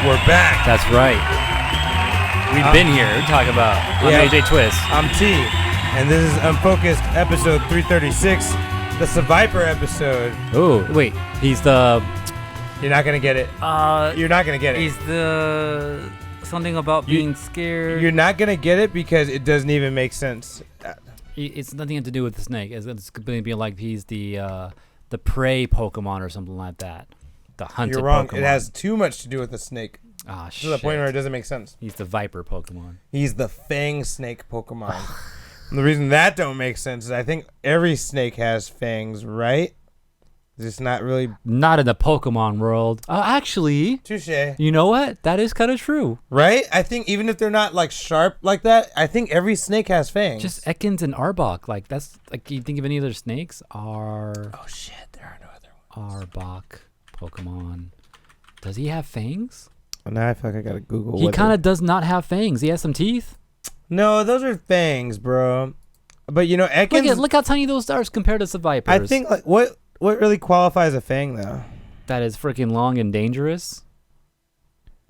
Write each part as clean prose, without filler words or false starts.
We're back. That's right. We've been here. We talk about AJ Twist. I'm T, and this is Unfocused episode 336, the Survivor episode. Oh, wait. He's the... You're not going to get it. You're not going to get it. He's the... Something about being scared. You're not going to get it because it doesn't even make sense. It's nothing to do with the snake. It's going to be like he's the prey Pokemon or something like that. The hunted You're wrong. Pokemon. It has too much to do with the snake. Ah, shit. To the point where it doesn't make sense. He's the Viper Pokemon. He's the Fang Snake Pokemon. And the reason that don't make sense is I think every snake has fangs, right? It's just not really... Not in the Pokemon world. Actually... Touché. You know what? That is kind of true. Right? I think even if they're not like sharp like that, I think every snake has fangs. Just Ekans and Arbok. Like, that's... Like, you think of any other snakes? Oh, shit. There are no other ones. Arbok Pokemon. Does he have fangs? Well, now I feel like I gotta Google. He kind of does not have fangs. He has some teeth. No, those are fangs, bro. But you know, Ekans... Look how tiny those are compared to the Vipers. I think, like, what really qualifies a fang, though? That is freaking long and dangerous.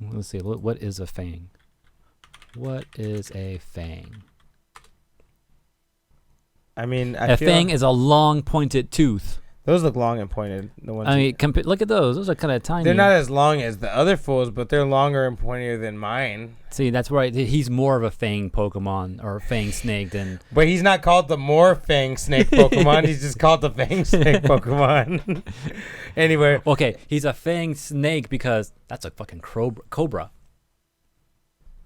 Let's see. What is a fang? What is a fang? I mean, a fang is a long, pointed tooth. Those look long and pointed. The ones. I mean, look at those. Those are kind of tiny. They're not as long as the other fools, but they're longer and pointier than mine. See, that's right. He's more of a fang Pokemon or fang snake than. But he's not called the more fang snake Pokemon. He's just called the fang snake Pokemon. Anyway. Okay, he's a fang snake because that's a fucking cobra.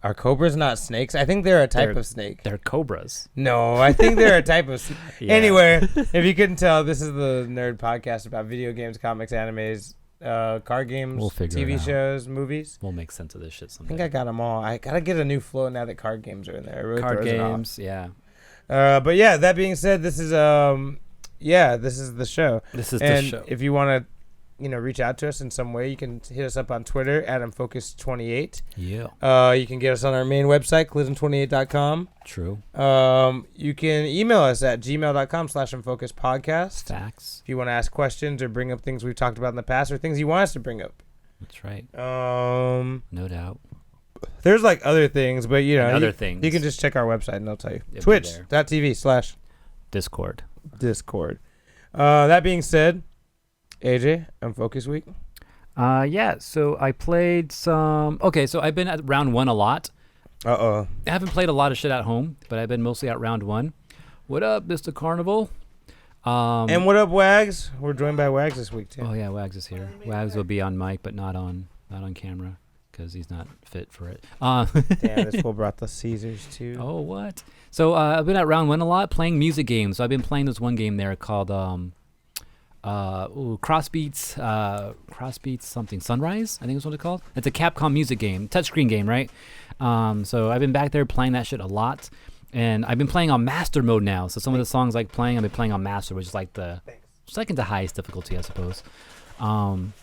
Are cobras not snakes? I think they're a type of snake. They're cobras. No, I think they're a type of snake. Yeah. Anyway, if you couldn't tell, this is the nerd podcast about video games, comics, animes, card games, TV shows, movies. We'll make sense of this shit someday. I think I got them all. I got to get a new flow now that card games are in there. It really card throws it off. games, yeah. But yeah, that being said, this is this is the show. This is the show. If you want to, reach out to us in some way, you can hit us up on Twitter at Unfocused28. Yeah. You can get us on our main website, collision28.com. True. You can email us at gmail.com/unfocusedpodcast. Facts. If you want to ask questions or bring up things we've talked about in the past or things you want us to bring up. That's right. No doubt. There's like other things, but other things. You can just check our website and they'll tell you. It'll Twitch.tv/Discord. That being said, AJ, Unfocused week. Yeah. So I played some. Okay, so I've been at round 1 a lot. I haven't played a lot of shit at home, but I've been mostly at round 1. What up, Mr. Carnival? And what up, Wags? We're joined by Wags this week too. Oh yeah, Wags is here. Wags will be on mic, but not on camera because he's not fit for it. Damn, this fool brought the Caesars too. Oh what? So I've been at round 1 a lot playing music games. So I've been playing this one game there called Crossbeats something Sunrise, I think is what it's called. It's a Capcom music game, touchscreen game, right? So I've been back there playing that shit a lot, and I've been playing on master mode now. So some of the songs like playing, I've been playing on master, which is like the second to highest difficulty, I suppose. And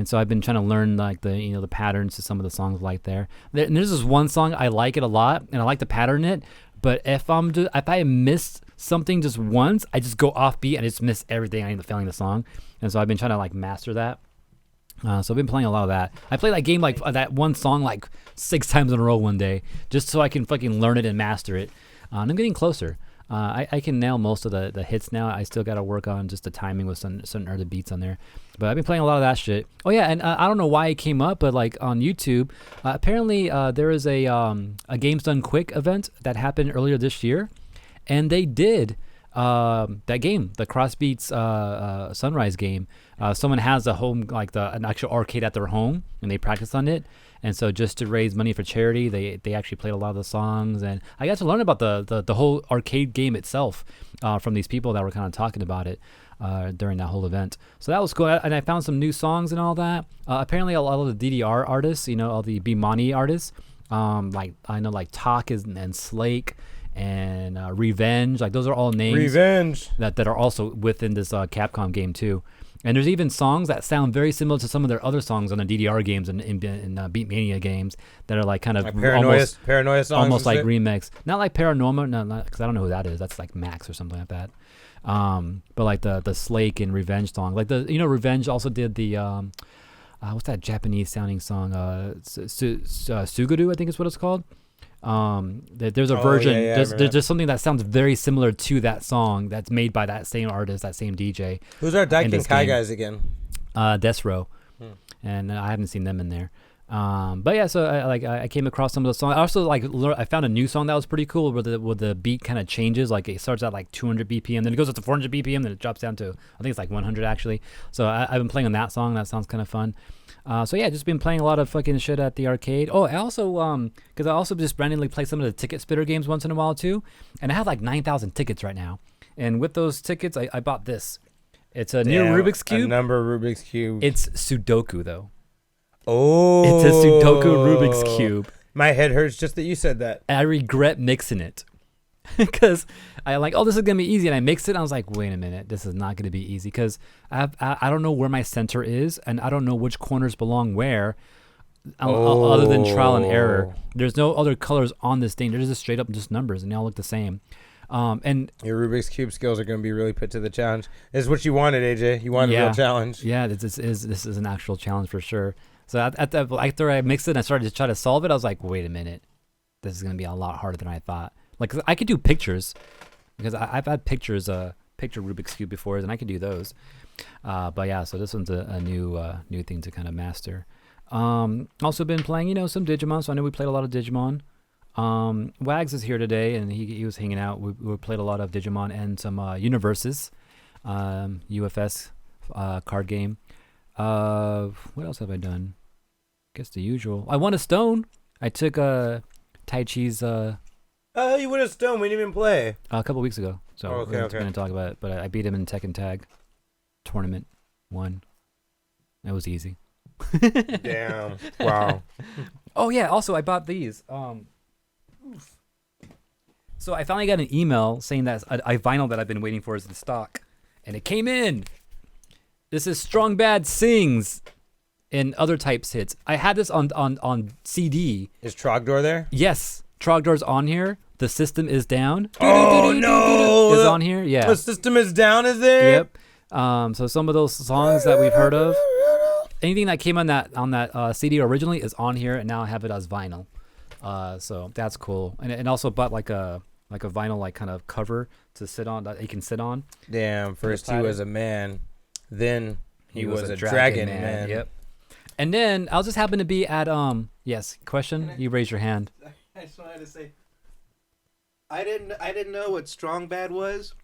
so I've been trying to learn like the patterns to some of the songs like there. And there's this one song I like it a lot, and I like the pattern in it. But if I missed something just once, I just go off beat and I just miss everything. I end up failing the song, and so I've been trying to like master that. So I've been playing a lot of that. I played that game like that one song like 6 times in a row one day, just so I can fucking learn it and master it. And I'm getting closer. I can nail most of the hits now. I still got to work on just the timing with certain other beats on there. But I've been playing a lot of that shit. Oh yeah, and I don't know why it came up, but like on YouTube, apparently there is a Games Done Quick event that happened earlier this year, and they did that game, the Crossbeats Sunrise game. Someone has a home, like an actual arcade at their home, and they practice on it. And so just to raise money for charity, they actually played a lot of the songs, and I got to learn about the whole arcade game itself from these people that were kind of talking about it during that whole event. So that was cool, and I found some new songs and all that. Apparently, a lot of the DDR artists, all the Bimani artists, like I know like Talk and Slake and Revenge, like those are all names that are also within this Capcom game too. And there's even songs that sound very similar to some of their other songs on the DDR games and Beatmania games that are like kind of like paranoia songs, almost like remix. Not like Paranormal, no, because I don't know who that is. That's like Max or something like that. But like the Slake and Revenge song, like Revenge also did the what's that Japanese sounding song? Suguru, I think is what it's called. There's a version. There's just something that sounds very similar to that song that's made by that same artist, that same DJ. Who's our Daikin Kai guys again? Death Row, and I haven't seen them in there. But yeah, so I came across some of the songs. I also I found a new song that was pretty cool where the beat kind of changes. Like it starts at like 200 BPM, then it goes up to 400 BPM, then it drops down to I think it's like 100 actually. So I've been playing on that song. That sounds kind of fun. So yeah, just been playing a lot of fucking shit at the arcade. Oh, I also because I also just randomly play some of the ticket spitter games once in a while too, and I have like 9,000 tickets right now. And with those tickets, I bought this. It's a new Rubik's Cube. A number of Rubik's Cube. It's Sudoku though. Oh, it's a Sudoku Rubik's Cube. My head hurts just that you said that. I regret mixing it because I like, oh, this is gonna be easy, and I mixed it. And I was like, wait a minute, this is not gonna be easy because I don't know where my center is, and I don't know which corners belong where. Other than trial and error, there's no other colors on this thing. There's just straight up just numbers, and they all look the same. And your Rubik's Cube skills are going to be really put to the challenge. This is what you wanted, AJ. You wanted a real challenge. Yeah, this is an actual challenge for sure. So after I mixed it and I started to try to solve it, I was like, wait a minute, this is going to be a lot harder than I thought. Like, 'cause I could do pictures because I've had picture Rubik's Cube before, and I could do those. But yeah, so this one's a new thing to kind of master. Also been playing, some Digimon. So I know we played a lot of Digimon. Wags is here today, and he was hanging out. We played a lot of Digimon and some Universes, UFS card game. What else have I done? Guess the usual. I won a stone. I took Tai Chi's. You won a stone. We didn't even play. A couple weeks ago. So okay. We're going to talk about it. But I beat him in Tekken Tag tournament. Won. That was easy. Damn. Wow. Oh yeah. Also, I bought these. So I finally got an email saying that a vinyl that I've been waiting for is in stock, and it came in. This is Strong Bad Sings and other types hits. I had this on CD. Is Trogdor there? Yes, Trogdor's on here. The System is Down. Oh no! Is on here. Yeah. The System is Down is there? Yep. So some of those songs that we've heard of, anything that came on that CD originally is on here, and now I have it as vinyl. So that's cool. And also bought like a vinyl like kind of cover to sit on that he can sit on. Damn, first he was a man, then he was a dragon man. Yep. And then I'll just happen to be at yes, question? You raise your hand. I just wanted to say I didn't know what Strong Bad was.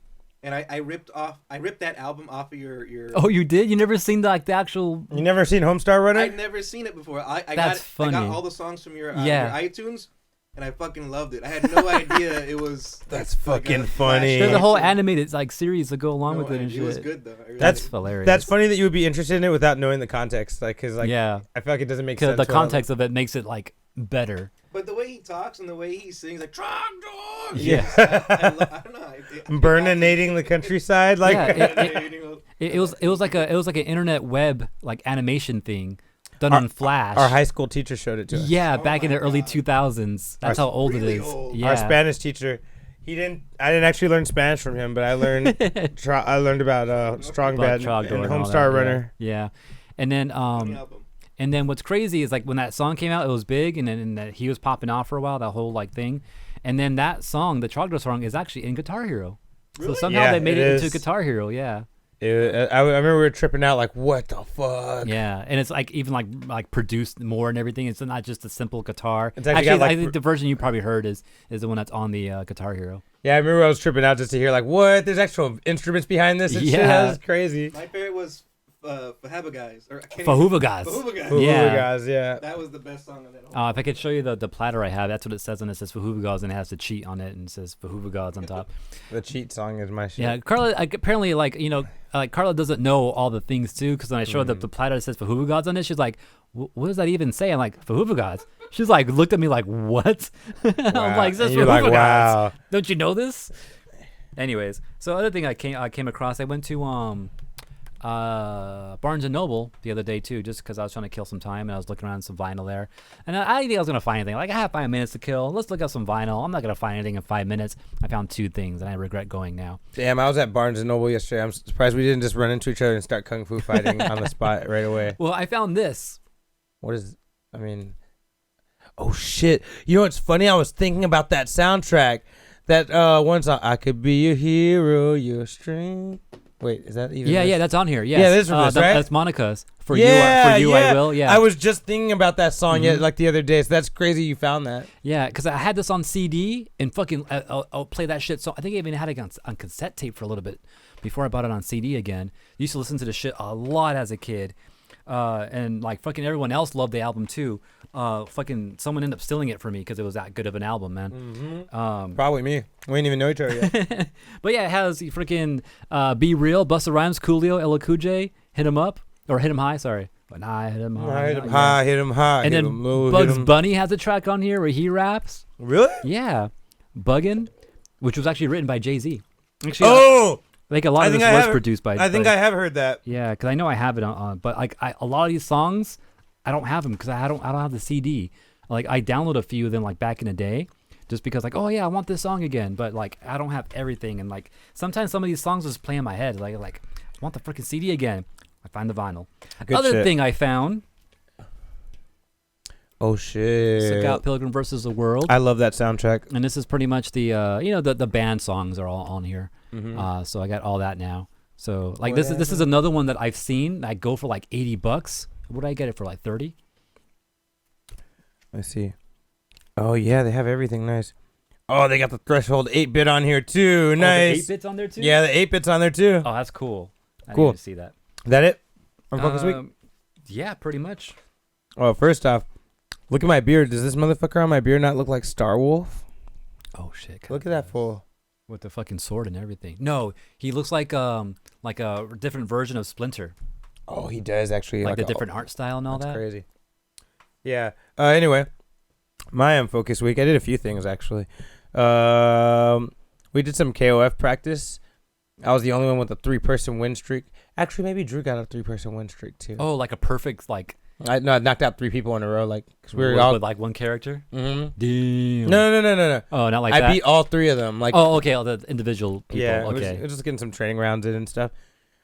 And I ripped that album off of your. Oh, you did? You never seen the actual? You never seen Homestar Runner? I'd never seen it before. I funny. got all the songs from your iTunes, and I fucking loved it. I had no idea it was. That's fucking funny. There's a whole animated series to go along with it and shit. It was good though. That's hilarious. That's funny that you would be interested in it without knowing the context, because I feel like it doesn't make sense. The context of it makes it like better. But the way he talks and the way he sings, like Trogdor. Yeah. I don't know. Burninating the countryside, like. Yeah, it was like an internet web like animation thing done on Flash. Our high school teacher showed it to us. Yeah, back in the early 2000s. That's how old really it is. Old. Yeah. Our Spanish teacher. I didn't actually learn Spanish from him, but I learned about Strong Bad and Homestar Runner. Yeah. And then and then what's crazy is like when that song came out, it was big, and then he was popping off for a while, that whole like thing. And then that song, the Trogdor song, is actually in Guitar Hero. Really? So somehow they made it into Guitar Hero, yeah. I remember we were tripping out like, what the fuck? Yeah, and it's like even like produced more and everything. It's not just a simple guitar. It's actually I think the version you probably heard is the one that's on the Guitar Hero. Yeah, I remember I was tripping out just to hear like, what? There's actual instruments behind this and shit. That was crazy. My favorite was Fahabagais. Fahubagais. Yeah. That was the best song on that whole if I could show you the platter I have, that's what it says on it. It says Fahubagais, and it has the cheat on it, and it says Fahubagais on top. The cheat song is my shit. Yeah, Carla, apparently, Carla doesn't know all the things, too, because when I showed the platter that says Fahubagais on it, she's like, what does that even say? I'm like, Fahubagais. She's like, looked at me like, what? Wow. I'm like, this is Fahubagais. Like, wow. Don't you know this? Anyways, so other thing I came across, I went to Barnes and Noble the other day too, just because I was trying to kill some time and I was looking around some vinyl there, and I didn't think I was gonna find anything. Like I have 5 minutes to kill. Let's look up some vinyl. I'm not gonna find anything in 5 minutes. I found 2 things, and I regret going now. Damn, I was at Barnes and Noble yesterday. I'm surprised we didn't just run into each other and start kung fu fighting on the spot right away. Well, I found this. What is? I mean, oh shit! You know what's funny? I was thinking about that soundtrack. That one song, I could be your hero, your strength. Wait, is that even? Yeah, that's on here. Yes. Yeah, this is from this, right? That's Monica's. For yeah, you, I will. Yeah. I was just thinking about that song like the other day. So that's crazy you found that. Yeah, because I had this on CD and fucking I'll play that shit. So I think I even had it on cassette tape for a little bit before I bought it on CD again. Used to listen to this shit a lot as a kid. And like fucking everyone else loved the album too. Fucking someone ended up stealing it for me because it was that good of an album, man. Probably me. We didn't even know each other yet. But yeah, it has freaking Be Real, Busta Rhymes, Coolio, Ella Cool J, Hit 'Em Up or Hit 'Em High. Sorry, but nah, Hit 'Em High. Hit 'em high, hit 'em high. And hit then 'em low, Bugs hit 'em. Bunny has a track on here where he raps. Really? Yeah, Buggin', which was actually written by Jay-Z. Actually, Oh, like a lot of this was produced by. I think I have heard that. Yeah, because I know I have it on, but like a lot of these songs, I don't have them because I don't have the CD. Like I download a few of them like back in the day, just because like, oh yeah, I want this song again. But like I don't have everything, and like sometimes some of these songs just play in my head. Like I want the freaking CD again. I find the vinyl. Good Other shit. thing I found. Oh shit! Scott Pilgrim versus the World. I love that soundtrack. And this is pretty much the the band songs are all on here. So I got all that now. So like this is another one that I've seen. I go for like $80. What did I get it for, like 30? I see. Oh yeah, they have everything nice. Oh, they got the Threshold 8-bit on here too. Nice. 8-bit's on there too? Yeah, the 8-bit's on there too. Oh, that's cool. I Cool. didn't see that. That it? Unfocused week? Yeah, pretty much. Oh, first off, look at my beard. Does this motherfucker on my beard not look like Star Wolf? Oh shit. Look at that fool. With the fucking sword and everything. No, he looks like a different version of Splinter. Oh, he does actually. Like the different art style and all that's that. crazy. Yeah. Anyway, my Unfocused week. I did a few things actually. We did some KOF practice. I was the only one with a 3-person win streak. Actually, maybe Drew got a 3-person win streak too. Oh, like a perfect like. I knocked out 3 people in a row. Like, cause we were all with like one character. Mm-hmm. Damn. No. Oh, not like that. I beat all 3 of them. Like, oh, okay, all the individual people. yeah. Okay. We're just getting some training rounds in and stuff.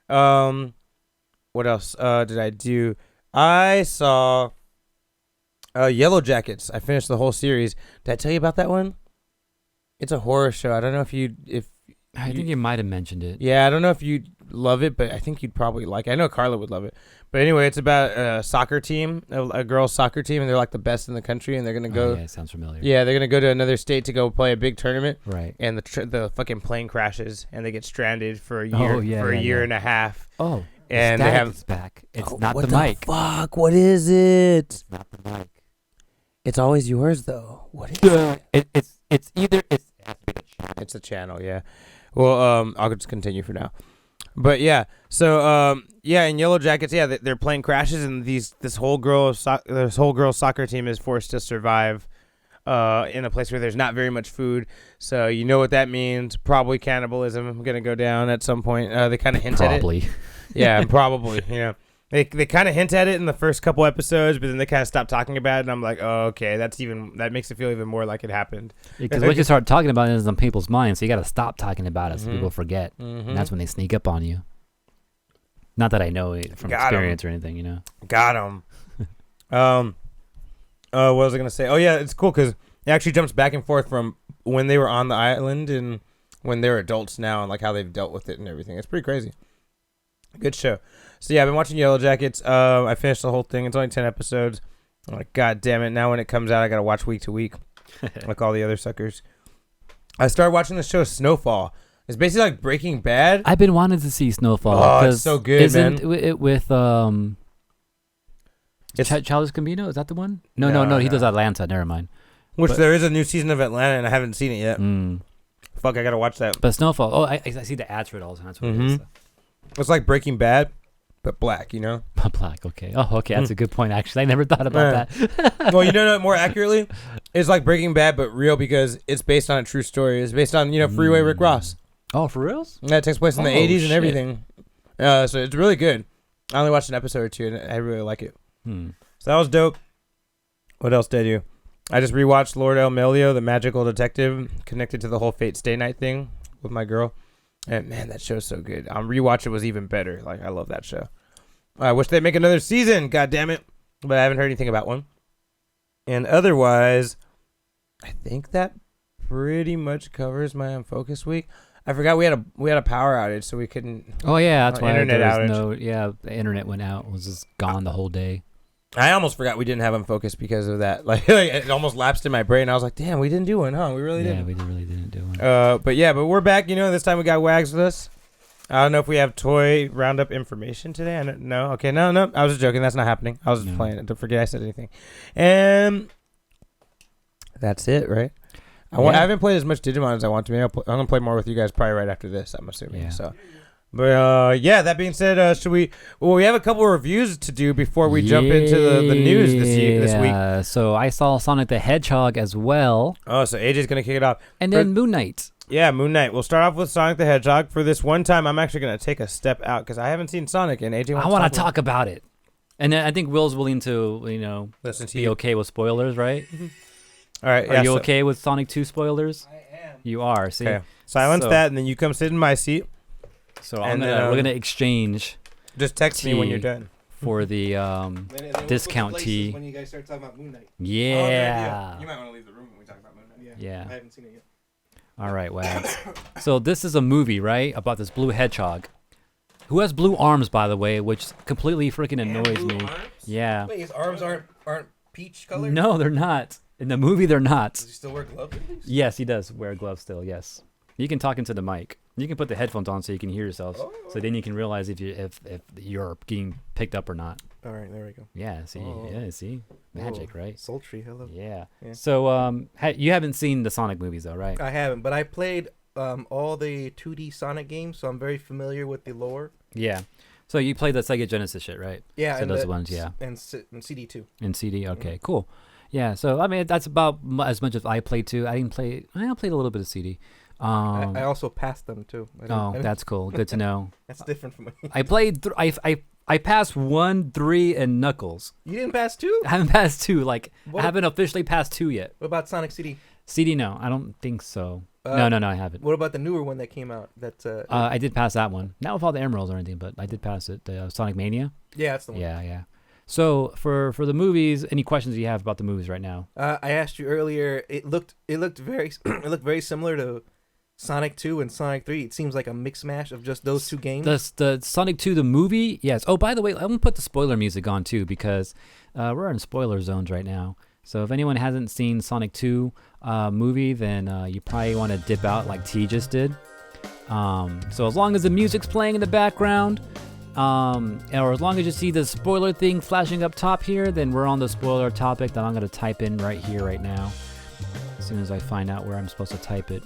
What else did I do? I saw Yellow Jackets. I finished the whole series. Did I tell you about that one? It's a horror show. I don't know if I think you might have mentioned it. Yeah, I don't know if you'd love it, but I think you'd probably like it. I know Carla would love it. But anyway, it's about a soccer team, a girls' soccer team, and they're like the best in the country, and they're gonna go. Oh, yeah, it sounds familiar. Yeah, they're gonna go to another state to go play a big tournament. Right. And the fucking plane crashes, and they get stranded for a year a year and a half. Oh. And the they have it's back. It's oh, not what the mic. Fuck! What is it? It's not the mic. It's always yours though. What is it? It's either it has to be the channel. It's the channel, yeah. Well, I'll just continue for now. But yeah, so in Yellow Jackets, yeah, their plane crashes, and this whole girls soccer team is forced to survive in a place where there's not very much food. So you know what that means? Probably cannibalism gonna go down at some point. They kind of hint at it. Probably. Yeah, probably. You know, they kind of hint at it in the first couple episodes, but then they kind of stop talking about it, and I'm like, oh, okay, that makes it feel even more like it happened. Because once you start talking about it, it's on people's minds, so you got to stop talking about it so people forget, and that's when they sneak up on you. Not that I know it from experience or anything, you know. Got him. What was I gonna say? Oh yeah, it's cool because it actually jumps back and forth from when they were on the island and when they're adults now, and like how they've dealt with it and everything. It's pretty crazy. Good show. So yeah, I've been watching Yellow Jackets. I finished the whole thing. It's only 10 episodes. I'm like, God damn it! Now when it comes out, I gotta watch week to week, like all the other suckers. I started watching the show Snowfall. It's basically like Breaking Bad. I've been wanting to see Snowfall. Oh, it's so good, isn't man. it with Childish Gambino? Is that the one? No. He does Atlanta. Never mind. There is a new season of Atlanta, and I haven't seen it yet. Fuck, I gotta watch that. But Snowfall. Oh, I see the ads for it all the time. That's what it is. It's like Breaking Bad, but black, you know? Black, okay. Oh, okay, that's a good point, actually. I never thought about that. Well, you know, more accurately, it's like Breaking Bad, but real because it's based on a true story. It's based on, Freeway Rick Ross. Oh, for reals? And that takes place in the 80s and everything. So it's really good. I only watched an episode or two, and I really like it. So that was dope. What else did I do? I just rewatched Lord El Melio, the magical detective, connected to the whole Fate Stay Night thing with my girl. And man, that show's so good. Rewatch it was even better. Like, I love that show. I wish they'd make another season. God damn it. But I haven't heard anything about one. And otherwise, I think that pretty much covers my Unfocused week. I forgot we had a power outage, so we couldn't. Oh yeah, that's why internet there was outage. the internet went out. It was just gone the whole day. I almost forgot we didn't have Unfocused because of that. Like it almost lapsed in my brain. I was like, damn, we didn't do one, huh? We really didn't. Yeah, we really didn't do one. But we're back. This time we got Wags with us. I don't know if we have toy roundup information today. No. Okay, no. I was just joking. That's not happening. I was just playing it. Don't forget I said anything. And that's it, right? I haven't played as much Digimon as I want to. Maybe I'm gonna play more with you guys probably right after this. I'm assuming. Yeah. So, but that being said, should we? Well, we have a couple of reviews to do before we jump into the news this week. Yeah. So I saw Sonic the Hedgehog as well. Oh, so AJ's gonna kick it off, and then Moon Knight. Yeah, Moon Knight. We'll start off with Sonic the Hedgehog. For this one time, I'm actually gonna take a step out because I haven't seen Sonic, and AJ wants I want to talk about it. And then I think Will's willing to, listen to be you. okay with spoilers, right? All right. Are you okay with Sonic 2 spoilers? I am. You are. See. Okay. Silence that, and then you come sit in my seat. So we're gonna exchange. Just text me when you're done. For the discount tea. When you guys start talking about Moon Knight. Yeah. You might want to leave the room when we talk about Moon Knight. Yeah. I haven't seen it yet. All right, Wags. So this is a movie, right, about this blue hedgehog, who has blue arms, by the way, which completely freaking annoys me. Arms? Yeah. Wait, his arms aren't peach colored? No, they're not. In the movie, they're not. Does he still wear gloves? Yes, he does wear gloves still. Yes. You can talk into the mic. You can put the headphones on so you can hear yourself. So then you can realize if you're getting picked up or not. All right, there we go. Yeah. See. Yeah. See. Magic, right? Sultry. Hello. Yeah. So you haven't seen the Sonic movies though, right? I haven't, but I played all the 2D Sonic games, so I'm very familiar with the lore. Yeah. So you played the Sega Genesis shit, right? Yeah. So and those ones, yeah. And CD too. And CD. Okay. Cool. Yeah. So I mean, that's about as much as I played too. I played a little bit of CD. I also passed them too. That's cool. Good to know. That's different from me. I played. I passed 1, 3, and Knuckles. You didn't pass 2? I haven't passed 2. I haven't officially passed 2 yet. What about Sonic CD? CD, no, I don't think so. No, I haven't. What about the newer one that came out? I did pass that one. Not with all the emeralds or anything, but I did pass it. The Sonic Mania. Yeah, that's the one. Yeah. So for the movies, any questions you have about the movies right now? I asked you earlier. It looked very very similar to Sonic 2 and Sonic 3. It seems like a mix mash of just those two games. The Sonic 2, the movie, yes. Oh, by the way, I'm going to put the spoiler music on too because we're in spoiler zones right now. So if anyone hasn't seen Sonic 2 movie, then you probably want to dip out like T just did. So as long as the music's playing in the background, or as long as you see the spoiler thing flashing up top here, then we're on the spoiler topic that I'm going to type in right here, right now. As soon as I find out where I'm supposed to type it.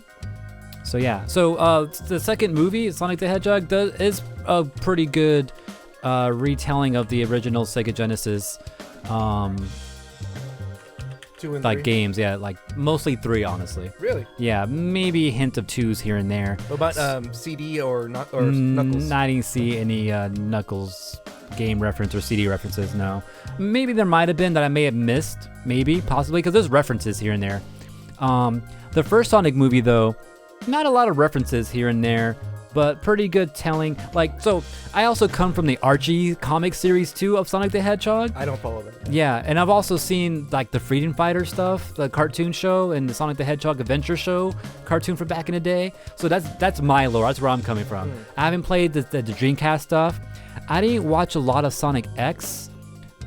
So yeah, the second movie, Sonic the Hedgehog, is a pretty good retelling of the original Sega Genesis 2 and 3? games. Yeah, mostly 3, honestly. Really? Yeah, maybe a hint of 2s here and there. What about CD or Knuckles? I didn't see any Knuckles game reference or CD references, no. Maybe there might have been that I may have missed, maybe, possibly, because there's references here and there. The first Sonic movie, though, not a lot of references here and there, but pretty good telling. So I also come from the Archie comic series too of Sonic the Hedgehog. I don't follow that. Yeah, and I've also seen the Freedom Fighter stuff, the cartoon show, and the Sonic the Hedgehog Adventure Show cartoon from back in the day. So that's my lore. That's where I'm coming from. I haven't played the Dreamcast stuff. I didn't watch a lot of Sonic X.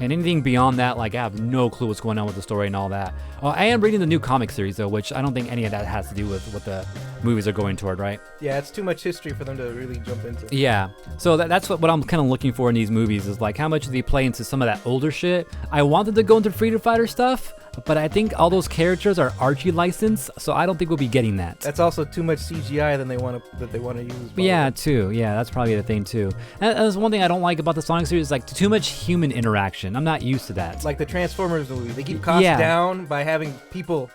And anything beyond that, I have no clue what's going on with the story and all that. I am reading the new comic series, though, which I don't think any of that has to do with what the movies are going toward, right? Yeah, it's too much history for them to really jump into. Yeah. So that's what I'm kind of looking for in these movies is, how much do they play into some of that older shit? I wanted to go into Freedom Fighter stuff, but I think all those characters are Archie licensed, so I don't think we'll be getting that. That's also too much CGI that they want to use. Yeah, too. Yeah, that's probably the thing too. And that's one thing I don't like about the Sonic series, too much human interaction. I'm not used to that. Like the Transformers movie, they keep costs down by having people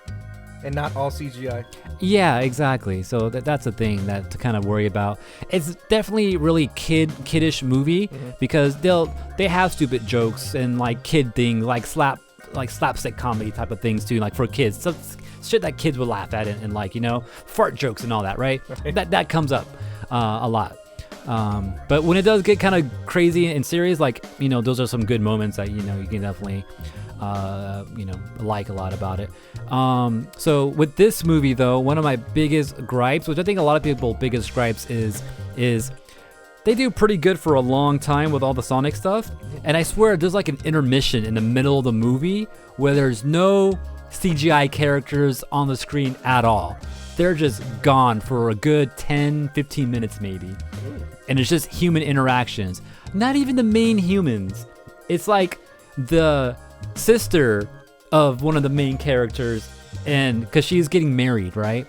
and not all CGI. Yeah, exactly. So that's the thing that to kind of worry about. It's definitely really kiddish movie because they have stupid jokes and like kid things like slapstick comedy type of things too, like for kids. So shit that kids would laugh at and like, you know, fart jokes and all that, right? That comes up a lot. But when it does get kind of crazy and serious, like, you know, those are some good moments that, you know, you can definitely you know, like a lot about it. So with this movie though, one of my biggest gripes, which I think a lot of people's biggest gripes is they do pretty good for a long time with all the Sonic stuff. And I swear there's like an intermission in the middle of the movie where there's no CGI characters on the screen at all. They're just gone for a good 10-15 minutes maybe. And it's just human interactions. Not even the main humans. It's like the sister of one of the main characters, and because she's getting married, right?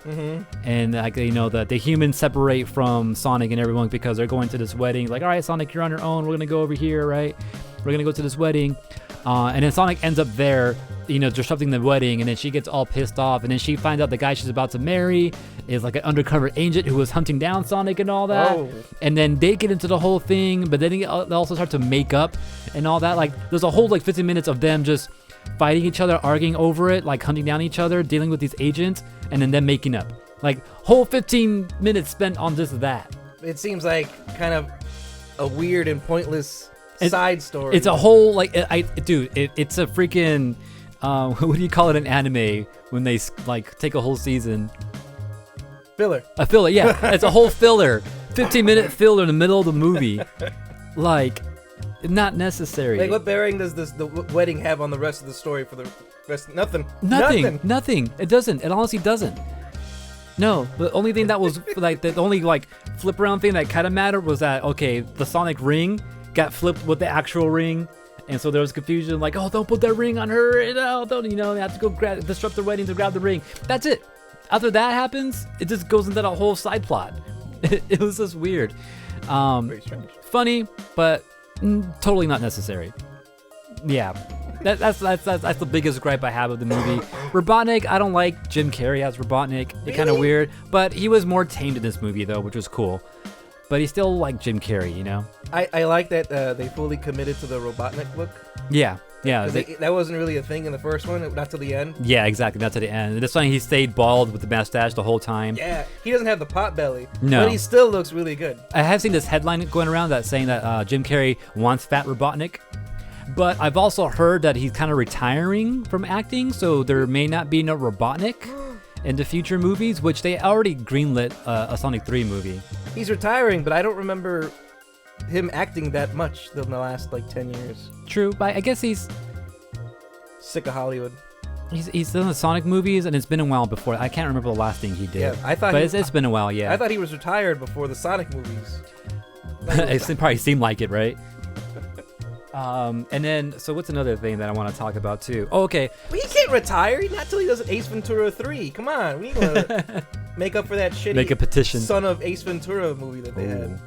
And like, you know, the humans separate from Sonic and everyone because they're going to this wedding. Like, all right, Sonic, you're on your own. We're gonna go over here, right? We're gonna go to this wedding, and then Sonic ends up there, you know, disrupting the wedding, and then she gets all pissed off, and then she finds out the guy she's about to marry is like an undercover agent who was hunting down Sonic and all that. And then they get into the whole thing, but then they also start to make up and all that. Like, there's a whole like 15 minutes of them just fighting each other, arguing over it, like hunting down each other, dealing with these agents, and then them making up. Like, whole 15 minutes spent on just that. It seems like kind of a weird and pointless side story. It's a whole like, it's a freaking what do you call it in anime when they like take a whole season? Filler. A filler, yeah. It's a whole filler. 15-minute filler in the middle of the movie. Like, not necessary. Like, what bearing does the wedding have on the rest of the story for the rest? Nothing. It doesn't. It honestly doesn't. No, the only thing that was like the only like flip around thing that kind of mattered was that, okay, the Sonic ring got flipped with the actual ring. And so there was confusion, like, oh, don't put that ring on her. Don't, you know, you have to go disrupt the wedding to grab the ring. That's it. After that happens, it just goes into that whole side plot. It was just weird. Very strange. Funny, but totally not necessary. Yeah, that's the biggest gripe I have of the movie. Robotnik, I don't like Jim Carrey as Robotnik. It's kind of weird, but he was more tamed in this movie though, which was cool. But he's still like Jim Carrey, you know? I like that they fully committed to the Robotnik look. Yeah. That wasn't really a thing in the first one, not till the end. Yeah, exactly, not to the end. This one, he stayed bald with the mustache the whole time. Yeah, he doesn't have the pot belly. No. But he still looks really good. I have seen this headline going around that's saying that Jim Carrey wants fat Robotnik. But I've also heard that he's kind of retiring from acting, so there may not be no Robotnik in the future movies, which they already greenlit a Sonic 3 movie. He's retiring, but I don't remember him acting that much in the last like 10 years. True, but I guess he's sick of Hollywood. He's done the Sonic movies, and it's been a while before. I can't remember the last thing he did. Yeah, I thought, but it's been a while. Yeah, I thought he was retired before the Sonic movies. It probably seemed like it, right? And then, so what's another thing that I want to talk about too? Oh, okay. Well, he can't retire. Not till he does Ace Ventura 3. Come on, we need to make up for that shitty make a petition. Son of Ace Ventura movie that they had.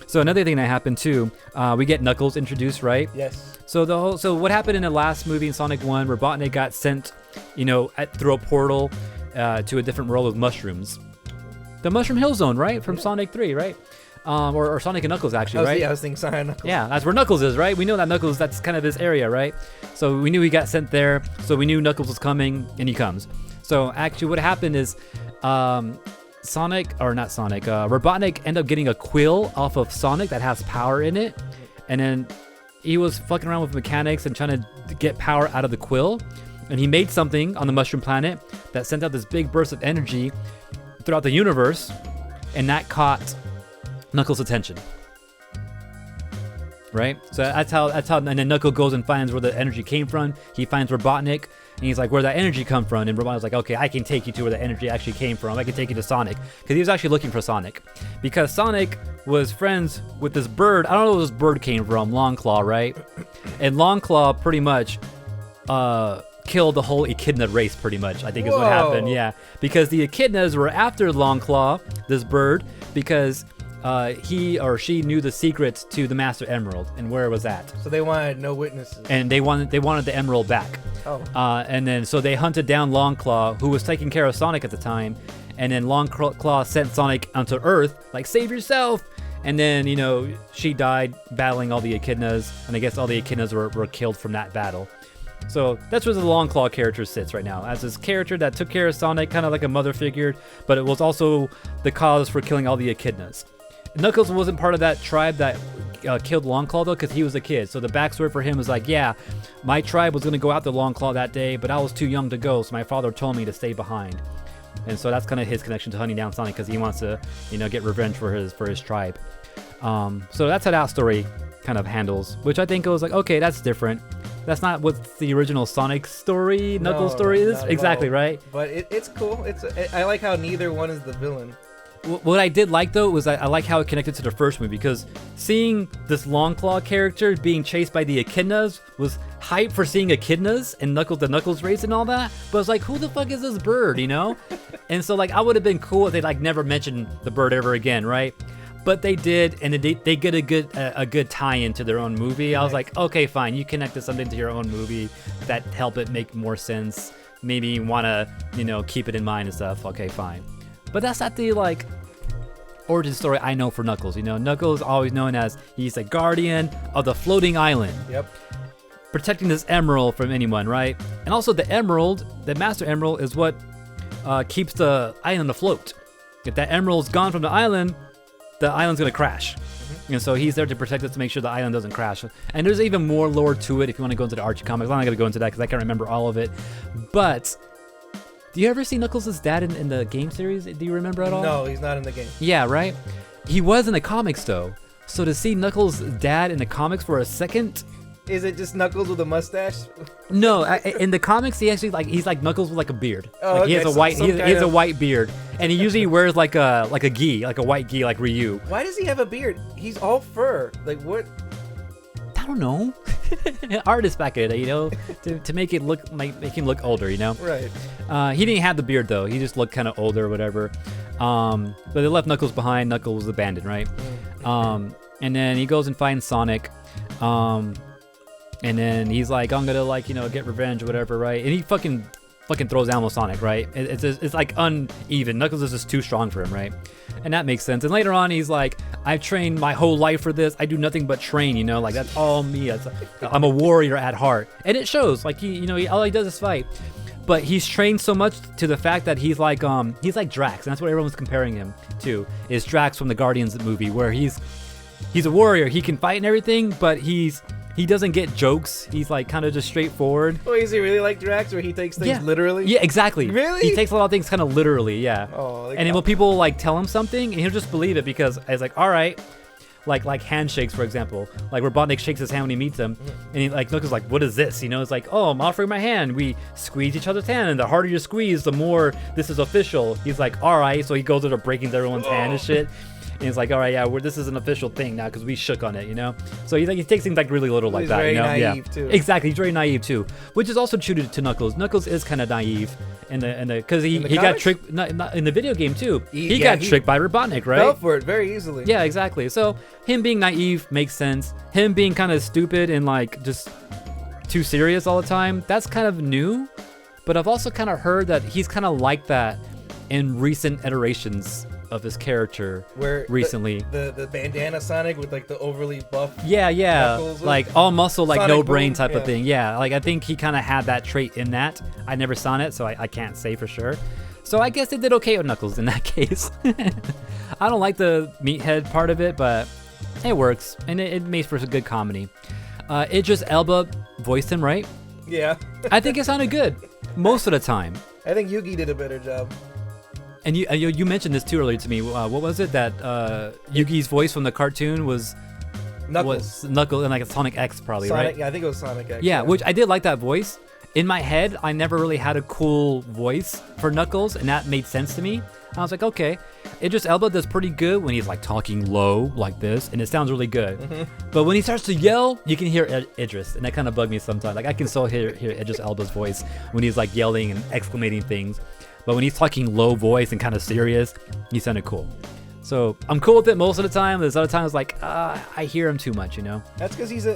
So another thing that happened too, we get Knuckles introduced, right? Yes. So what happened in the last movie in Sonic 1, Robotnik got sent, you know, through a portal to a different world with mushrooms. The Mushroom Hill Zone, right? From Sonic 3, right? Or Sonic and Knuckles, actually, right? Yeah, I was thinking Sonic and Knuckles. Yeah, that's where Knuckles is, right? We know that Knuckles, that's kind of his area, right? So we knew he got sent there, so we knew Knuckles was coming, and he comes. So actually what happened is Robotnik ended up getting a quill off of Sonic that has power in it, and then he was fucking around with mechanics and trying to get power out of the quill, and he made something on the Mushroom Planet that sent out this big burst of energy throughout the universe, and that caught Knuckles' attention. Right? So that's how, and then Knuckles goes and finds where the energy came from. He finds Robotnik, and he's like, where'd that energy come from? And Robotnik's like, okay, I can take you to where the energy actually came from. I can take you to Sonic. Because he was actually looking for Sonic. Because Sonic was friends with this bird. I don't know where this bird came from, Longclaw, right? And Longclaw pretty much killed the whole Echidna race, pretty much, I think is what happened, yeah. Because the Echidnas were after Longclaw, this bird, because he or she knew the secret to the Master Emerald and where it was at. So they wanted no witnesses. And they wanted the emerald back. Oh. And then so they hunted down Longclaw, who was taking care of Sonic at the time. And then Longclaw sent Sonic onto Earth, like, save yourself. And then, you know, she died battling all the echidnas, and I guess all the echidnas were killed from that battle. So that's where the Longclaw character sits right now, as this character that took care of Sonic, kind of like a mother figure, but it was also the cause for killing all the echidnas. Knuckles wasn't part of that tribe that killed Longclaw, though, because he was a kid. So the backstory for him is like, yeah, my tribe was going to go out to Longclaw that day, but I was too young to go, so my father told me to stay behind. And so that's kind of his connection to hunting down Sonic, because he wants to, you know, get revenge for his tribe. So that's how that story kind of handles, which I think was like, okay, that's different. That's not what the original Sonic story, Knuckles story is. Exactly, right? But it's cool. I like how neither one is the villain. What I did like, though, was I like how it connected to the first movie, because seeing this Longclaw character being chased by the echidnas was hype for seeing echidnas and the Knuckles race and all that, but it's like, who the fuck is this bird, you know? And so, like, I would have been cool if they, like, never mentioned the bird ever again, right? But they did, and they get a good tie-in to their own movie. I was like, okay, fine, you connected something to your own movie that helped it make more sense. Maybe you want to, you know, keep it in mind and stuff. Okay, fine. But that's not the, like, origin story I know for Knuckles. You know, Knuckles is always known as he's a guardian of the floating island. Yep. Protecting this emerald from anyone, right? And also the emerald, the Master Emerald, is what keeps the island afloat. If that emerald's gone from the island's gonna crash. And so he's there to protect us, to make sure the island doesn't crash. And there's even more lore to it if you want to go into the Archie comics. I'm not gonna go into that because I can't remember all of it. But do you ever see Knuckles' dad in the game series? Do you remember at all? No, he's not in the game. Yeah, right? He was in the comics, though. So to see Knuckles' dad in the comics for a second... Is it just Knuckles with a mustache? No, in the comics, he's like Knuckles with like a beard. Oh, like okay. He has a white beard, and he usually wears like a gi, like a white gi, like Ryu. Why does he have a beard? He's all fur. Like what? I don't know. Artist back in it, you know, to make it look make him look older, you know. Right. He didn't have the beard though. He just looked kind of older or whatever. But they left Knuckles behind. Knuckles was abandoned, right? And then he goes and finds Sonic. And then he's like, I'm gonna, like, you know, get revenge or whatever, right? And he fucking throws down with Sonic, right? It's like uneven. Knuckles is just too strong for him, right? And that makes sense. And later on, he's like, I've trained my whole life for this. I do nothing but train, you know? Like, that's all me. I'm a warrior at heart. And it shows. Like, all he does is fight. But he's trained so much to the fact that he's like Drax. And that's what everyone's comparing him to, is Drax from the Guardians movie, where he's a warrior. He can fight and everything, but he doesn't get jokes. He's like kind of just straightforward. Oh, is he really like Drax, where he takes things literally? Yeah, exactly. Really? He takes a lot of things kind of literally, yeah. Oh, and then when people like tell him something, and he'll just believe it because it's like, all right. Like handshakes, for example. Like Robotnik shakes his hand when he meets him, and he like Knuckles like, what is this? You know, it's like, oh, I'm offering my hand. We squeeze each other's hand, and the harder you squeeze, the more this is official. He's like, all right. So he goes over breaking everyone's hand and shit. And he's like, all right, yeah, this is an official thing now because we shook on it, you know? So he takes things like really little like that, you know? He's very naive, too. Exactly, he's very naive, too. Which is also true to Knuckles. Knuckles is kind of naive because he got tricked, not in the video game, too. He got tricked by Robotnik, right? Fell for it very easily. Yeah, exactly. So him being naive makes sense. Him being kind of stupid and like just too serious all the time, that's kind of new. But I've also kind of heard that he's kind of like that in recent iterations of his character recently. The bandana Sonic with like the overly buff. Yeah, like all muscle, like Sonic no brain Boom, type of thing. Yeah, like I think he kind of had that trait in that. I never saw it, so I can't say for sure. So I guess they did okay with Knuckles in that case. I don't like the meathead part of it, but it works, and it makes for a good comedy. Idris Elba voiced him, right? Yeah. I think it sounded good most of the time. I think Yugi did a better job. And you mentioned this too earlier to me. What was it that Yugi's voice from the cartoon was? Knuckles. Knuckles and like a Sonic X probably, Sonic, right? Yeah, I think it was Sonic X. Yeah, which I did like that voice. In my head, I never really had a cool voice for Knuckles, and that made sense to me. I was like, okay, Idris Elba does pretty good when he's like talking low like this, and it sounds really good. But when he starts to yell, you can hear Idris, and that kind of bugged me sometimes. Like I can still hear Idris Elba's voice when he's like yelling and exclamating things. But when he's talking low voice and kind of serious, he sounded cool. So I'm cool with it most of the time. There's other times like I hear him too much, you know. That's because he's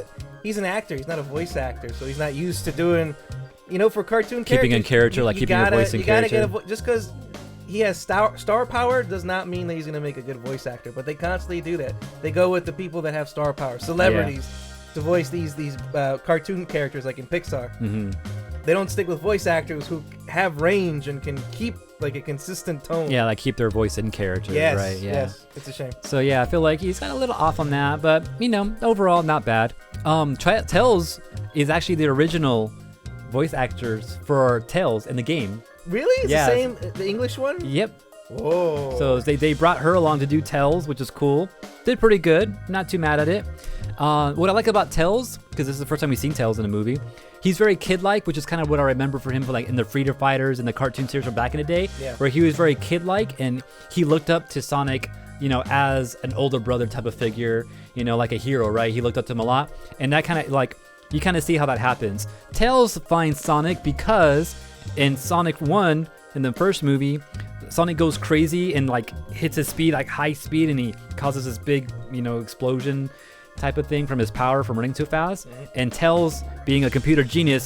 an actor. He's not a voice actor, so he's not used to doing, for cartoon keeping in character, keeping your voice in character. Just because he has star power does not mean that he's gonna make a good voice actor. But they constantly do that. They go with the people that have star power, celebrities, to voice these cartoon characters like in Pixar. Mm-hmm. They don't stick with voice actors who have range and can keep like a consistent tone. Yeah, like keep their voice in character. Yes, right. Yeah. Yes, it's a shame. So yeah, I feel like he's got a little off on that, but overall not bad. Tails is actually the original voice actors for Tails in the game. Really? It's Yeah. the same, the English one? Yep. Whoa. So they brought her along to do Tails, which is cool. Did pretty good. Not too mad at it. What I like about Tails, because this is the first time we've seen Tails in a movie, he's very kid-like, which is kind of what I remember for him for like in the Freedom Fighters and the cartoon series from back in the day, where he was very kid-like and he looked up to Sonic, as an older brother type of figure, like a hero, right? He looked up to him a lot, and that kind of like you kind of see how that happens. Tails finds Sonic because in Sonic 1, in the first movie, Sonic goes crazy and like hits his speed, like high speed, and he causes this big, explosion type of thing from his power from running too fast. And Tails, being a computer genius,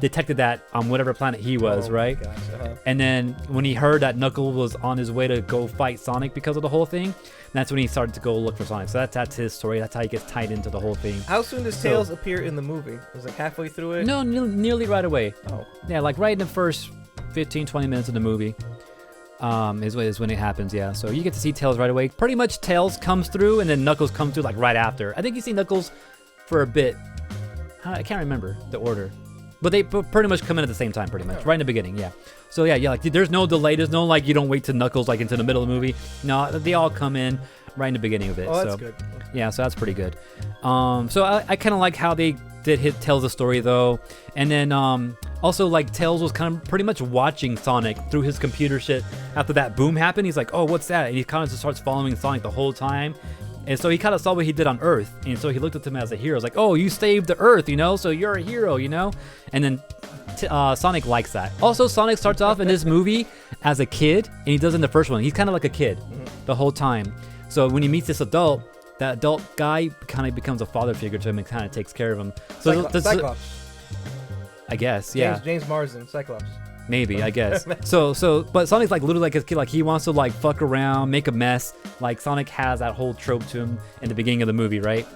detected that on whatever planet he was, right? Gosh, And then when he heard that Knuckles was on his way to go fight Sonic because of the whole thing, that's when he started to go look for Sonic. So that's his story. That's how he gets tied into the whole thing. How soon does Tails appear in the movie? It was like halfway through it? No, nearly right away. Oh. Yeah, like right in the first 15, 20 minutes of the movie. Is when it happens, yeah. So you get to see Tails right away. Pretty much Tails comes through and then Knuckles comes through like right after. I think you see Knuckles for a bit. I can't remember the order. But they pretty much come in at the same time, pretty much. Right in the beginning, yeah. So yeah, like there's no delay. There's no like you don't wait till Knuckles like into the middle of the movie. No, they all come in right in the beginning of it. Oh, that's good. Yeah, so that's pretty good. So I kind of like how they did hit Tails' story though. And then also like Tails was kind of pretty much watching Sonic through his computer shit after that boom happened. He's like, oh, what's that? And he kind of just starts following Sonic the whole time. And so he kind of saw what he did on Earth. And so he looked at him as a hero. He's like, oh, you saved the Earth, so you're a hero, And then Sonic likes that. Also, Sonic starts off in this movie as a kid, and he does in the first one. He's kind of like a kid the whole time. So when he meets this adult, that adult guy kind of becomes a father figure to him and kind of takes care of him. So Cyclops. I guess, yeah. James Marsden, Cyclops. Maybe, I guess. But Sonic's like literally like a kid. Like he wants to like fuck around, make a mess. Like Sonic has that whole trope to him in the beginning of the movie, right?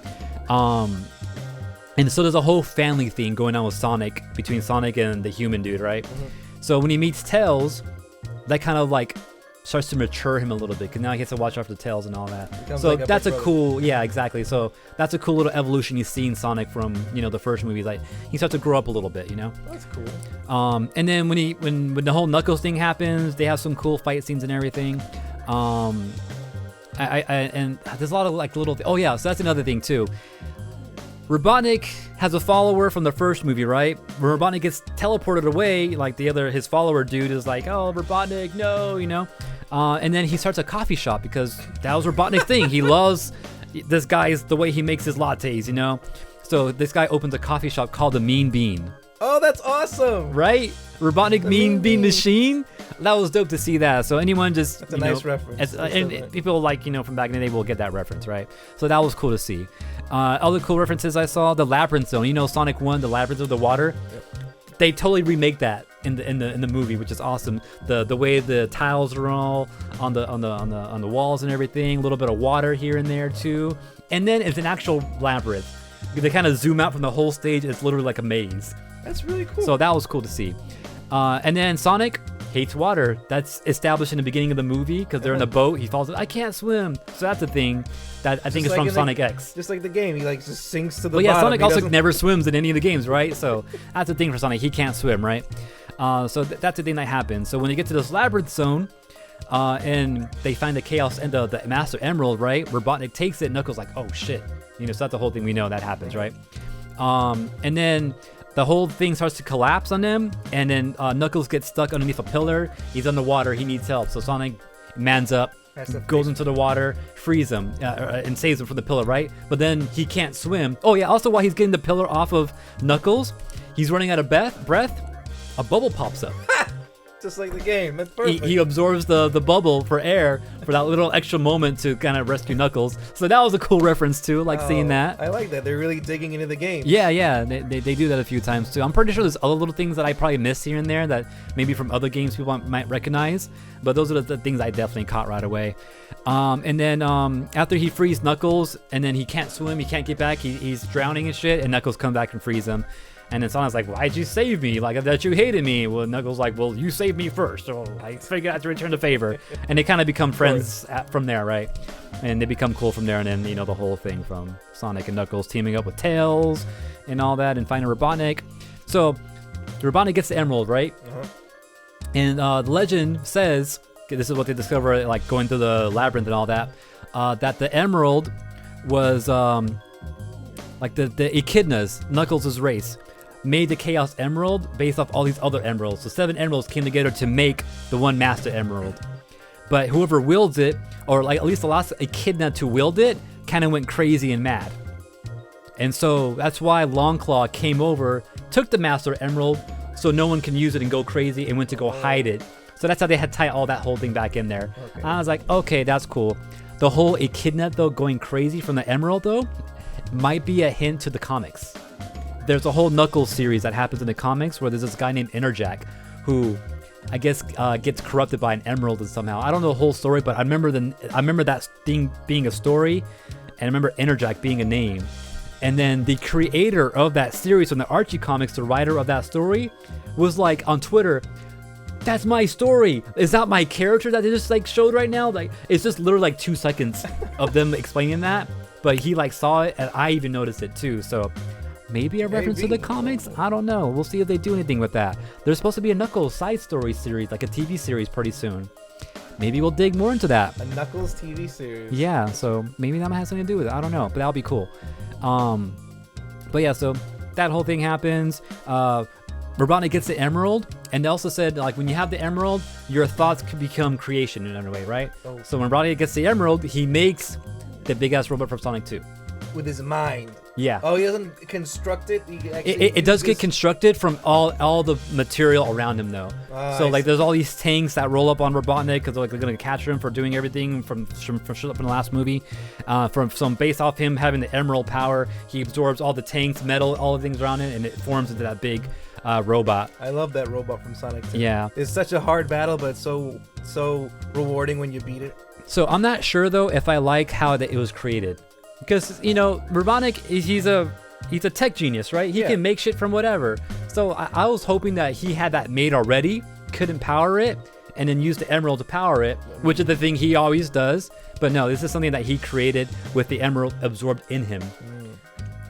And so there's a whole family theme going on with Sonic, between Sonic and the human dude, right? So when he meets Tails, that kind of like starts to mature him a little bit, because now he has to watch after Tails and all that. So like that's a cool, yeah, exactly. So that's a cool little evolution you see in Sonic from the first movies. Like he starts to grow up a little bit, That's cool. And then when the whole Knuckles thing happens, they have some cool fight scenes and everything. And there's a lot of like little. Oh yeah, so that's another thing too. Robotnik has a follower from the first movie, right? When Robotnik gets teleported away, like his follower dude is like, oh, Robotnik, no, and then he starts a coffee shop because that was Robotnik's thing. He loves this guy's the way he makes his lattes, So this guy opens a coffee shop called the Mean Bean. Oh, that's awesome! Right? Robotnik Mean Bean Machine. That was dope to see that. So anyone just that's a nice reference. And people like from back in the day will get that reference, right? So that was cool to see. Other cool references I saw: the Labyrinth Zone. Sonic 1, the Labyrinth of the water. Yep. They totally remake that in the movie, which is awesome. The way the tiles are all on the walls and everything. A little bit of water here and there too. And then it's an actual labyrinth. They kind of zoom out from the whole stage. It's literally like a maze. That's really cool. So that was cool to see. And then Sonic hates water. That's established in the beginning of the movie because they're in a boat. He falls in. I can't swim. So that's a thing that I think is from Sonic X. Just like the game, he like just sinks to the bottom. Well, yeah, Sonic also never swims in any of the games, right? So that's a thing for Sonic. He can't swim, right? So that's the thing that happens. So when they get to this Labyrinth Zone, and they find the Chaos and the Master Emerald, right? Robotnik takes it. Knuckles like, oh shit. So that's the whole thing we know that happens, right? And then the whole thing starts to collapse on them, and then Knuckles gets stuck underneath a pillar. He's underwater. He needs help. So Sonic mans up, goes into the water, frees him, and saves him from the pillar, right? But then he can't swim. Oh yeah, also while he's getting the pillar off of Knuckles, he's running out of breath. A bubble pops up. Just like the game. That's He, perfect. he absorbs the bubble for air for that little extra moment to kind of rescue Knuckles. So that was a cool reference too, like seeing that. I like that. They're really digging into the game. Yeah, they do that a few times too. I'm pretty sure there's other little things that I probably missed here and there that maybe from other games people might recognize, but those are the things I definitely caught right away. And then after he frees Knuckles, and then he can't swim, he can't get back, he's drowning and shit, and Knuckles come back and frees him. And then Sonic's like, why'd you save me? Like, that you hated me. Well, Knuckles like, well, you saved me first, so I figured I had to return the favor. And they kind of become friends from there, right? And they become cool from there, and then, the whole thing from Sonic and Knuckles teaming up with Tails and all that, and finding Robotnik. So, Robotnik gets the Emerald, right? Uh-huh. And the legend says, this is what they discover, like, going through the labyrinth and all that, that the Emerald was, like, the Echidnas, Knuckles' race, made the Chaos Emerald based off all these other emeralds. So 7 emeralds came together to make the one Master Emerald. But whoever wields it, or like at least the last Echidna to wield it, kind of went crazy and mad. And so that's why Longclaw came over, took the Master Emerald, so no one can use it and go crazy, and went to go hide it. So that's how they had to tie all that whole thing back in there. Okay. I was like, okay, that's cool. The whole Echidna though going crazy from the Emerald though might be a hint to the comics. There's a whole Knuckles series that happens in the comics where there's this guy named Enerjack who I guess gets corrupted by an emerald and somehow. I don't know the whole story, but I remember that thing being a story, and I remember Enerjack being a name. And then the creator of that series from the Archie comics, the writer of that story, was like on Twitter, that's my story. Is that my character that they just like showed right now? Like, it's just literally like 2 seconds of them explaining that, but he like saw it, and I even noticed it too. So maybe a reference to the comics? I don't know. We'll see if they do anything with that. There's supposed to be a Knuckles side story series, like a TV series pretty soon. Maybe we'll dig more into that. A Knuckles TV series. Yeah, so maybe that might have something to do with it. I don't know, but that'll be cool. But yeah, so that whole thing happens. Robotnik gets the Emerald, and they also said, like, when you have the Emerald, your thoughts can become creation in another way, right? Oh. So when Robotnik gets the Emerald, he makes the big-ass robot from Sonic 2. With his mind. Yeah. Oh, he doesn't construct it? It does get constructed from all the material around him, though. So, like, there's all these tanks that roll up on Robotnik because they're going to capture him for doing everything from showing up in the last movie. Based off him having the Emerald power, he absorbs all the tanks, metal, all the things around it, and it forms into that big robot. I love that robot from Sonic 2. Yeah. It's such a hard battle, but it's so rewarding when you beat it. So, I'm not sure, though, if I like how it was created. Because, Robotnik, he's a tech genius, right? He can make shit from whatever. So I was hoping that he had that made already, couldn't power it, and then use the Emerald to power it, which is the thing he always does. But no, this is something that he created with the Emerald absorbed in him.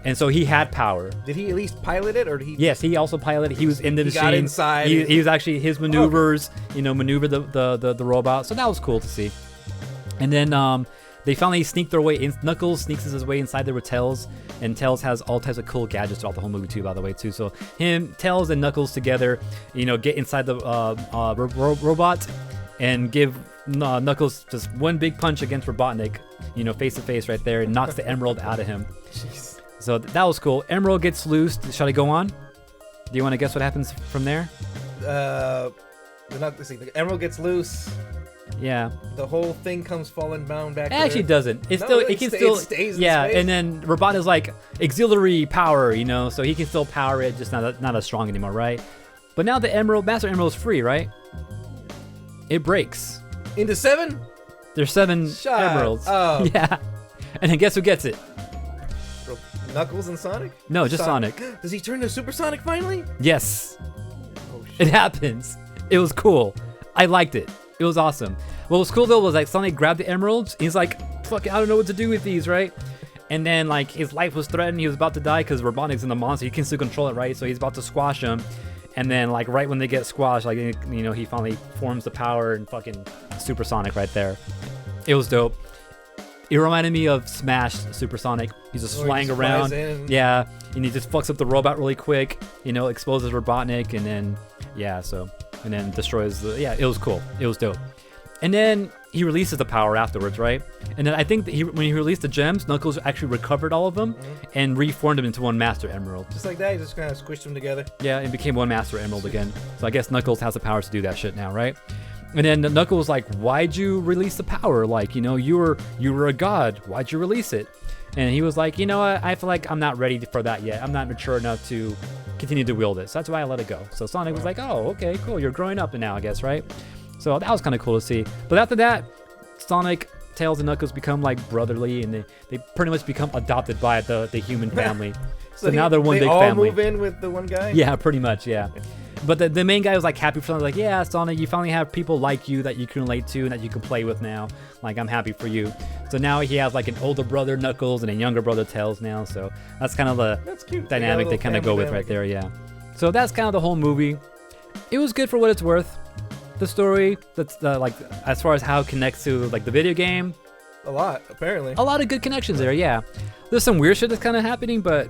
And so he had power. Did he at least pilot it, or did he? Yes, he also piloted it. He was in the machine. Got inside. He was actually his maneuvers, maneuver the robot. So that was cool to see. And then they finally sneak their way in. Knuckles sneaks his way inside there with Tails, and Tails has all types of cool gadgets throughout the whole movie too, by the way, too. So Tails and Knuckles together, get inside the robot and give Knuckles just one big punch against Robotnik, face to face right there, and knocks the Emerald out of him. Jeez. So that was cool. Emerald gets loose. Shall I go on? Do you want to guess what happens from there? The Emerald gets loose. Yeah. The whole thing comes falling down back. It actually doesn't. It stays. Yeah, and then Robot is like auxiliary power, so he can still power it, just not as strong anymore, right? But now the Master Emerald is free, right? It breaks. Into 7? There's 7 emeralds. Oh. Yeah. And then guess who gets it? Knuckles and Sonic? No, just Sonic. Does he turn to Super Sonic finally? Yes. Oh, shit. It happens. It was cool. I liked it. It was awesome. What was cool though was like Sonic grabbed the emeralds. He's like, fuck, I don't know what to do with these, right? And then like his life was threatened. He was about to die because Robotnik's in the monster. He can still control it, right? So he's about to squash him. And then like right when they get squashed, like, he finally forms the power and fucking Super Sonic right there. It was dope. It reminded me of Smash Super Sonic. He's just flying around. Yeah. And he just fucks up the robot really quick, exposes Robotnik, and then, and then destroys it was cool. It was dope. And then he releases the power afterwards, right? And then I think that when he released the gems, Knuckles actually recovered all of them and reformed them into one Master Emerald. Just like that, he just kind of squished them together. Yeah, and became one Master Emerald again. So I guess Knuckles has the powers to do that shit now, right? And then Knuckles was like, why'd you release the power? Like, you know, you were a god. Why'd you release it? And he was like, you know what? I feel like I'm not ready for that yet. I'm not mature enough to continue to wield it. So that's why I let it go. So Sonic was like, oh, okay, cool. You're growing up now, I guess, right? So that was kind of cool to see. But after that, Sonic, Tails, and Knuckles become like brotherly, and they pretty much become adopted by the human family. So now they're one big family. They all move in with the one guy? Yeah, pretty much, yeah. But the main guy was like happy for Sonic, like, yeah, Sonic, you finally have people like you that you can relate to and that you can play with now. Like, I'm happy for you. So now he has like an older brother, Knuckles, and a younger brother, Tails, now. So that's kind of the dynamic they kind of go with right there, yeah. So that's kind of the whole movie. It was good for what it's worth. The story, that's like as far as how it connects to like the video game. A lot, apparently. A lot of good connections there, yeah. There's some weird shit that's kind of happening, but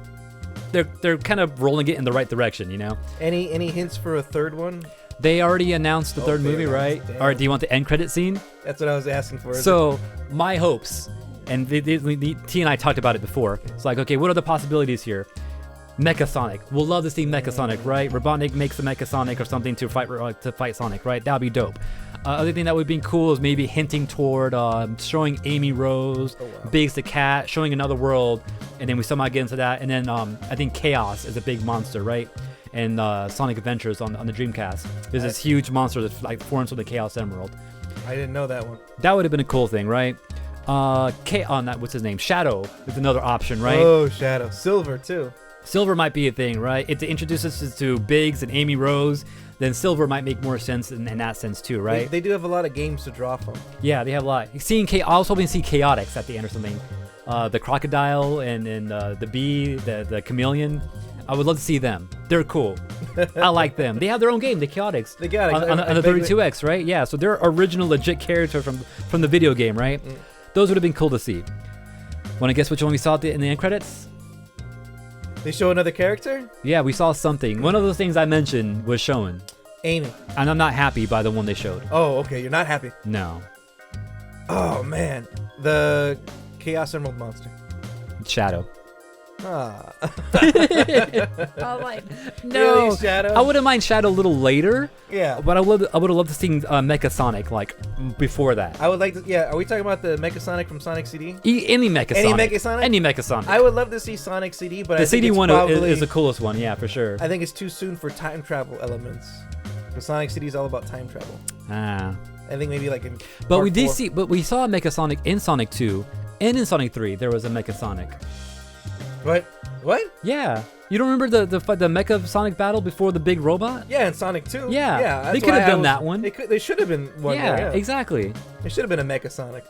they're kind of rolling it in the right direction, you know. Any hints for a third one? They already announced the third movie, right? Damn. All right, do you want the end credit scene? That's what I was asking for. So my hopes, and T and I talked about it before. It's like, okay, what are the possibilities here? Mecha Sonic. We'll love to see Mecha Sonic, right? Robotnik makes a Mecha Sonic or something to fight Sonic, right? That'd be dope. Other thing that would be cool is maybe hinting toward showing Amy Rose, Biggs the cat, showing another world, and then we somehow get into that. And then I think Chaos is a big monster, right? And Sonic Adventures on the Dreamcast. There's this huge monster that like forms from the Chaos Emerald. I didn't know that one. That would have been a cool thing, right? What's his name? Shadow is another option, right? Oh, Shadow. Silver too. Silver might be a thing, right? If they introduce us to Biggs and Amy Rose, then Silver might make more sense in that sense too, right? They do have a lot of games to draw from. Yeah, they have a lot. I was hoping to see Chaotix at the end or something. The crocodile and the bee, the chameleon. I would love to see them. They're cool. I like them. They have their own game, the Chaotix. They got it. On the 32X, right? Yeah, so they're original, legit character from the video game, right? Those would have been cool to see. Want to guess which one we saw in the end credits? They show another character? Yeah, we saw something. One of those things I mentioned was showing. Amy. And I'm not happy by the one they showed. Oh, okay. You're not happy? No. Oh, man. The Chaos Emerald monster. Shadow. Ah. I'm like, no. Really, Shadow? I wouldn't mind Shadow a little later. Yeah. But I would have loved to see Mecha Sonic like before that. I would like to. Yeah. Are we talking about the Mecha Sonic from Sonic CD? Any Mecha Sonic. Any Mecha Sonic? Any Mecha Sonic. I would love to see Sonic CD, but the I think CD it's one probably, is the coolest one. Yeah, for sure. I think it's too soon for time travel elements. The Sonic CD is all about time travel. Ah. I think maybe like in. But we did see. But we saw a Mecha Sonic in Sonic 2, and in Sonic 3 there was a Mecha Sonic. What? What? Yeah. You don't remember the Mecha Sonic battle before the big robot? Yeah, in Sonic 2. Yeah. Yeah. They could have done that one. They should have been one. Yeah, exactly. It should have been a Mecha Sonic.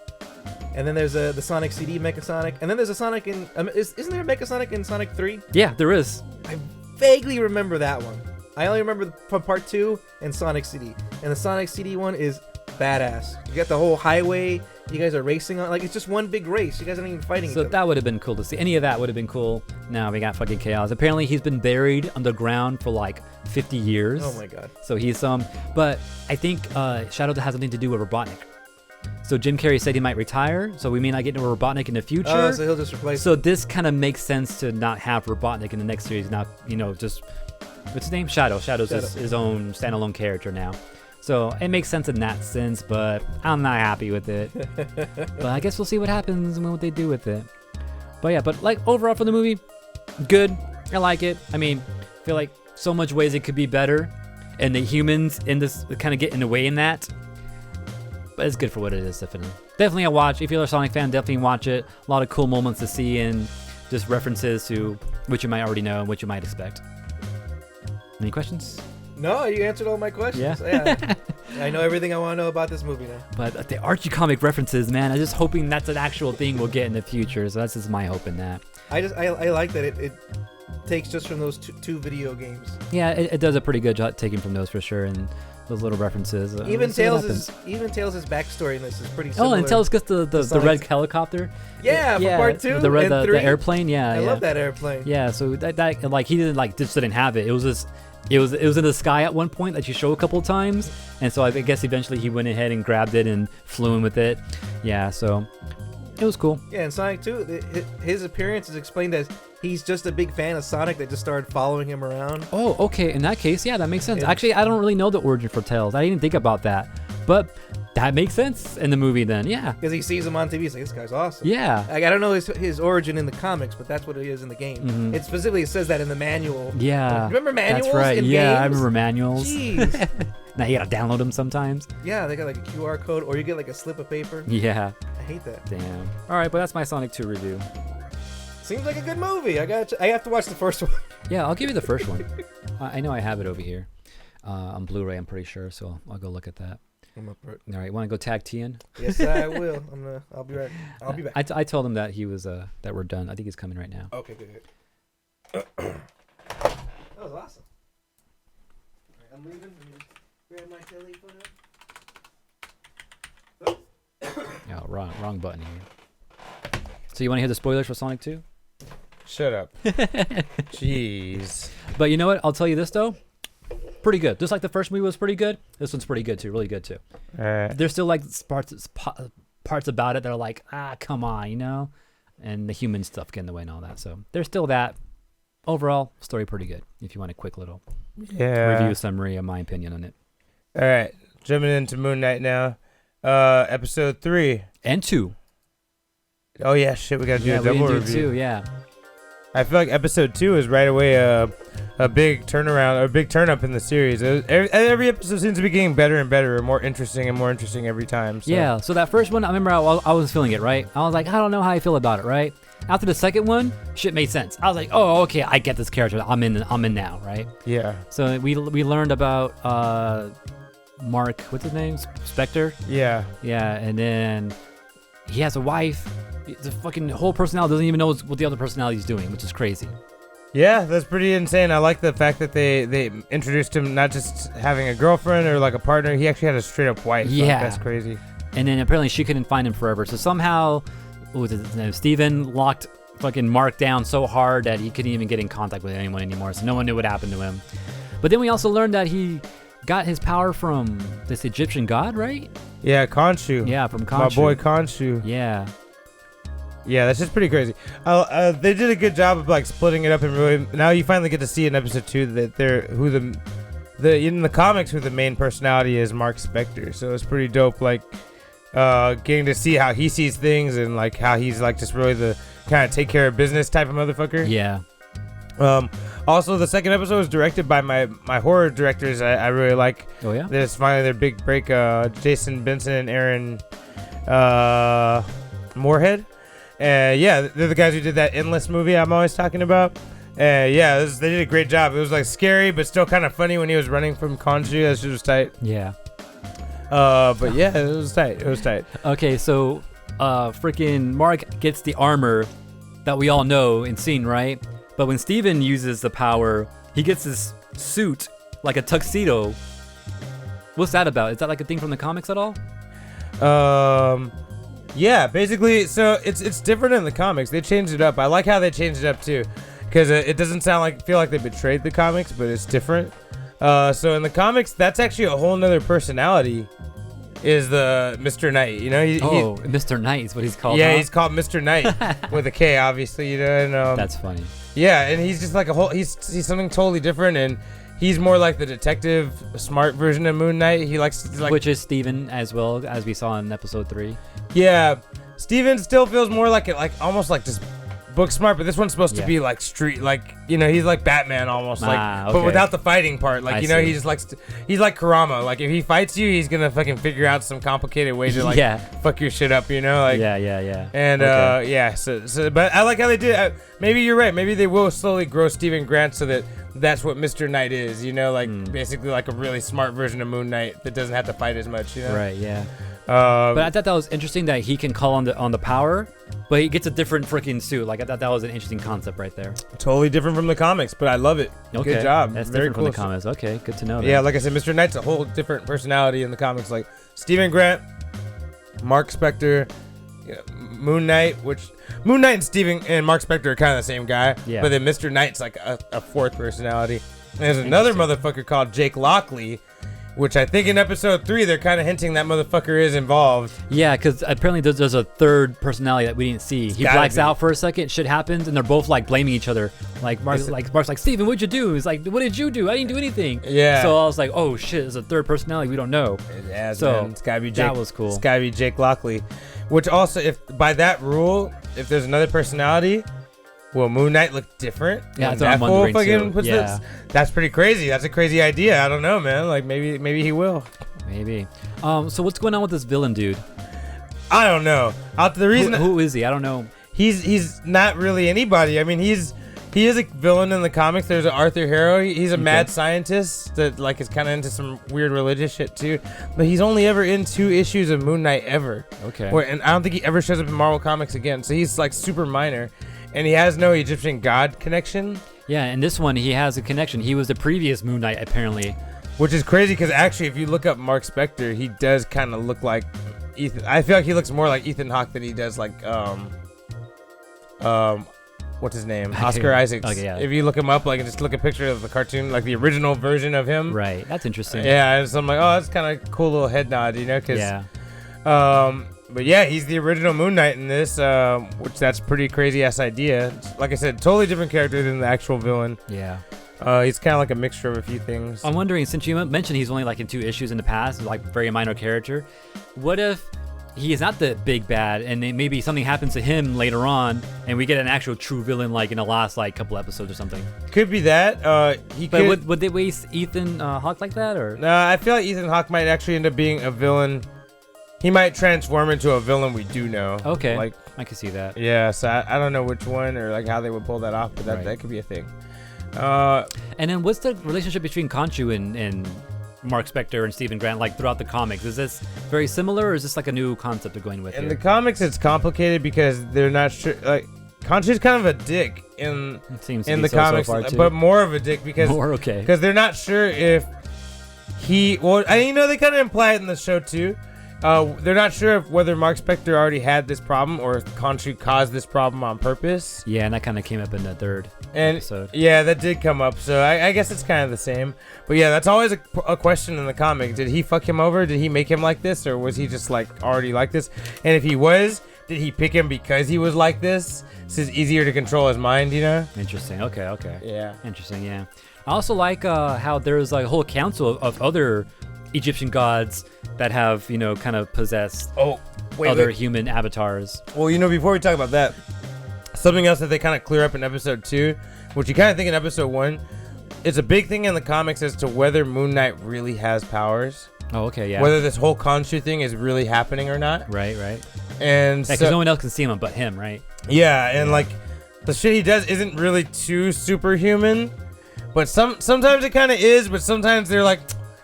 And then there's the Sonic CD Mecha Sonic, and then there's a Sonic in. Isn't there a Mecha Sonic in Sonic 3? Yeah, there is. I vaguely remember that one. I only remember from Part 2 and Sonic CD. And the Sonic CD one is badass. You got the whole highway. You guys are racing on, like, it's just one big race. You guys aren't even fighting each other. So that would have been cool to see. Any of that would have been cool. Now we got fucking Chaos. Apparently he's been buried underground for like 50 years. Oh my god. So he's but I think Shadow has something to do with Robotnik. So Jim Carrey said he might retire, so we may not get into Robotnik in the future. Oh, so he'll just replace So this kind of makes sense to not have Robotnik in the next series. Not, just, what's his name? Shadow. Shadow's his own standalone character now. So it makes sense in that sense, but I'm not happy with it. But I guess we'll see what happens and what they do with it. But yeah, but like overall for the movie, good. I like it. I mean, I feel like so much ways it could be better, and the humans in this kind of get in the way in that. But it's good for what it is, definitely. Definitely a watch. If you're a Sonic fan, definitely watch it. A lot of cool moments to see and just references to what you might already know and what you might expect. Any questions? No, you answered all my questions. Yeah. I know everything I want to know about this movie now. But the Archie comic references, man, I'm just hoping that's an actual thing we'll get in the future. So that's just my hope in that. I like that it takes just from those two video games. Yeah, it does a pretty good job taking from those for sure. And those little references. Even we'll Tails' backstory in this is pretty similar. Oh, and Tails gets the red helicopter. Yeah, for part 2 the red and 3. the airplane. Yeah, I love that airplane. Yeah, so that like he just didn't have it. It was just. It was in the sky at one point that you show a couple of times, and so I guess eventually he went ahead and grabbed it and flew in with it. Yeah, so it was cool. Yeah, and Sonic 2, his appearance is explained as he's just a big fan of Sonic that just started following him around. Oh, okay. In that case, yeah, that makes sense. Yeah. Actually, I don't really know the origin for Tails. I didn't think about that, but that makes sense in the movie then. Yeah. Because he sees him on TV, he's like, this guy's awesome. Yeah. Like, I don't know his origin in the comics, but that's what he is in the game. Mm-hmm. It specifically says that in the manual. Yeah. Remember manuals? That's right. In Yeah, games? I remember manuals. Jeez. Now you gotta download them sometimes. Yeah, they got like a QR code, or you get like a slip of paper. Yeah. I hate that. Damn. All right, but that's my Sonic 2 review. Seems like a good movie. I have to watch the first one. Yeah, I'll give you the first one. I know I have it over here on Blu-ray. I'm pretty sure, so I'll go look at that. I'm up for it. All right, want to go tag Tian? Yes, I will. I'll be right. I'll be back. I told him that he was that we're done. I think he's coming right now. Okay, good. That was awesome. All right, I'm leaving. Let me grab my telephone. Yeah, wrong button here. So you want to hear the spoilers for Sonic 2? Shut up. Jeez. But you know what? I'll tell you this though. Pretty good. Just like the first movie was pretty good, this one's pretty good too. Really good too. There's still like parts about it that are like, come on, you know, and the human stuff get in the way and all that. So there's still that. Overall, story pretty good. If you want a quick little review summary of my opinion on it. All right, jumping into Moon Knight now. Episode 3 and 2. Oh yeah, shit, we gotta do a double review. 2, yeah. I feel like episode 2 is right away a big turnaround, or a big turn up in the series. Every episode seems to be getting better and better, or more interesting every time. So. Yeah, so that first one, I remember I was feeling it, right? I was like, I don't know how I feel about it, right? After the second one, shit made sense. I was like, oh, okay, I get this character. I'm in now, right? Yeah. So we learned about Mark, what's his name? Spectre? Yeah. Yeah, and then he has a wife. The fucking whole personality doesn't even know what the other personality is doing, which is crazy. Yeah, that's pretty insane. I like the fact that they introduced him not just having a girlfriend or like a partner. He actually had a straight up wife. Yeah. Like, that's crazy. And then apparently she couldn't find him forever. So somehow, Steven locked fucking Mark down so hard that he couldn't even get in contact with anyone anymore. So no one knew what happened to him. But then we also learned that he got his power from this Egyptian god, right? Yeah, Khonshu. Yeah, from Khonshu. My boy Khonshu. Yeah. Yeah, that's just pretty crazy. They did a good job of like splitting it up, and really now you finally get to see in episode 2 that in the comics who the main personality is Mark Spector. So it's pretty dope, like getting to see how he sees things and like how he's like just really the kind of take care of business type of motherfucker. Yeah. Also, the second episode was directed by my horror directors. I really like. Oh yeah. This is finally their big break. Jason Benson and Aaron Moorhead. Yeah, they're the guys who did that Endless movie I'm always talking about. Yeah, they did a great job. It was like scary, but still kind of funny when he was running from Khonshu. That shit was tight. Yeah. But yeah, it was tight. It was tight. Okay, so freaking Mark gets the armor that we all know and seen, right? But when Steven uses the power, he gets this suit, like a tuxedo. What's that about? Is that like a thing from the comics at all? Yeah, basically, so it's different in the comics. They changed it up. I like how they changed it up too, because it doesn't feel like they betrayed the comics, but it's different. So in the comics, that's actually a whole nother personality. Is the Mr. Knight, you know? Mr. Knight is what he's called. Yeah, huh? he's called Mr. Knight with a K, obviously, you know. And, that's funny. Yeah, and he's just like he's something totally different, and he's more like the detective, smart version of Moon Knight. He likes to, like, which is Steven as well, as we saw in episode 3. Yeah, Steven still feels more like almost like just book smart, but this one's supposed to be like street, like, you know, he's like Batman almost, like, but without the fighting part. Like, you know, he just likes he's like Kurama. Like, if he fights you, he's gonna fucking figure out some complicated way to like fuck your shit up, you know? Like, yeah. And yeah, so but I like how they did. Maybe you're right. Maybe they will slowly grow Steven Grant so that's what Mr. Knight is, you know, like basically like a really smart version of Moon Knight that doesn't have to fight as much, you know? Right, yeah. But I thought that was interesting that he can call on the power, but he gets a different freaking suit. Like I thought that was an interesting concept right there. Totally different from the comics, but I love it. Okay. Good job. That's Very different cool. from the comics. Okay, good to know. That. Yeah, like I said, Mr. Knight's a whole different personality in the comics. Like Stephen Grant, Mark Spector, Moon Knight, which Moon Knight and Stephen and Mark Spector are kind of the same guy. Yeah. But then Mr. Knight's like a fourth personality. And there's another motherfucker called Jake Lockley, which I think in episode 3 they're kind of hinting that motherfucker is involved. Yeah, because apparently there's a third personality that we didn't see. He blacks out for a second, shit happens, and they're both like blaming each other. Like Mark's like, Steven, what'd you do? He's like, what did you do? I didn't do anything. Yeah. So I was like, oh shit, there's a third personality we don't know. Yeah, so man. It's gotta be Jake. that was cool. It's gotta be Jake Lockley. Which also, if by that rule, if there's another personality, will Moon Knight look different? Yeah, that's what I'm wondering too. Yeah. That's pretty crazy. That's a crazy idea. I don't know, man. Like maybe he will. Maybe. So what's going on with this villain dude? I don't know. The reason who is he? I don't know. He's not really anybody. I mean, he is a villain in the comics. There's an Arthur Harrow. He's a mad scientist that like is kind of into some weird religious shit too. But he's only ever in 2 issues of Moon Knight ever. Okay. And I don't think he ever shows up in Marvel Comics again. So he's like super minor, and he has no Egyptian god connection. Yeah, and this one he has a connection. He was the previous Moon Knight apparently. Which is crazy because actually, if you look up Mark Spector, he does kind of look like Ethan. I feel like he looks more like Ethan Hawke than he does like what's his name? Oscar Isaacs. Okay, yeah. If you look him up, like, and just look at a picture of the cartoon, like the original version of him. Right. That's interesting. Yeah, and so I'm like, oh, that's kind of cool little head nod, you know? Cause, yeah. But yeah, he's the original Moon Knight in this, which that's pretty crazy ass idea. Like I said, totally different character than the actual villain. Yeah. He's kind of like a mixture of a few things. I'm wondering, since you mentioned he's only like in 2 issues in the past, like very minor character, what if he is not the big bad and then maybe something happens to him later on and we get an actual true villain like in the last like couple episodes or something? Could be that. But would they waste Ethan Hawke like that? Or I feel like Ethan Hawke might actually end up being a villain. He might transform into a villain we do know. Okay, like I can see that. Yeah, so I don't know which one or like how they would pull that off, but that could be a thing. And then what's the relationship between Khonshu and Mark Spector and Stephen Grant like throughout the comics? Is this very similar or is this like a new concept they're going with in here? the comics it's complicated because they're not sure, like Khonshu's kind of a dick in the comics, so far, but more of a dick because because they're not sure if they kind of imply it in the show too. They're not sure if whether Mark Spector already had this problem or if Khonshu caused this problem on purpose. Yeah, and that kind of came up in the 3rd episode. Yeah, that did come up. So I guess it's kind of the same. But yeah, that's always a question in the comic. Did he fuck him over? Did he make him like this? Or was he just like already like this? And if he was, did he pick him because he was like this? So it's easier to control his mind, you know? Interesting. Okay. Yeah. Interesting, yeah. I also like how there's like a whole council of other Egyptian gods that have, kind of possessed other human avatars. Well, before we talk about that, something else that they kind of clear up in episode 2, which you kind of think in episode 1, it's a big thing in the comics as to whether Moon Knight really has powers. Oh, okay, yeah. Whether this whole Khonshu thing is really happening or not. Right. And because no one else can see him but him, right? Yeah, and like the shit he does isn't really too superhuman, but sometimes it kind of is, but sometimes they're like,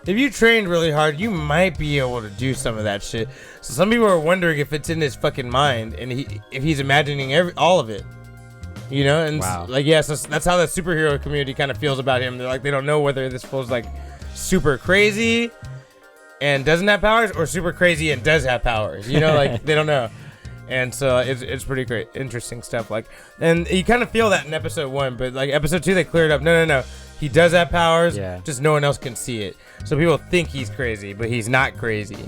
if you trained really hard, you might be able to do some of that shit. So some people are wondering if it's in his fucking mind and if he's imagining all of it. And wow. So that's how the superhero community kind of feels about him. They're like, they don't know whether this fool's like super crazy and doesn't have powers or super crazy and does have powers. Like they don't know. And so it's pretty great, interesting stuff. Like, and you kind of feel that in episode 1, but like episode 2, they cleared up. No. He does have powers, just no one else can see it. So people think he's crazy, but he's not crazy.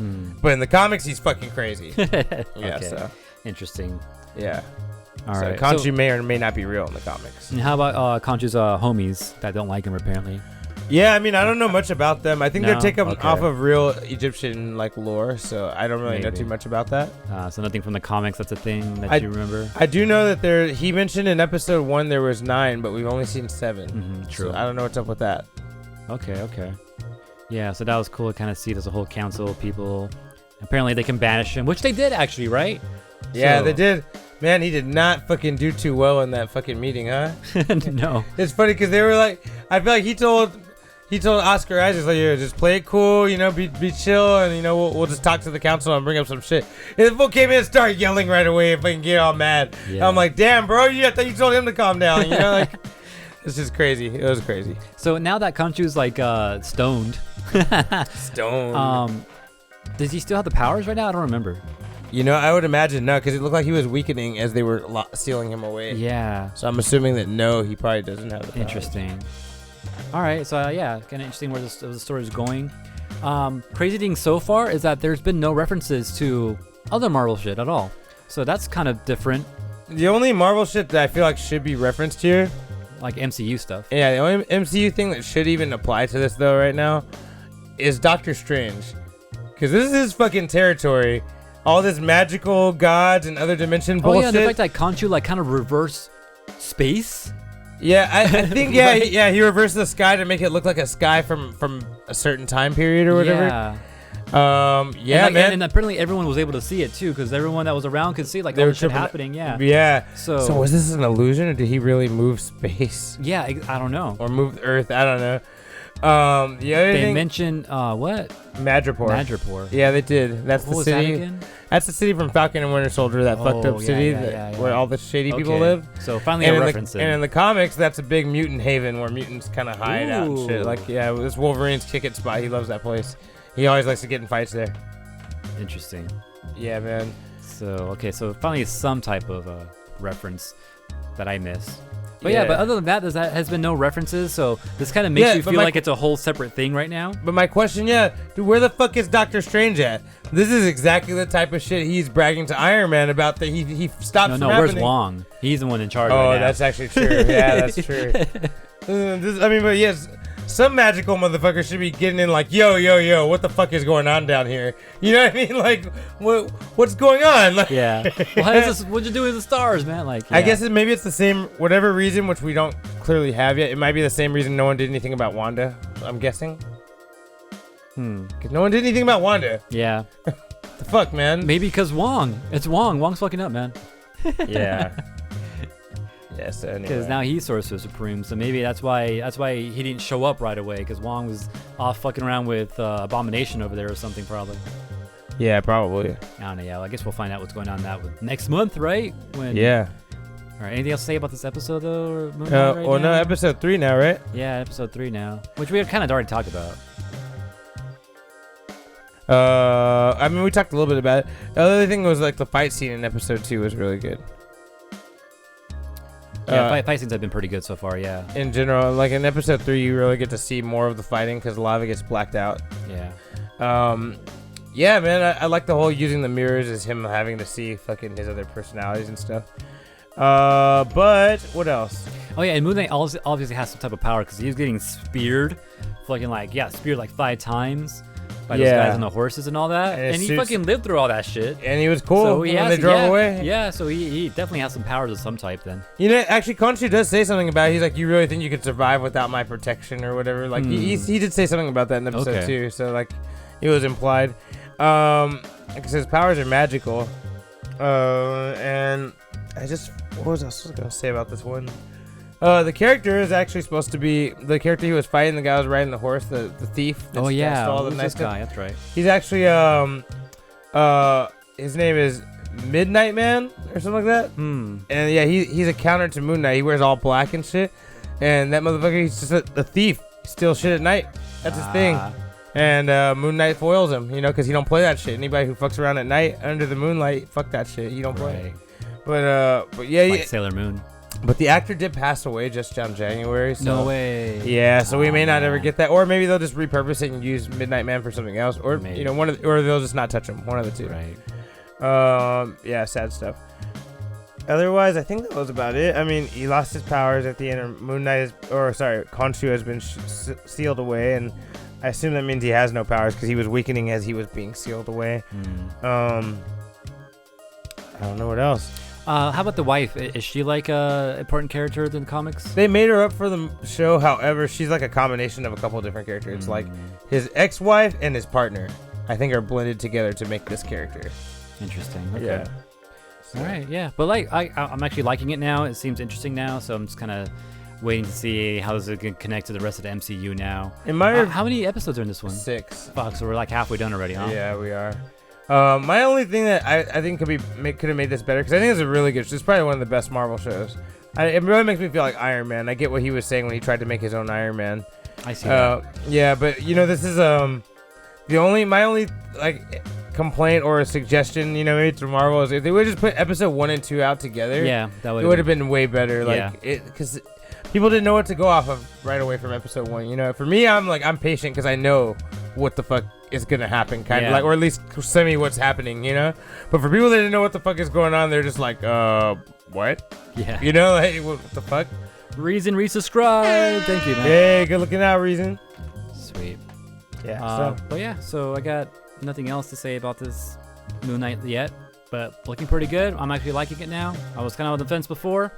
But in the comics, he's fucking crazy. Yeah, so. Interesting. Yeah. All so right. Khonshu may or may not be real in the comics. And how about Khonshu's homies that don't like him, apparently? Yeah, I mean, I don't know much about them. I think they're taken off of real Egyptian like lore, so I don't really know too much about that. So nothing from the comics. That's a thing that you remember. I do know that he mentioned in episode 1 there was 9, but we've only seen 7. True. So I don't know what's up with that. Okay. Yeah, so that was cool to kind of see. There's a whole council of people. Apparently they can banish him, which they did actually, right? Yeah, they did. Man, he did not fucking do too well in that fucking meeting, huh? No. It's funny because they were like, I feel like he told he told Oscar Isaac, like, yeah, just play it cool, you know, be chill, and, you know, we'll just talk to the council and bring up some shit. And the fool came in and started yelling right away if I can get all mad. Yeah. I'm like, damn, bro, I thought you told him to calm down, you know, like, it's just crazy. It was crazy. So now that Khonshu's, like, stoned. Stoned. Does he still have the powers right now? I don't remember. You know, I would imagine no, because it looked like he was weakening as they were sealing him away. Yeah. So I'm assuming that no, he probably doesn't have the powers. Interesting. All right, so yeah, kind of interesting where the story is going. Crazy thing so far is that there's been no references to other Marvel shit at all. So that's kind of different. The only Marvel shit that I feel like should be referenced here, like MCU stuff. Yeah, the only MCU thing that should even apply to this though right now is Doctor Strange, because this is his fucking territory. All this magical gods and other dimension bullshit. Oh yeah, the fact that Khonshu like kind of reverse space. Yeah, I think right? He reversed the sky to make it look like a sky from a certain time period or whatever. Yeah. Yeah, man. And apparently everyone was able to see it too, because everyone that was around could see like all this shit happening. Yeah. Yeah. So was this an illusion, or did he really move space? Yeah, I don't know. Or move Earth? I don't know. The other thing they mentioned what? Madripoor. Yeah, they did. That's what the city. Was that again? That's the city from Falcon and Winter Soldier, that fucked up city where all the shady people live. So finally a reference. And in the comics, that's a big mutant haven where mutants kind of hide out and shit. Like, yeah, this Wolverine's kick-it spot. He loves that place. He always likes to get in fights there. Interesting. Yeah, man. So finally some type of reference that I missed. But yeah, but other than that, there has been no references, so this kind of makes you feel like it's a whole separate thing right now. But my question, dude, where the fuck is Doctor Strange at? This is exactly the type of shit he's bragging to Iron Man about, that he stopped from happening. Where's Wong? He's the one in charge right now. Oh, that's actually true. Yeah, that's true. But yes, some magical motherfucker should be getting in like, yo, what the fuck is going on down here? You know what I mean? Like, what's going on? Like, yeah. Well, what'd you do with the stars, man? Like, yeah. I guess maybe it's the same, whatever reason, which we don't clearly have yet. It might be the same reason no one did anything about Wanda, I'm guessing. Because no one did anything about Wanda. Yeah. The fuck, man? Maybe because Wong. It's Wong. Wong's fucking up, man. Yeah. Yes, anyway. Because now he's Sorcerer Supreme, so maybe that's why he didn't show up right away, because Wong was off fucking around with Abomination over there or something, probably. Yeah, probably. I don't know. Yeah, well, I guess we'll find out what's going on next month, right? Yeah. All right. Anything else to say about this episode, though? Or no, episode 3 now, right? Yeah, episode 3 now, which we kind of already talked about. We talked a little bit about it. The other thing was like the fight scene in episode 2 was really good. Yeah, fight scenes have been pretty good so far, yeah. In general, like in episode 3, you really get to see more of the fighting because a lot of it gets blacked out. Yeah. Yeah, man, I like the whole using the mirrors as him having to see fucking his other personalities and stuff. But what else? Oh yeah, and Moon Knight obviously has some type of power because he was getting speared, speared like 5 times. By those guys on the horses and all that. And he fucking lived through all that shit. And he was cool when they drove away. Yeah, so he definitely has some powers of some type then. You know, actually, Khonshu does say something about it. He's like, you really think you could survive without my protection or whatever? Like, he did say something about that in episode 2. So, like, it was implied. Because his powers are magical. And what was I supposed to say about this one? The character is actually supposed to be the character he was fighting. The guy who was riding the horse, the thief. Oh yeah, who's this guy? That's right. He's actually his name is Midnight Man or something like that. And yeah, he's a counter to Moon Knight. He wears all black and shit. And that motherfucker, he's just a thief. He steals shit at night. That's his thing. And Moon Knight foils him, because he don't play that shit. Anybody who fucks around at night under the moonlight, fuck that shit. He don't play. But yeah, like Sailor Moon. But the actor did pass away just on January. So, no way. Yeah, so we may not ever get that, or maybe they'll just repurpose it and use Midnight Man for something else, or maybe. Or they'll just not touch him. One of the two. Right. Yeah, sad stuff. Otherwise, I think that was about it. I mean, he lost his powers at the end. Khonshu has been sealed away, and I assume that means he has no powers because he was weakening as he was being sealed away. I don't know what else. How about the wife? Is she like a important character in the comics? They made her up for the show. However, she's like a combination of a couple of different characters. It's like his ex-wife and his partner, I think, are blended together to make this character. Interesting. Okay. Yeah. All right. Yeah. But like, I'm actually liking it now. It seems interesting now. So I'm just kind of, waiting to see how this is going to connect to the rest of the MCU now. In my How many episodes are in this one? 6. Fuck, so we're like halfway done already, huh? Yeah, we are. My only thing that I think could have made this better, because I think it's a really good show. It's probably one of the best Marvel shows. It really makes me feel like Iron Man. I get what he was saying when he tried to make his own Iron Man. I see that. Yeah, but this is my only like complaint or a suggestion, maybe to Marvel, is if they would just put episode 1 and 2 out together. Yeah, that it would have been way better. Yeah. Because people didn't know what to go off of right away from episode 1. For me, I'm patient because I know what the fuck is gonna happen, kind of like, or at least semi what's happening, But for people that didn't know what the fuck is going on, they're just like, what? Yeah. Hey, what the fuck? Reason, resubscribe. Thank you, man. Hey, good looking out, Reason. Sweet. Yeah. But yeah, so I got nothing else to say about this Moon Knight yet, but looking pretty good. I'm actually liking it now. I was kind of on the fence before,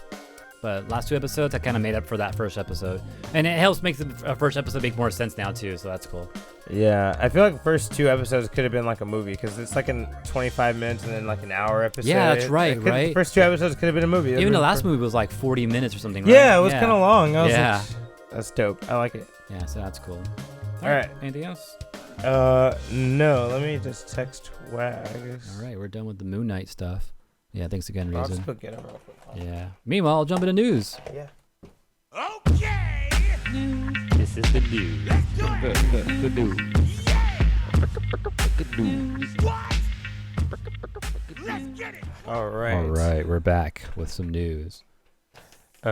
but last 2 episodes I kind of made up for that first episode, and it helps make the first episode make more sense now too. So that's cool. Yeah, I feel like the first 2 episodes could have been like a movie, because it's like in 25 minutes and then like an hour episode. Yeah, that's right, The first 2 episodes could have been a movie. Even the last movie was like 40 minutes or something. Yeah, right? it was kind of long. I was Yeah. like, that's dope. I like it. Yeah, so that's cool. All right. Anything else? No. Let me just text Wags. All right, we're done with the Moon Knight stuff. Yeah, thanks again, I'll Reason. just go get him real quick. Yeah. Meanwhile, I'll jump into news. Yeah. Okay. This is the news. The news. What? Let's get it. All right. All right, we're back with some news. Do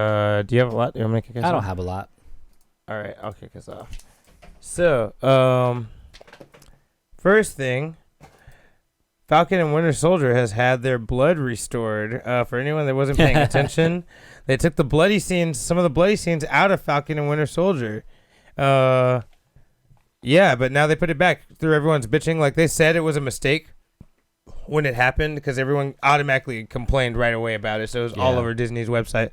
you have a lot? You want me to kick us I don't off? have a lot. All right, I'll kick us off. So, first thing, Falcon and Winter Soldier has had their blood restored. For anyone that wasn't paying attention, they took some of the bloody scenes out of Falcon and Winter Soldier. Yeah, but now they put it back through everyone's bitching. Like, they said it was a mistake when it happened, because everyone automatically complained right away about it. So it was all over Disney's website.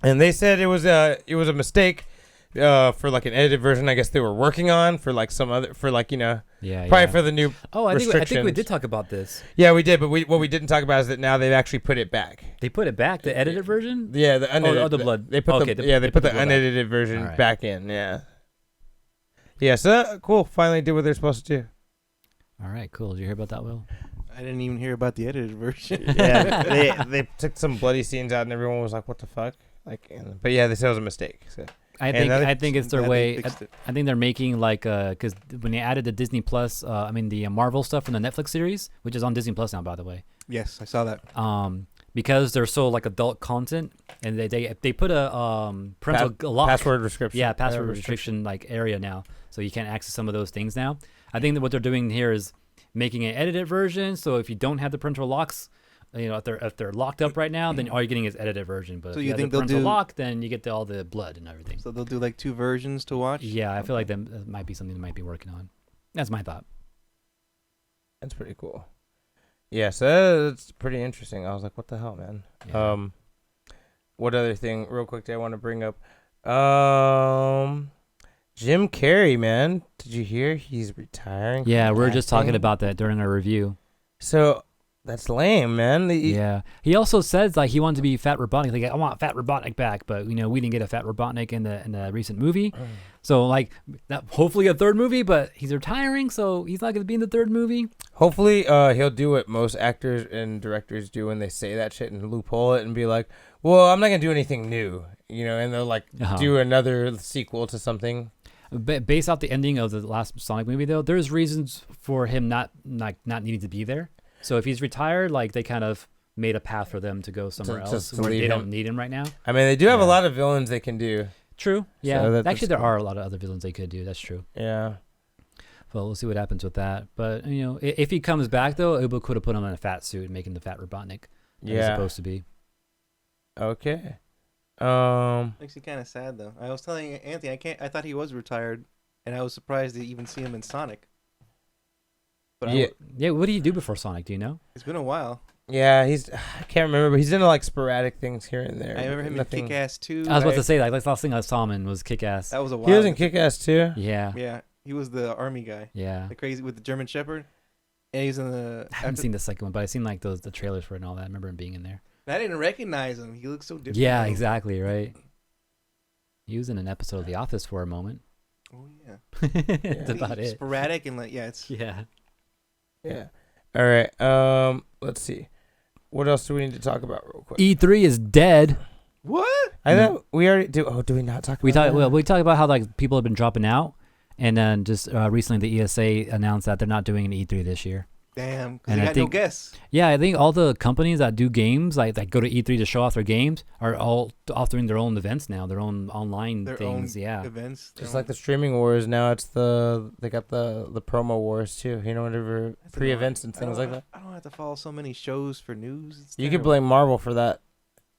And they said it was a mistake for like an edited version. I guess they were working on for like some other, for like, probably for the new I think we restrictions. did talk about this. Yeah, we did, but what we didn't talk about is that now they've actually put it back. They put it back, the edited version? Yeah, the unedited. the blood. They put Okay, they put the blood unedited version All right. back in. Yeah. Yeah, so cool. Finally did what they're supposed to do. All right, cool. Did you hear about that, Will? I didn't even hear about the edited version. Yeah, they took some bloody scenes out, and everyone was like, "What the fuck?" Like, but yeah, they said it was a mistake. So. I think it's their way. I think they're making like because when they added the Disney Plus, the Marvel stuff from the Netflix series, which is on Disney Plus now, by the way. Yes, I saw that. Because they're so like adult content, and they put a parental lock, password restriction. Yeah, password restriction like area now, so you can't access some of those things now. I think that what they're doing here is making an edited version. So if you don't have the parental locks, if they're locked up right now, then all you're getting is edited version. But So if you have think the they'll parental do- lock, then you get all the blood and everything. So they'll do like 2 versions to watch? Yeah, I feel like that might be something they might be working on. That's my thought. That's pretty cool. Yeah, so that's pretty interesting. I was like, what the hell, man? Yeah. What other thing, real quick, that I want to bring up? Jim Carrey, man. Did you hear he's retiring? Yeah, from we were just talking acting? about that during our review. So that's lame, man. Yeah, he also says like he wanted to be Fat Robotnik. Like I want Fat Robotnik back, but we didn't get a Fat Robotnik in the recent movie. So like that, hopefully a third movie, but he's retiring, so he's not going to be in the third movie. Hopefully, he'll do what most actors and directors do when they say that shit and loophole it and be like, "Well, I'm not gonna do anything new," and they'll like do another sequel to something. Based off the ending of the last Sonic movie, though, there's reasons for him not needing to be there. So if he's retired, like they kind of made a path for them to go somewhere else to where leave they him. don't need him right now. I mean, they do have a lot of villains they can do. True. Yeah. So that's Actually, there cool. are a lot of other villains they could do. That's true. Yeah. Well, we'll see what happens with that. But if he comes back though, Ubo could have put him in a fat suit and making the Fat Robotnik. He's supposed to be. Okay. Makes me kind of sad though. I was telling Anthony, I thought he was retired, and I was surprised to even see him in Sonic. But Yeah. What do you do before Sonic? Do you know? it's been a while. Yeah, I can't remember, but he's into like sporadic things here and there. I remember him Nothing- in Kick-Ass 2. I was about to say like last thing I saw him in was Kick-Ass. That was a while. He was in Kick-Ass too. Yeah. Yeah, he was the army guy, Yeah. the crazy with the German Shepherd, and he's in the. I haven't seen the second one, but I've seen like the trailers for it and all that. I remember him being in there. I didn't recognize him. He looks so different. Yeah, though. exactly, right. He was in an episode of The Office for a moment. Oh yeah. That's about it. Sporadic and like it's Yeah. Yeah. All right. Let's see. What else do we need to talk about real quick? E3 is dead. what? I thought we already do. Oh, do we not talk? We about talk. that? Well, we talk about how like people have been dropping out, and then just recently the ESA announced that they're not doing an E3 this year. Damn, because And they I got think- no guests. Yeah, I think all the companies that do games, like that go to E3 to show off their games, are all offering their own events now, their own online Their things. own Yeah. events. Just like the streaming wars, now it's they got the promo wars too. You know, whatever pre-events and things like that. I don't have to follow so many shows for news. It's You could terrible. blame Marvel for that,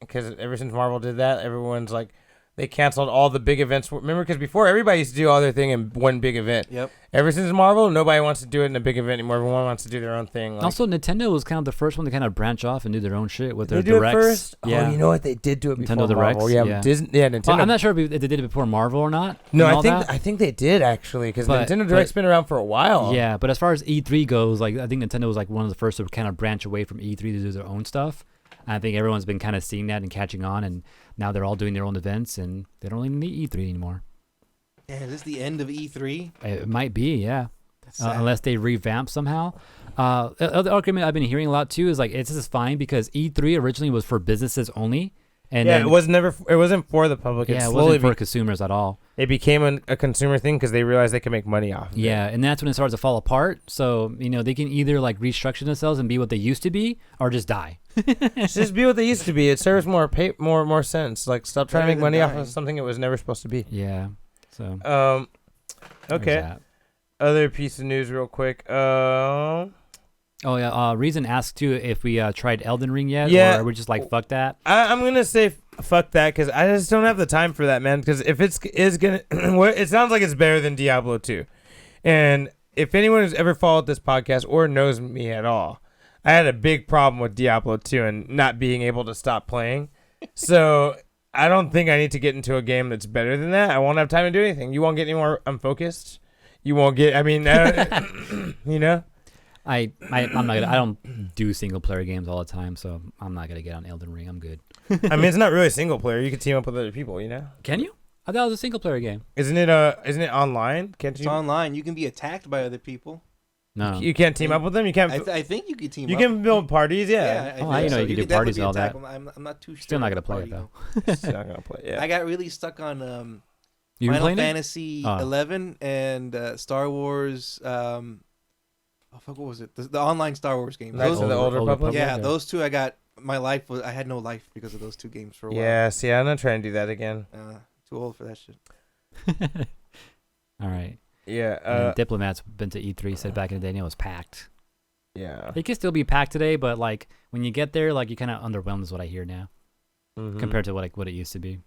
because ever since Marvel did that, everyone's like, they canceled all the big events. Remember, because before everybody used to do all their thing in one big event. Yep. Ever since Marvel, nobody wants to do it in a big event anymore. Everyone wants to do their own thing. Like, Also, Nintendo was kind of the first one to kind of branch off and do their own shit with they their do it directs. first. Yeah. Oh, you know what? They did do it before Nintendo Marvel. Directs, Yeah, yeah. Disney. Yeah, Nintendo. Well, I'm not sure if they did it before Marvel or not. No, and I all think that. I think they did actually, because But- Nintendo Direct's been around for a while. Yeah, but as far as E3 goes, like I think Nintendo was like one of the first to kind of branch away from E3 to do their own stuff. And I think everyone's been kind of seeing that and catching on, and now they're all doing their own events, and they don't really need E3 anymore. Yeah, is this the end of E3? It might be, yeah. That's sad. Unless they revamp somehow. Other argument I've been hearing a lot too is like this is fine because E3 originally was for businesses only, and yeah, then, it was never. It wasn't for the public. yeah, it it slowly wasn't for consumers at all. it became a consumer thing because they realized they could make money off. Of Yeah, and that's when it starts to fall apart. So they can either like restructure themselves and be what they used to be, or just die. it. Just be what they used to be. It serves more sense. Like, stop trying to Better make than money off dying. of something it was never supposed to be. Yeah. So there's Okay. that. Other piece of news, real quick. Oh yeah. Reason asked too if we tried Elden Ring yet, Yeah. or we're just like fuck that. I'm gonna say fuck that, because I just don't have the time for that, man. Because if it's gonna, it sounds like it's better than Diablo 2. And if anyone has ever followed this podcast or knows me at all, I had a big problem with Diablo 2 and not being able to stop playing. So I don't think I need to get into a game that's better than that. I won't have time to do anything. You won't get any more Unfocused. You won't get. I mean, you know. I'm not gonna. I don't do single player games all the time, so I'm not gonna get on Elden Ring. I'm good. I mean, it's not really single player. You can team up with other people. You know. Can you? I thought it was a single player game. Isn't it online? Can't It's you? online. You can be attacked by other people. No. You can't team up with them. You can't. I think you can team you up. can build parties. Yeah. Oh, I didn't know you could do parties and all that. I'm not too sure. Still not on gonna the play it party, though. Still not gonna play. Yeah. I got really stuck on You been Final playing it? Fantasy Oh. 11 and Star Wars. Oh fuck, what was it? The online Star Wars games. Knights Those, of the Old Republic. yeah, yeah. those two. I had no life because of those two games for a while. Yeah. See, I'm not trying to do that again. Too old for that shit. All right. Yeah. And Diplomat's been to E3. Said back in the day, it was packed. Yeah. It can still be packed today, but like when you get there, like you kind of underwhelmed is what I hear now Mhm. compared to what it used to be.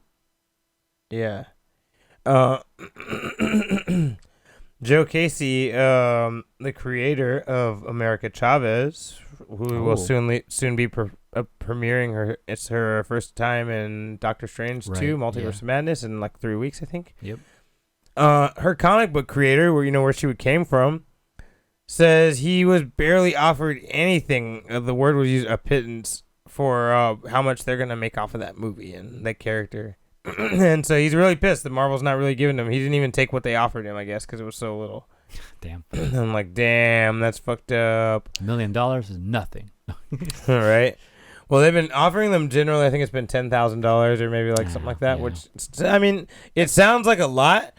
Yeah. Joe Casey, the creator of America Chavez, who will Oh. soon be premiering her first time in Doctor Strange 2, Right, Multiverse yeah. of Madness, in like 3 weeks, I think. Yep. Her comic book creator, where she came from, says he was barely offered anything. The word was used, a pittance, for how much they're gonna make off of that movie and that character. And so he's really pissed that Marvel's not really giving him. He didn't even take what they offered him, I guess, because it was so little. Damn. I'm like, damn, that's fucked up. $1 million is nothing. All right. Well, they've been offering them generally, I think it's been $10,000 or maybe like something like that, Yeah. which, I mean, it sounds like a lot,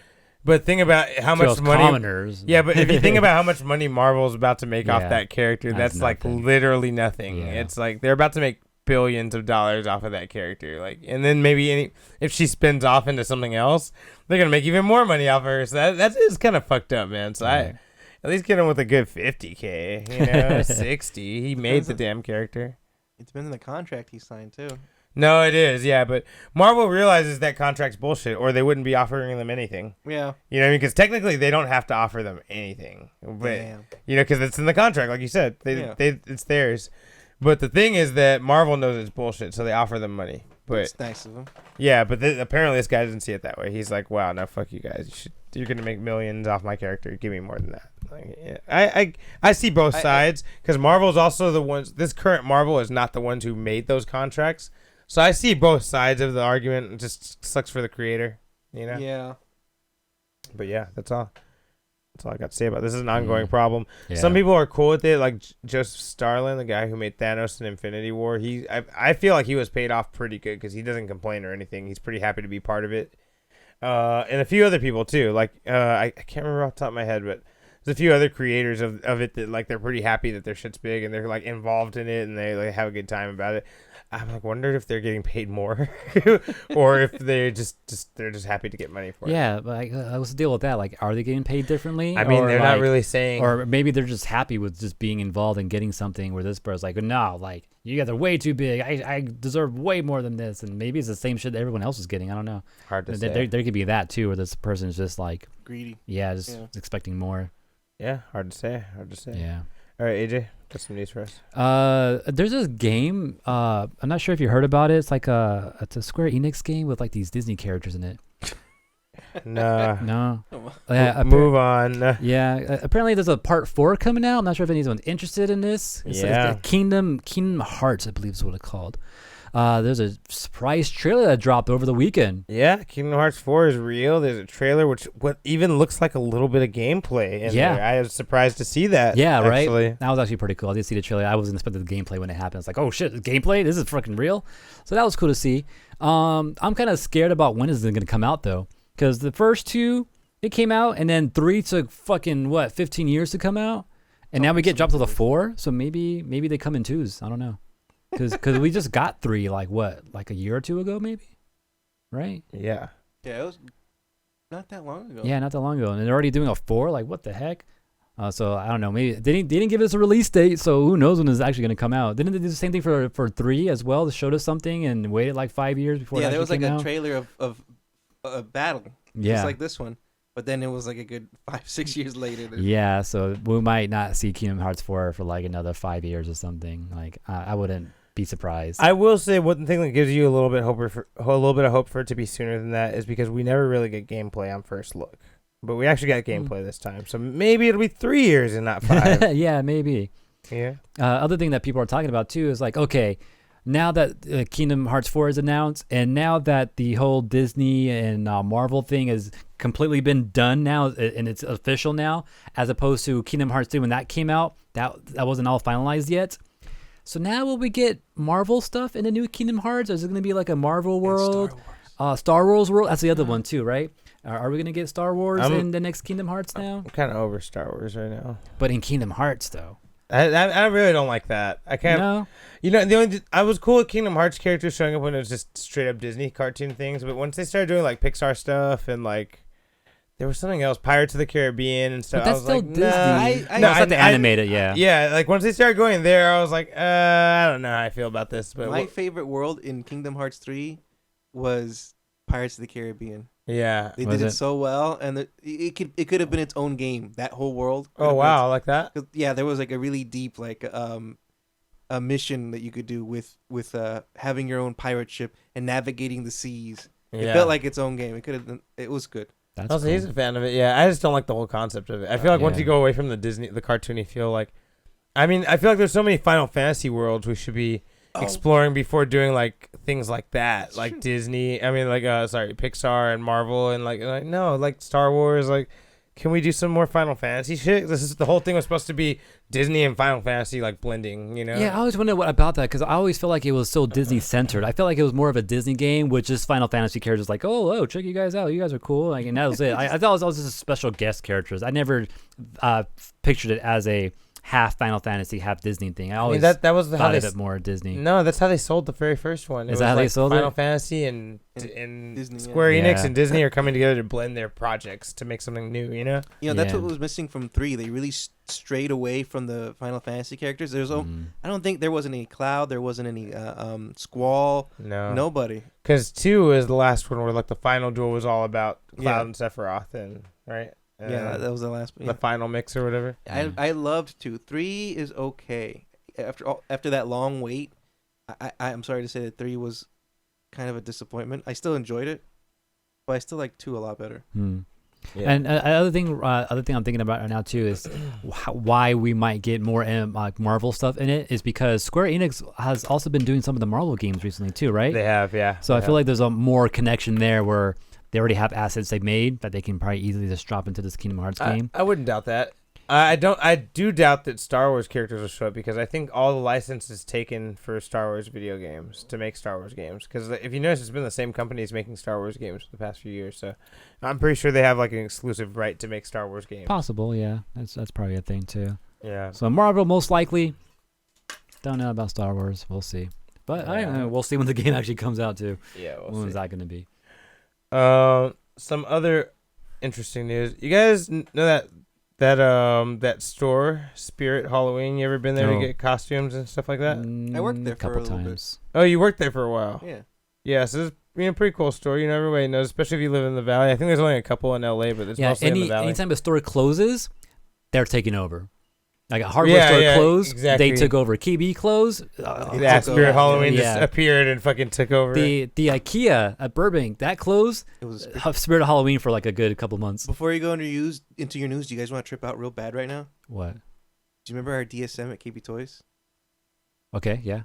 but think about how To much us money. commoners. Yeah, but if you think about how much money Marvel's about to make off Yeah, that character, that's that's like nothing. literally nothing. Yeah. It's like they're about to make billions of dollars off of that character. Like, and then maybe if she spins off into something else, they're gonna make even more money off her. So that is kind of fucked up, man. So Right. I at least get him with a good 50K, 60. He made the damn character. It depends on the contract he signed too. No, it is, yeah, but Marvel realizes that contract's bullshit, or they wouldn't be offering them anything. Yeah. You know what I mean? Because technically, they don't have to offer them anything. But, Damn. because it's in the contract, like you said. Yeah. It's theirs. But the thing is that Marvel knows it's bullshit, so they offer them money. But It's nice of him. yeah, but apparently this guy doesn't see it that way. He's like, wow, no, fuck you guys. You're going to make millions off my character. Give me more than that. Like, yeah. I see both sides, because Marvel's also the ones, this current Marvel is not the ones who made those contracts. So I see both sides of the argument. It just sucks for the creator. You know. Yeah. But yeah, that's all. That's all I got to say about this. This is an ongoing problem. Yeah. Some people are cool with it, like Joseph Starlin, the guy who made Thanos and Infinity War. I feel like he was paid off pretty good because he doesn't complain or anything. He's pretty happy to be part of it. And a few other people too. Like I can't remember off the top of my head, but there's a few other creators of it that like they're pretty happy that their shit's big and they're like involved in it and they like have a good time about it. I'm like wondering if they're getting paid more, or if they're they're just happy to get money for it. Yeah, but like, what's the deal with that? Like, are they getting paid differently? I mean, Or, they're not like- really saying. Or maybe they're just happy with just being involved and getting something where this person's like, no, like, you guys are way too big. I deserve way more than this. And maybe it's the same shit that everyone else is getting. I don't know. Hard to say. There could be that too, where this person is just like, Greedy. just expecting more. Yeah, hard to say. Yeah. All right, AJ, got some news for us. There's this game. I'm not sure if you heard about it. It's like it's a Square Enix game with like these Disney characters in it. Nah. No. Move on. Yeah. Apparently, there's a part 4 coming out. I'm not sure if anyone's interested in this. It's Kingdom Hearts, I believe is what it's called. There's a surprise trailer that dropped over the weekend. Yeah, Kingdom Hearts 4 is real. There's a trailer what even looks like a little bit of gameplay in there. I was surprised to see that. Yeah, actually. right? That was actually pretty cool. I did see the trailer. I wasn't expecting the gameplay when it happened. It's like, oh shit, gameplay? This is fucking real? So that was cool to see. I'm kind of scared about when is it going to come out, though. Because the first 2, it came out, and then 3 took fucking, 15 years to come out? And now we get dropped to the 4? So maybe they come in 2s. I don't know. Because we just got 3, like a year or 2 ago, maybe? Right? Yeah. Yeah, it was not that long ago. Yeah, not that long ago. And they're already doing a 4? Like, what the heck? So, I don't know. Maybe they didn't give us a release date, so who knows when it's actually going to come out. Didn't they do the same thing for 3 as well? They showed us something and waited like 5 years before it there was like came a out? trailer of a battle. Yeah. Just like this one. But then it was like a good 5-6 years later. Yeah, so we might not see Kingdom Hearts 4 for like another 5 years or something. Like, I wouldn't be surprised. I will say one thing that gives you a little bit of hope for it to be sooner than that is because we never really get gameplay on first look, but we actually got gameplay this time. So maybe it'll be 3 years and not 5. Yeah, maybe. Yeah. Other thing that people are talking about too is like, okay, now that Kingdom Hearts 4 is announced, and now that the whole Disney and Marvel thing has completely been done now, and it's official now, as opposed to Kingdom Hearts 3 when that came out, that wasn't all finalized yet. So now will we get Marvel stuff in the new Kingdom Hearts? Or is it going to be like a Marvel world? Star Wars world? That's the other one too, right? Are we going to get Star Wars in the next Kingdom Hearts now? I'm kind of over Star Wars right now. But in Kingdom Hearts, though. I really don't like that. I can't. No? You know, I was cool with Kingdom Hearts characters showing up when it was just straight up Disney cartoon things, but once they started doing like Pixar stuff and like there was something else, Pirates of the Caribbean and stuff, But that's I was still like, Disney. nah. No, it's not the animated, yeah. Yeah, like once they started going there, I was like, I don't know how I feel about this. But My favorite world in Kingdom Hearts 3 was Pirates of the Caribbean. Yeah, They did it so well, and it could have been its own game. That whole world. Oh wow, like that. Yeah, there was like a really deep like a mission that you could do with having your own pirate ship and navigating the seas. It felt like its own game. It could have been. It was good. That's He's a fan of it. Yeah, I just don't like the whole concept of it. I feel like once Yeah. you go away from the cartoony feel, like, I mean, I feel like there's so many Final Fantasy worlds we should be exploring before doing like things like that, like Disney. I mean, like Pixar and Marvel and like no, like Star Wars. Like, can we do some more Final Fantasy shit? The whole thing was supposed to be Disney and Final Fantasy like blending, you know? Yeah, I always wondered what about that because I always felt like it was so Disney centered. I felt like it was more of a Disney game with just Final Fantasy characters like, oh, check you guys out. You guys are cool. Like, and that was it. I thought it was just special guest characters. I never pictured it as a half Final Fantasy, half Disney thing. I always that was thought of it more Disney. No, that's how they sold the very first one. Is that how they sold it? Final Fantasy and Disney, Square Enix Yeah. and Disney are coming together to blend their projects to make something new, you know? You know, that's Yeah. what was missing from 3. They really strayed away from the Final Fantasy characters. There's I don't think there wasn't any Cloud. There wasn't any Squall. No. Nobody. Because 2 is the last one where like the final duel was all about Cloud Yeah. and Sephiroth and right? Yeah, that was the last. The final mix or whatever. I loved 2. 3 is okay. After that long wait, I'm sorry to say that 3 was kind of a disappointment. I still enjoyed it, but I still like 2 a lot better. Yeah. And other thing I'm thinking about right now too is why we might get more like Marvel stuff in it is because Square Enix has also been doing some of the Marvel games recently too, right? They have, yeah. So I feel like there's a more connection there where they already have assets they made that they can probably easily just drop into this Kingdom Hearts game. I wouldn't doubt that. I do doubt that Star Wars characters will show up because I think all the license is taken for Star Wars video games to make Star Wars games. Because if you notice, it's been the same companies making Star Wars games for the past few years. So I'm pretty sure they have like an exclusive right to make Star Wars games. Possible, yeah. That's probably a thing too. Yeah. So Marvel most likely. Don't know about Star Wars. We'll see. But I don't know. We'll see when the game actually comes out too. Yeah. When's that going to be? Some other interesting news. You guys know that store, Spirit Halloween? You ever been there to get costumes and stuff like that? I worked there a couple for a little times. Oh, you worked there for a while. Yeah. Yeah, so it's a pretty cool store. You know, everybody knows, especially if you live in the valley. I think there's only a couple in LA, but it's mostly in the valley. Anytime a store closes, they're taking over. Like a hardware store closed, exactly. they took over. KB closed. Spirit Halloween just appeared and fucking took over. The IKEA at Burbank, that closed. It was Spirit of Halloween for like a good couple months. Before you go into your news, do you guys want to trip out real bad right now? What? Do you remember our DSM at KB Toys? Okay, yeah.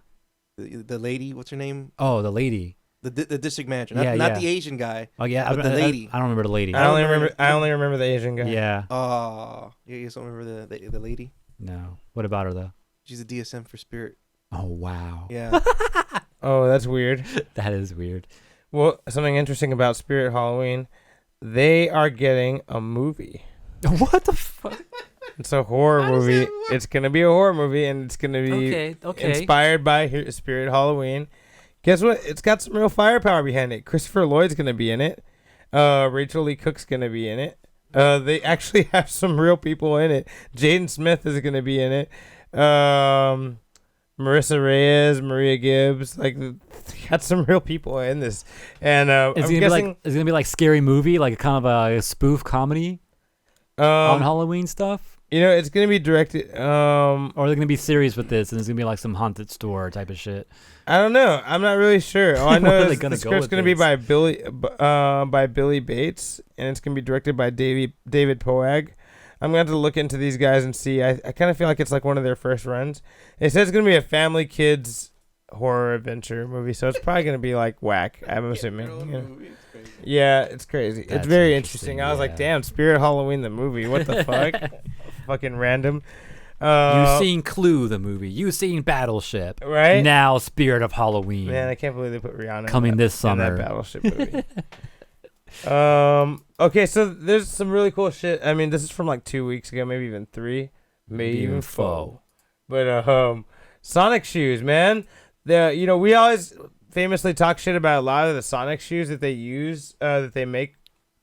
The lady, what's her name? Oh, the lady. The district manager, Yeah, not the Asian guy. Oh yeah, but the lady. I don't remember the lady. I only remember the Asian guy. Yeah. Oh, you guys don't remember the lady? No. What about her though? She's a DSM for Spirit. Oh wow. Yeah. Oh, that's weird. That is weird. Well, something interesting about Spirit Halloween, they are getting a movie. What the fuck? It's a horror movie. It's gonna be a horror movie, and it's gonna be okay. inspired by Spirit Halloween. Guess what? It's got some real firepower behind it. Christopher Lloyd's gonna be in it. Rachel Lee Cook's gonna be in it. They actually have some real people in it. Jaden Smith is gonna be in it. Marissa Reyes, Maria Gibbs, like got some real people in this. And it's gonna be like Scary Movie, like kind of a spoof comedy on Halloween stuff. You know, it's gonna be directed. Or they're gonna be serious with this, and it's gonna be like some haunted store type of shit. I don't know. I'm not really sure. All I know is the go script's with gonna be this? by Billy Bates, and it's gonna be directed by David Poag. I'm gonna have to look into these guys and see. I kind of feel like it's like one of their first runs. It says it's gonna be a family kids horror adventure movie, so it's probably gonna be like whack. I'm assuming. Yeah, it's crazy. That's it's very interesting. interesting, I was like, yeah. damn, Spirit Halloween the movie. What the fuck? Fucking random. You've seen Clue the movie. You've seen Battleship. Right? Now Spirit of Halloween. Man, I can't believe they put Rihanna Coming in this in summer. that Battleship movie. Okay, so there's some really cool shit. I mean, this is from like 2 weeks ago, maybe even 3, maybe even 4. But Sonic shoes, man. We always famously talk shit about a lot of the Sonic shoes that they use, that they make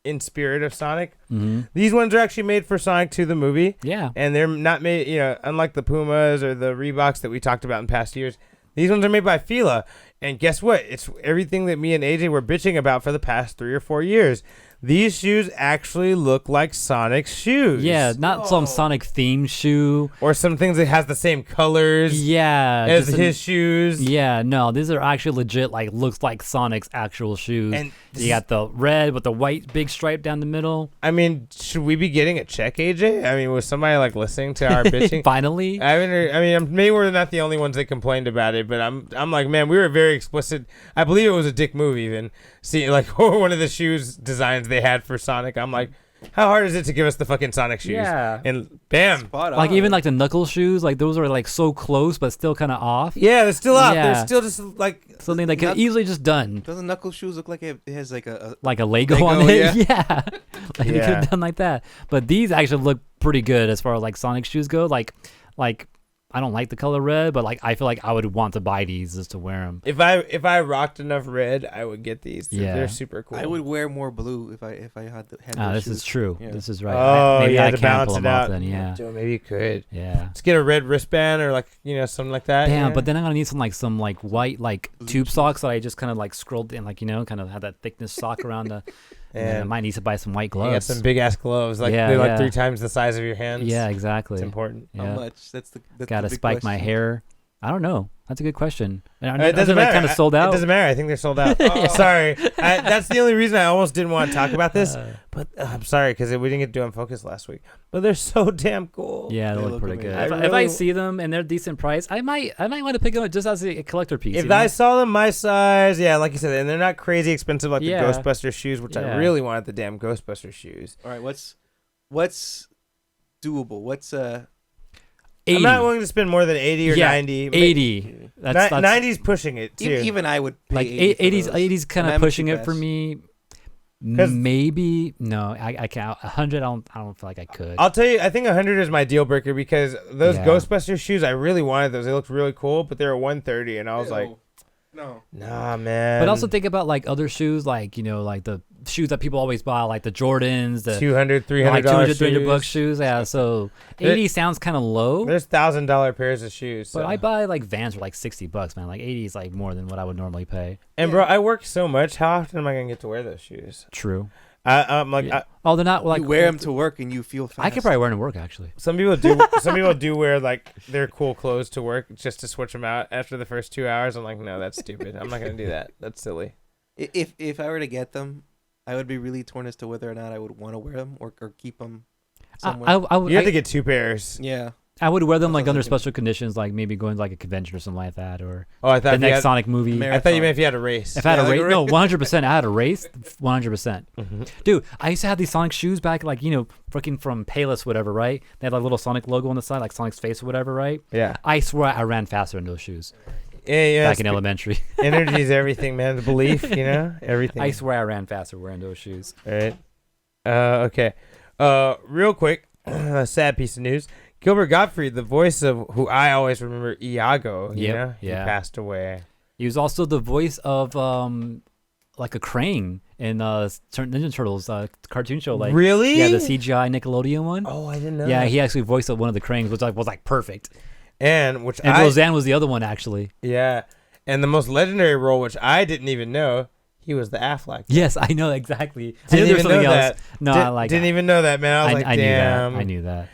in spirit of Sonic. Mm-hmm. These ones are actually made for Sonic 2 the movie. Yeah. And they're not made, unlike the Pumas or the Reeboks that we talked about in past years. These ones are made by Fila. And guess what? It's everything that me and AJ were bitching about for the past 3 or 4 years. These shoes actually look like Sonic shoes. Yeah, not some Sonic themed shoe. Or some things that has the same colors as his shoes. Yeah, no, these are actually legit, like, looks like Sonic's actual shoes. And you got the red with the white big stripe down the middle. I mean, should we be getting a check, AJ? I mean, was somebody like listening to our bitching? Finally? Maybe we're not the only ones that complained about it, but I'm like, man, we were very explicit. I believe it was a dick move even. See, like one of the shoes designs they had for Sonic. I'm like, how hard is it to give us the fucking Sonic shoes? Yeah. And bam. Spot on. Like even like the knuckle shoes, like those are like so close but still kind of off. Yeah, they're still off. Yeah. They're still just like Something that could easily just done. Doesn't knuckle shoes look like it has like a Lego Lego, on it? yeah. Yeah. Like you could Yeah. have done like that. But these actually look pretty good as far as like Sonic shoes go. Like I don't like the color red, but like I feel like I would want to buy these just to wear them. if I rocked enough red, I would get these. Yeah. They're super cool. I would wear more blue if I had those This shoes. is true. Yeah. This is right. Oh, Maybe yeah, I to can balance pull it them off out. then. Yeah. Joe, maybe you could. Yeah. Let's get a red wristband or like something like that. Damn, yeah. but then I'm gonna need some white tube socks that I just kind of like scrolled in, kind of have that thickness sock around the. And I And might need to buy some white you got gloves. some big ass gloves, like Yeah, they're like yeah. 3 times the size of your hands. Yeah, exactly. It's important. Yeah. How much? That's the Gotta big spike my question. hair. I don't know. That's a good question. It doesn't matter. Kind of sold out. It doesn't matter. I think they're sold out. Sorry. That's the only reason I almost didn't want to talk about this. But I'm sorry because we didn't get to do Unfocused last week. But they're so damn cool. Yeah, they look pretty good. amazing. If I see them and they're decent price, I might want to pick them up just as a collector piece. If I saw them my size, yeah, like you said, and they're not crazy expensive like Yeah. the Ghostbuster shoes, which I Yeah. really wanted the damn Ghostbuster shoes. All right, what's doable? What's 80. I'm not willing to spend more than 80 or 90. 80. That's 90's pushing it too. even I would pay like 80 for those. 80's kind of Mammoth pushing it for Pass. me. 'Cause- Maybe no, I can't. 100, I don't feel like I could. I'll tell you, I think 100 is my deal breaker because those Yeah. Ghostbuster shoes, I really wanted those. They looked really cool, but they were 130, and I was like, no. nah, man. But also think about like other shoes, like like the shoes that people always buy, like the Jordans, the $200, $300 like 200, shoes. 300 bucks shoes. Yeah, so 80 sounds kind of low. There's $1,000 pairs of shoes. But so. I buy like Vans for like $60, man. Like 80 is like more than what I would normally pay. And bro, I work so much. How often am I gonna get to wear those shoes? True. I'm like, Yeah. Oh, they're not like You wear them to work and you feel fast. I could probably wear them to work actually. some people do. Some people do wear like their cool clothes to work just to switch them out after the first 2 hours. I'm like, no, that's stupid. I'm not gonna do that. That's silly. If I were to get them, I would be really torn as to whether or not I would want to wear them or keep them somewhere. I would You have to get 2 pairs. yeah. I would wear them That like sounds under like special conditions, like maybe going to like a convention or something like that, or Oh, I thought the if you next had, Sonic movie. Mar- I thought you meant if you had a race. If I had Yeah, a like race, a no, 100%. I had a race, 100%. Mhm. Dude, I used to have these Sonic shoes back, like freaking from Payless, whatever, right? They had like a little Sonic logo on the side, like Sonic's face or whatever, right? Yeah. I swear I ran faster in those shoes Yeah. back in elementary. Energy is everything, man. The belief, everything. I swear I ran faster wearing those shoes. All right. Okay. Real quick, a sad piece of news. Gilbert Gottfried, the voice of who I always remember, Iago. Yep, He yeah. passed away. He was also the voice of like a Krang in Ninja Turtles cartoon show, like Really? yeah, the CGI Nickelodeon one. Oh, I didn't know. Yeah, that. he actually voiced up one of the Krangs, which was like perfect. And Roseanne was the other one actually. Yeah, and the most legendary role, which I didn't even know, he was the Affleck. Yes, I know exactly. I Didn't knew there was even know something that. else. No, I like. Didn't even know that, man. I was like, I knew damn. that. I knew that.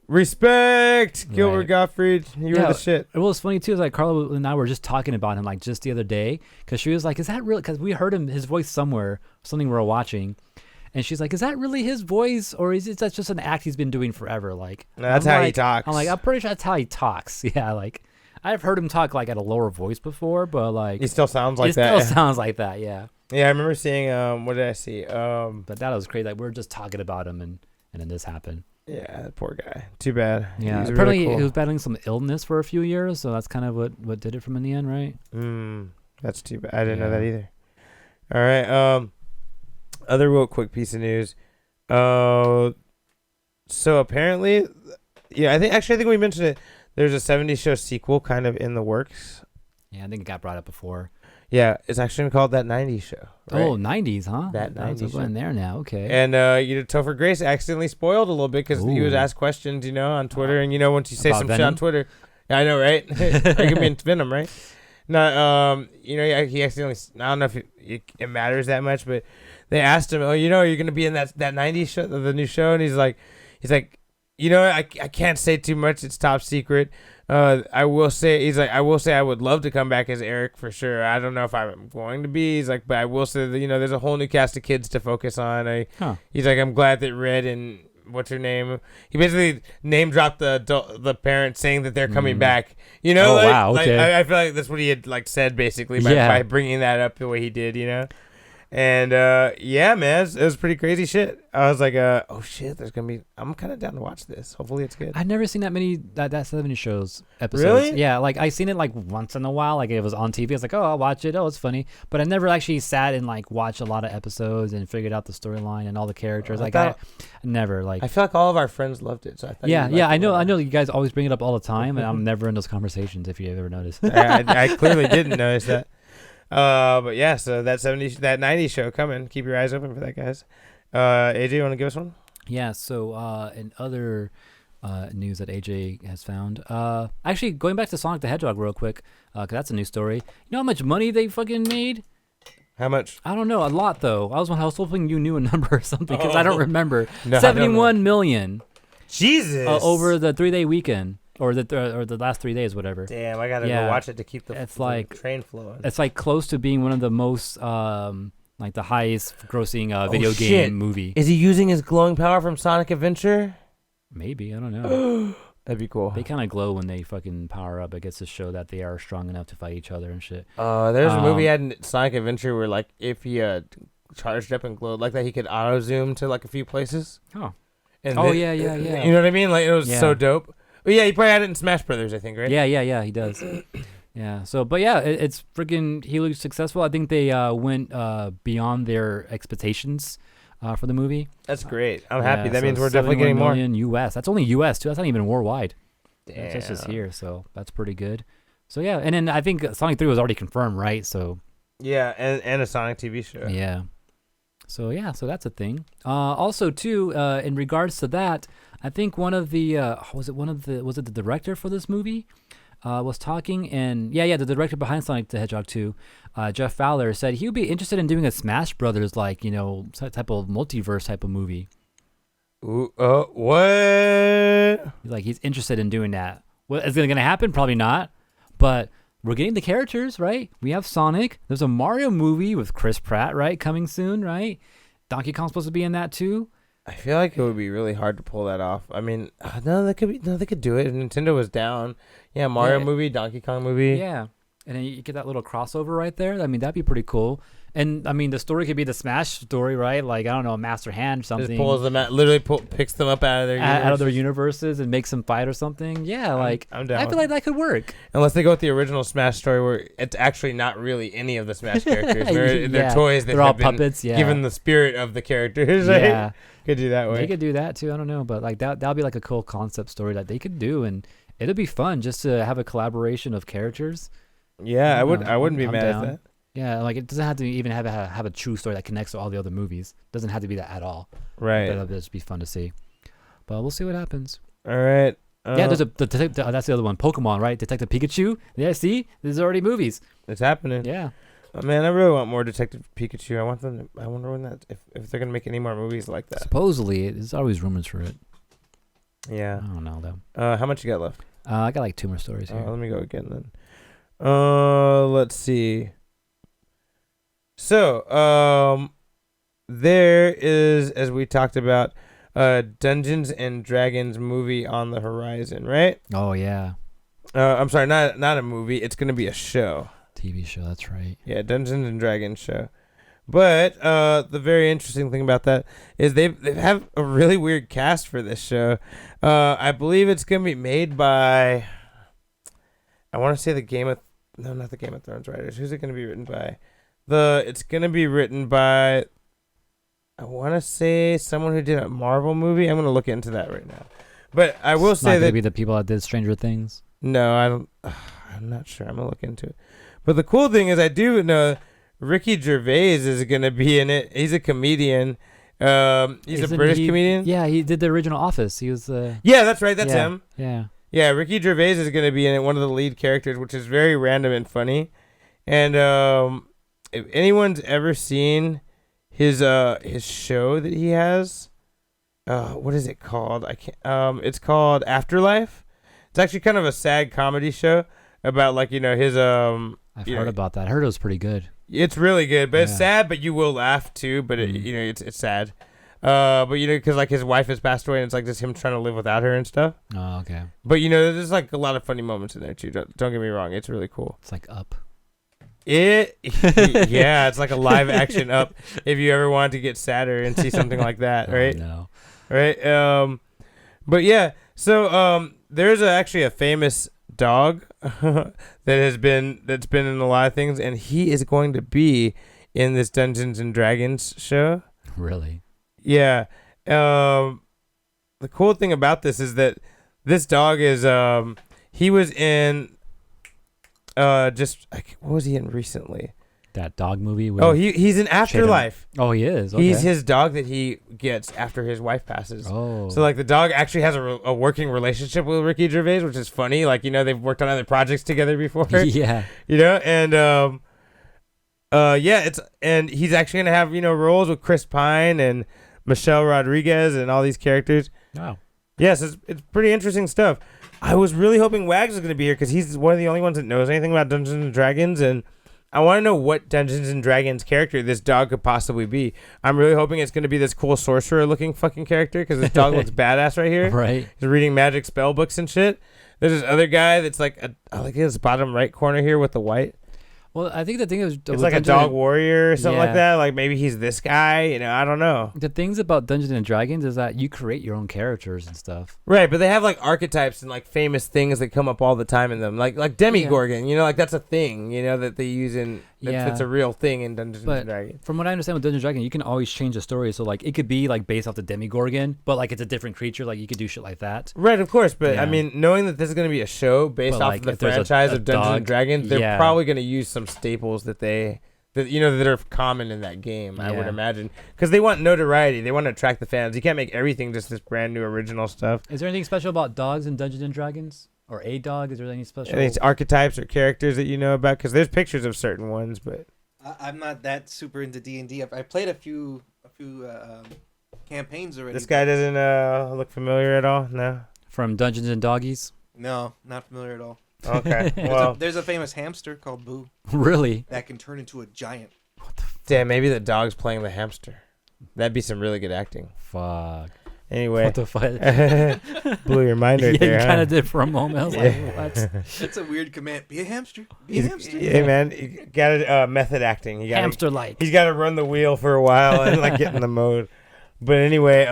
Respect, Gilbert Right. Gottfried. You were Yeah. the shit. It was funny too. Is like Carla and I were just talking about him like just the other day because she was like, "Is that real?" Because we heard his voice somewhere, something we were watching, and she's like, "Is that really his voice, or is it that's just an act he's been doing forever?" Like No, that's I'm how he like- talks. I'm like, I'm pretty sure that's how he talks. Yeah, like I've heard him talk like at a lower voice before, but like He still sounds like it that. still sounds like that. Yeah, Yeah, I remember seeing. What did I see? but that was crazy. Like we were just talking about him, and then this happened. Yeah, that poor guy. Too bad. Yeah, He's apparently really he cool. was battling some illness for a few years, so that's kind of what did it from in the end, right? That's too bad. I didn't know Yeah. that either. All right. Other real quick piece of news. So apparently, yeah, I think we mentioned it. There's a 70s show sequel kind of in the works. Yeah, I think it got brought up before. Yeah, it's actually called That 90s Show. Right? Oh, 90s, huh? That That's 90s in there now. Okay. And Topher Grace accidentally spoiled a little bit because he was Ooh. asked questions, on Twitter, and once you say About some shit Venom? on Twitter, yeah, I know, right? It could be in Venom, right? No, he accidentally. I don't know if it matters that much, but they asked him, "Oh, you're gonna be in that 90s show, the new show," and he's like, I can't say too much. It's top secret. I will say I would love to come back as Eric for sure. I don't know if I'm going to be. He's like, but I will say that there's a whole new cast of kids to focus on. He's like, I'm glad that Red and what's her name. He basically name dropped the parents saying that they're coming back. Oh, wow, okay. I feel like that's what he had said basically Yeah. by bringing that up the way he did. And yeah, man, it was pretty crazy shit. I was like, oh shit, I'm kind of down to watch this. Hopefully it's good. I've never seen that many that 70 shows episodes. Really? Yeah, like I seen it like once in a while. Like it was on TV. I was like, oh, I'll watch it. Oh, it's funny. But I never actually sat and watched a lot of episodes and figured out the storyline and all the characters. I never I feel like all of our friends loved it. So I thought. Yeah, you'd like yeah. it I know. more. I know. You guys always bring it up all the time, and I'm never in those conversations. If you ever noticed. I clearly didn't notice that. But yeah, so that 90s show coming. Keep your eyes open for that, guys. AJ, you want to give us one? Yeah, so in other news that AJ has found, actually going back to Sonic the Hedgehog real quick, because that's a new story. You know how much money they fucking made? How much? I don't know, a lot though. I was hoping you knew a number or something because I don't remember. No, I don't know. 71 million Jesus. over the 3-day weekend. or the last 3 days, whatever. Damn, I gotta Yeah. go watch it to keep the It's the like- train flowing. It's like close to being one of the most like the highest grossing video shit. game movie. Is he using his glowing power from Sonic Adventure? Maybe, I don't know. That'd be cool. They kind of glow when they fucking power up. It gets to show that they are strong enough to fight each other and shit. There's a movie had in Sonic Adventure where like if he charged up and glowed like that, he could auto zoom to like a few places. Oh. And Oh, then- yeah. You know what I mean? Like it was Yeah. so dope. But yeah, he probably had it in Smash Brothers, I think, right? Yeah, he does. Yeah. So, but yeah, it's freaking. He looks successful. I think they went beyond their expectations for the movie. That's great. I'm happy. That so means we're definitely getting more. 71 million US. That's only US too. That's not even worldwide. Damn. That's just here. So that's pretty good. So yeah, and then I think Sonic 3 was already confirmed, right? So Yeah, and a Sonic TV show. yeah. So yeah, so that's a thing. Also too, in regards to that, I think one of the was it the director for this movie? Was talking, and the director behind Sonic the Hedgehog 2, Jeff Fowler, said he would be interested in doing a Smash Brothers type of multiverse type of movie. Ooh, what? He's interested in doing that. Well, is it gonna happen? Probably not. But we're getting the characters, right? We have Sonic. There's a Mario movie with Chris Pratt, right, coming soon, right? Donkey Kong's supposed to be in that too. I feel like it would be really hard to pull that off. I mean, they could do it. If Nintendo was down. Yeah, Mario movie, Donkey Kong movie. Yeah. And then you get that little crossover right there. I mean, that'd be pretty cool. And I mean, the story could be the Smash story, right? Like, I don't know, a Master Hand or something. Just pulls them out, picks them up out of their out of their universes and makes them fight or something. Yeah, I'm down I with feel like that could work. Unless they go with the original Smash story where it's actually not really any of the Smash characters. They're Yeah. toys that They're all have been puppets. Yeah. given the spirit of the characters. Right? Yeah. Could do that way. They could do that too. I don't know, but like that'll be like a cool concept story that they could do, and it'll be fun just to have a collaboration of characters. Yeah, I wouldn't be I'm mad down. at that. Yeah, like it doesn't have to even have a true story that connects to all the other movies. Doesn't have to be that at all. Right. But it'll just be fun to see. But we'll see what happens. All right. Yeah, there's that's the other one. Pokemon, right? Detective Pikachu. Yeah, see, there's already movies. It's happening. Yeah. Oh, man, I really want more Detective Pikachu. I wonder when if they're gonna make any more movies like that. Supposedly, there's always rumors for it. Yeah. I don't know though. How much you got left? I got like 2 more stories here. Let me go again then. Let's see. So, there is, as we talked about, Dungeons and Dragons movie on the horizon, right? Oh yeah, I'm sorry, not a movie. It's gonna be a show. TV show. That's right. Yeah, Dungeons and Dragons show. But the very interesting thing about that is they have a really weird cast for this show. I believe it's gonna be made by. I want to say not the Game of Thrones writers. Who's it gonna be written by? It's gonna be written by. I want to say someone who did a Marvel movie. I'm gonna look into that right now. But I will It's say not gonna that be the people that did Stranger Things. no, I don't. I'm not sure. I'm gonna look into it. But the cool thing is, I do know Ricky Gervais is gonna be in it. He's a comedian. He's Isn't a British he- comedian. Yeah, he did the original Office. He was. Yeah, that's right. That's yeah, him. Yeah. Yeah, Ricky Gervais is gonna be in it. One of the lead characters, which is very random and funny. And if anyone's ever seen his show that he has, what is it called? I can't. It's called Afterlife. It's actually kind of a sad comedy show about his I've you heard know, about that. I heard it was pretty good. It's really good, but it's Yeah. sad. But you will laugh too. But it's sad. But because his wife has passed away, and it's like just him trying to live without her and stuff. Oh, okay. But there's like a lot of funny moments in there too. Don't get me wrong. It's really cool. It's like Up. Yeah, it's like a live action Up. If you ever wanted to get sadder and see something like that, right? No. Right. But yeah. So there's actually a famous dog that's been in a lot of things, and he is going to be in this Dungeons and Dragons show. Really? Yeah. The cool thing about this is that this dog is he was in what was he in recently? That dog movie. With He's in Afterlife. Oh, he is. Okay. He's his dog that he gets after his wife passes. Oh. So the dog actually has a working relationship with Ricky Gervais, which is funny. They've worked on other projects together before. Yeah. And and he's actually gonna have roles with Chris Pine and Michelle Rodriguez and all these characters. Wow. Yes, it's pretty interesting stuff. I was really hoping Wags was going to be here because he's one of the only ones that knows anything about Dungeons and Dragons, and I want to know what Dungeons and Dragons character this dog could possibly be. I'm really hoping it's going to be this cool sorcerer-looking fucking character because this dog looks badass right here. Right. He's reading magic spell books and shit. There's this other guy that's like I like his bottom right corner here with the white. Well, I think the thing is, It's like a dog warrior or something like Yeah. that. Like maybe he's this guy. I don't know. The things about Dungeons and Dragons is that you create your own characters and stuff. Right, but they have like archetypes and like famous things that come up all the time in them. Like Demigorgon, like that's a thing, that they use in it's a real thing in Dungeons But and Dragons. from what I understand with Dungeons and Dragons, you can always change the story. So like it could be like based off the Demigorgon, but like it's a different creature. Like you could do shit like that. Right, of course, but I Yeah. mean, knowing that this is going to be a show based But, off like, of the if there's franchise a of Dungeons and dog, Dragons, they're yeah. probably going to use some staples that are common in that game. I would Yeah. imagine because they want notoriety. They want to attract the fans. You can't make everything just this brand new original stuff. Is there anything special about dogs in Dungeons and Dragons? Or a dog? Is there anything I special? think it's archetypes or characters that you know about because there's pictures of certain ones, but I'm not that super into D&D. I played a few campaigns already. this guy doesn't look familiar at all. No. From Dungeons and Doggies? No, not familiar at all. Okay. Well, There's a famous hamster called Boo Really? that can turn into a giant. damn, maybe the dog's playing the hamster. That'd be some really good acting. Fuck. Anyway, What the fuck? blew your mind right Yeah, there. you huh? kind of did for a moment. I was like, Yeah. what? That's a weird command. Be a hamster. Be a hamster. Hey man, you got method acting. You got Hamster-like. He's got to run the wheel for a while and like get in the mode. But anyway,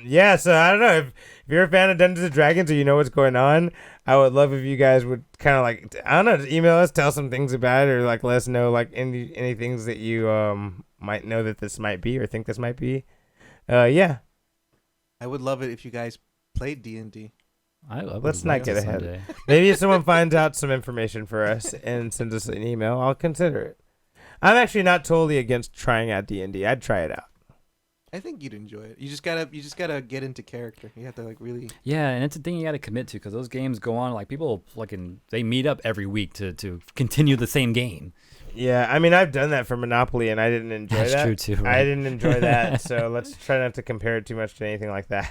yeah. So I don't know if you're a fan of Dungeons and Dragons or you know what's going on. I would love if you guys would kind of like I don't know, just email us, tell some things about it, or like let us know like any things that you might know that this might be or think this might be. Yeah. I would love it if you guys played D&D. I would Let's like not get to ahead. someday. Maybe if someone finds out some information for us and sends us an email, I'll consider it. I'm actually not totally against trying out D&D. I'd try it out. I think you'd enjoy it. You just gotta get into character. You have to like really. Yeah, and it's a thing you got to commit to because those games go on. Like people they meet up every week to continue the same game. Yeah, I mean, I've done that for Monopoly, and I didn't enjoy That's that. true too. I Right? didn't enjoy that, so let's try not to compare it too much to anything like that.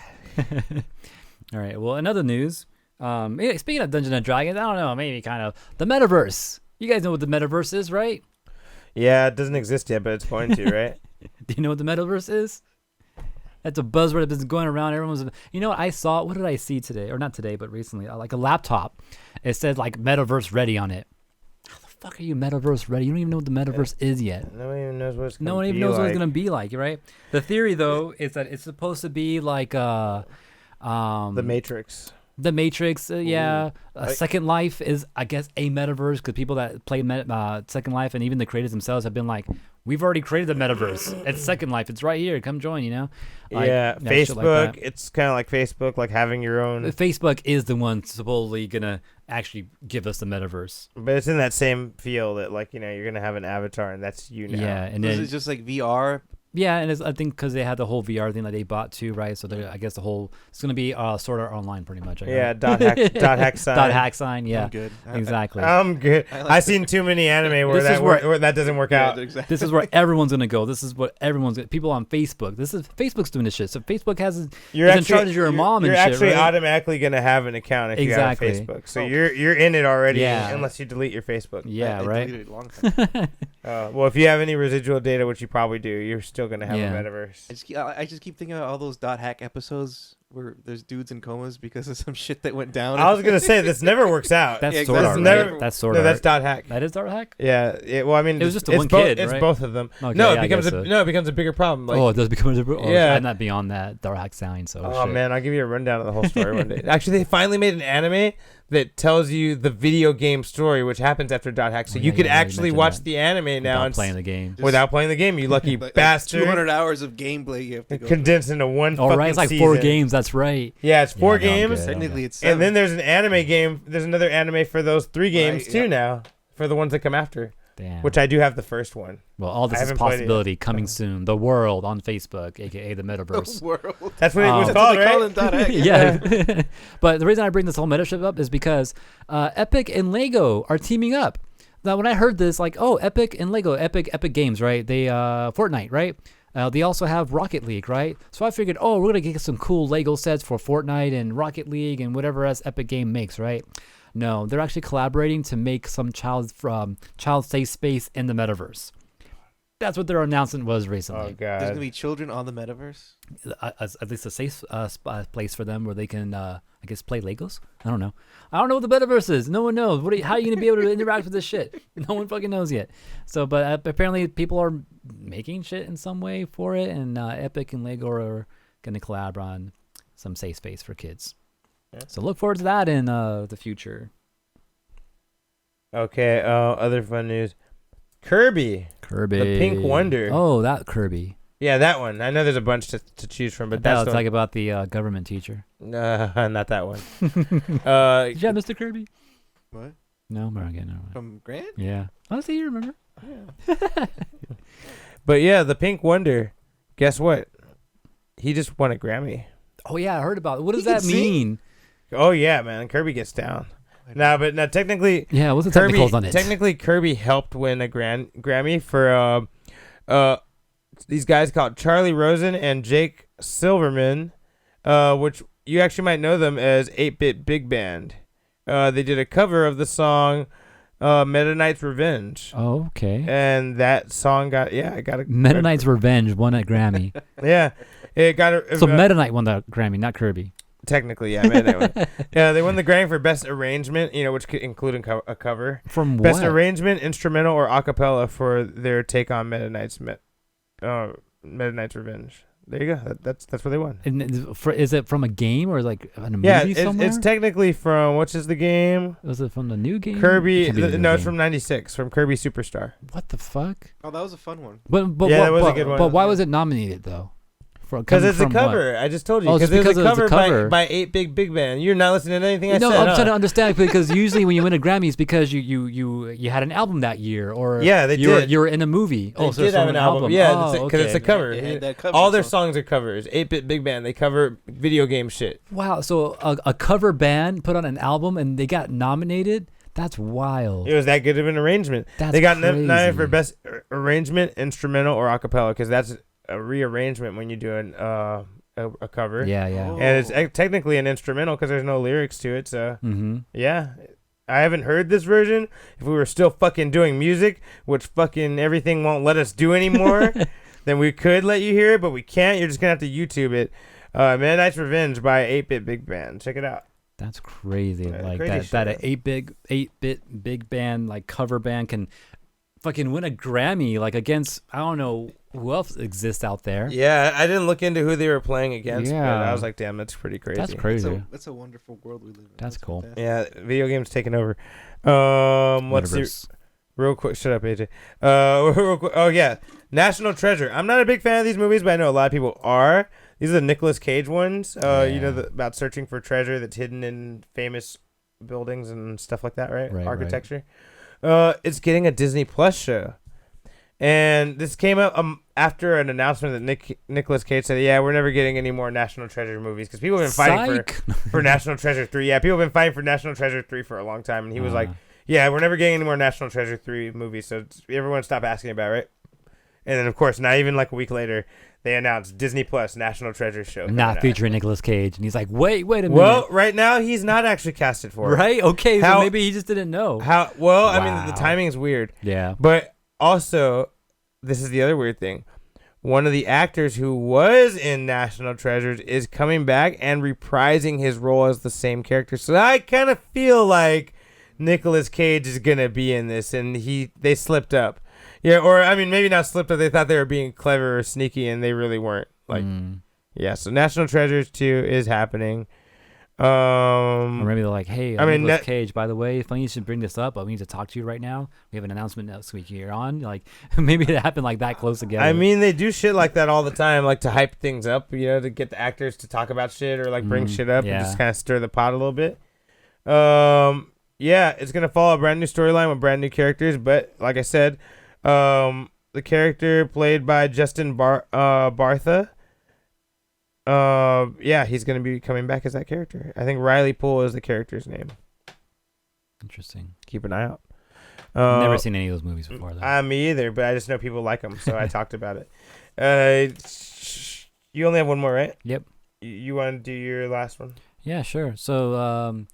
All right. Well, in other news, speaking of Dungeons and Dragons, I don't know, maybe kind of the metaverse. You guys know what the metaverse is, right? Yeah, it doesn't exist yet, but it's going to, right? Do you know what the metaverse is? That's a buzzword that's been going around. Everyone's, you know what I saw? What did I see today? Or not today, but recently. Like a laptop. It said like metaverse ready on it. How the fuck are you metaverse ready? You don't even know what the metaverse is yet. No one even knows what it's going to be No one even knows what it's like. gonna be like, right? The theory though is that it's supposed to be like The Matrix. The Matrix, yeah. Like- Second Life is, I guess, a metaverse because people that play Second Life and even the creators themselves have been like, we've already created the metaverse. It's Second Life. It's right here. Come join, Like, yeah, shit like Facebook. that. It's kind of like Facebook, like having your own. Facebook is the one supposedly going to actually give us the metaverse. But it's in that same feel that, like, you're going to have an avatar, and that's you now. Yeah, and Is then it just like VR? yeah, and I think because they had the whole VR thing that they bought too, right? So I guess it's going to be Sword Art Online pretty much. Yeah, dot hack sign. Dot hack sign, yeah. I'm good. Exactly. I'm good. I like I've seen too many anime where This is where that doesn't work out. Exactly. This is where everyone's gonna go. This is what people on Facebook. Facebook's doing this shit. So Facebook You're is in actually, charge of your mom and you're shit, actually right? automatically gonna have an account if Exactly. you have Facebook. So Oh. you're in it already, Yeah. unless you delete your Facebook. Yeah, I right. deleted it a long time. Well, if you have any residual data, which you probably do, you're still gonna have Yeah. a metaverse. I just keep thinking about all those dot hack episodes where there's dudes in comas because of some shit that went down. I was gonna say this never works out. That's Yeah, Sword Art. exactly. Right? That's Sword no, Art. that's dot hack. That is Sword Hack. Yeah. Well, I mean, It was just the it's one both, kid, It's right? both of them. Okay, No, yeah, it becomes I guess it becomes a bigger problem. Like, it does become a Yeah. I'm not beyond that Dark Hack sign. So oh shit. man, I'll give you a rundown of the whole story one day. Actually, they finally made an anime that tells you the video game story, which happens after dot hack. So Oh, you yeah, could yeah, you actually mentioned watch that. the anime now Without and playing the game. without playing the game. You lucky Like bastard. 200 hours of gameplay you have to go. Condensed into one. All fucking right, it's like season. 4 games. That's right. Yeah, it's 4 Yeah, no, I'm games, good. Technically, it's 7. and then there's an anime game. There's another anime for those 3 games Right, too yeah. now. For the ones that come after, Damn. which I do have the first one. Well, all this I is haven't played it yet. possibility coming soon. The world on Facebook, aka the metaverse. world. That's what it was That's called, They call right? it dot hack. yeah. But the reason I bring this whole meta-ship up is because Epic and Lego are teaming up. Now, when I heard this, like, oh, Epic and Lego, Epic Games, right? They Fortnite, right? They also have Rocket League, right? So I figured, we're going to get some cool Lego sets for Fortnite and Rocket League and whatever else Epic Game makes, right? No, they're actually collaborating to make some child safe space in the metaverse. That's what their announcement was recently. Oh, God. There's gonna be children on the metaverse. At least a safe place for them where they can, I guess, play Legos. I don't know. I don't know what the metaverse is. No one knows. How are you gonna be able to interact with this shit? No one fucking knows yet. So, but apparently people are making shit in some way for it, and Epic and Lego are gonna collab on some safe space for kids. Yeah. So look forward to that in the future. Okay. Other fun news. Kirby. The Pink Wonder. Oh, that Kirby. Yeah, that one. I know there's a bunch to choose from, but That's that's like about the government teacher. not that one. Yeah, Mr. Kirby. What? No, okay, no. From Grant? Yeah. Honestly, you remember? Yeah. But yeah, the Pink Wonder. Guess what? He just won a Grammy. Oh yeah, I heard about it. What does He can that mean? Oh yeah, man. Kirby gets down. No, but no, technically, Yeah, what's the Kirby. technicals on it? Technically, Kirby helped win a Grammy for these guys called Charlie Rosen and Jake Silverman, which you actually might know them as 8-Bit Big Band. They did a cover of the song Meta Knight's Revenge. Oh, okay. And that song got a Meta Knight's Revenge won a Grammy. Yeah, it got a. So Meta Knight won the Grammy, not Kirby. Technically, yeah, Meta Knight won. Yeah, they won the Grammy for Best Arrangement, which could include a cover. From Best what? Arrangement, Instrumental, or Acapella for their take on Meta Knight's Revenge. There you go. That's what they won. And is it from a game or like in a Yeah, movie somewhere? it's technically from which is the game? Was it from the new game? Kirby. It can't be the new No, it's game. from '96 from Kirby Superstar. What the fuck? Oh, that was a fun one. But Yeah, what, that was a but, good one. But why was it nominated though? Because it's a cover. I just told you. Oh, it's it was because a it was a cover cover. by 8 Big Band. You're not listening to anything I No, said. I'm huh? trying to understand because usually when you win a Grammy, it's because you had an album that year, or Yeah, they you did. were in a movie. They so did it's have from an album. Yeah, because okay. it's a cover. It had that cover All their song. songs are covers. 8-Bit Big Band. They cover video game shit. Wow, so a cover band put on an album and they got nominated. That's wild. It was that good of an arrangement. That's They got crazy. nominated for Best Arrangement, Instrumental, or Acapella because that's a rearrangement when you do a cover. Yeah. Oh. And it's technically an instrumental because there's no lyrics to it. So Mm-hmm. yeah, I haven't heard this version. If we were still fucking doing music, which fucking everything won't let us do anymore, then we could let you hear it, but we can't. You're just gonna have to YouTube it. Meta Knight's Revenge by 8-Bit Big Band. Check it out. That's crazy. Yeah, Like crazy that shit. an 8-bit big band like cover band can fucking win a Grammy like against I don't know who else exists out there. Yeah, I didn't look into who they were playing against, but Yeah. I was like, damn, that's pretty crazy. That's crazy. That's a wonderful world we live in. That's cool. fantastic. Yeah, video games taking over. Let's see. Metaverse. Real quick, shut up, AJ. Real quick. Oh yeah, National Treasure. I'm not a big fan of these movies, but I know a lot of people are. These are the Nicolas Cage ones. About searching for treasure that's hidden in famous buildings and stuff like that, right? Right, Architecture. It's getting a Disney Plus show, and this came up after an announcement that Nicolas Cage said, "Yeah, we're never getting any more National Treasure movies because people have been fighting for National Treasure 3. Yeah, people have been fighting for National Treasure 3 for a long time, and he was like." Yeah, we're never getting any more National Treasure 3 movies, so everyone stop asking about it, right? And then, of course, not even like a week later, they announced Disney Plus National Treasure show. Not featuring Nicolas Cage, and he's like, wait a minute. Well, right now, he's not actually casted for it. Right? Okay, How- so maybe he just didn't know. I mean, the Wow. timing is weird. Yeah. But also, this is the other weird thing. One of the actors who was in National Treasures is coming back and reprising his role as the same character. So I kind of feel like Nicolas Cage is gonna be in this, and they slipped up. Yeah, or I mean, maybe not slipped up. They thought they were being clever or sneaky, and they really weren't. Like, yeah. So National Treasures 2 is happening. Or maybe they're like, hey, I mean, Nicolas Cage, by the way, funny you should bring this up, but we need to talk to you right now. We have an announcement next week here on. Like, maybe it happened like that close together. I mean, they do shit like that all the time, like to hype things up, to get the actors to talk about shit or like bring shit up and yeah. just kind of stir the pot a little bit. Yeah, it's gonna follow a brand new storyline with brand new characters, but like I said, the character played by Justin Bartha, he's gonna be coming back as that character. I think Riley Poole is the character's name. Interesting. Keep an eye out. Never seen any of those movies before, though. Me either, but I just know people like them, so I talked about it. You only have one more, right? Yep. You want to do your last one? Yeah, sure. So,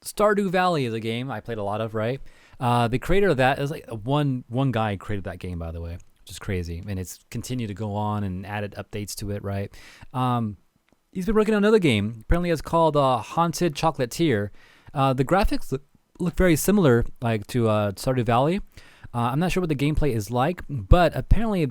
Stardew Valley is a game I played a lot of, right? The creator of that is like one guy created that game, by the way, which is crazy. And it's continued to go on and added updates to it, right? He's been working on another game. Apparently it's called Haunted Chocolatier. The graphics look very similar like to Stardew Valley. I'm not sure what the gameplay is like, but apparently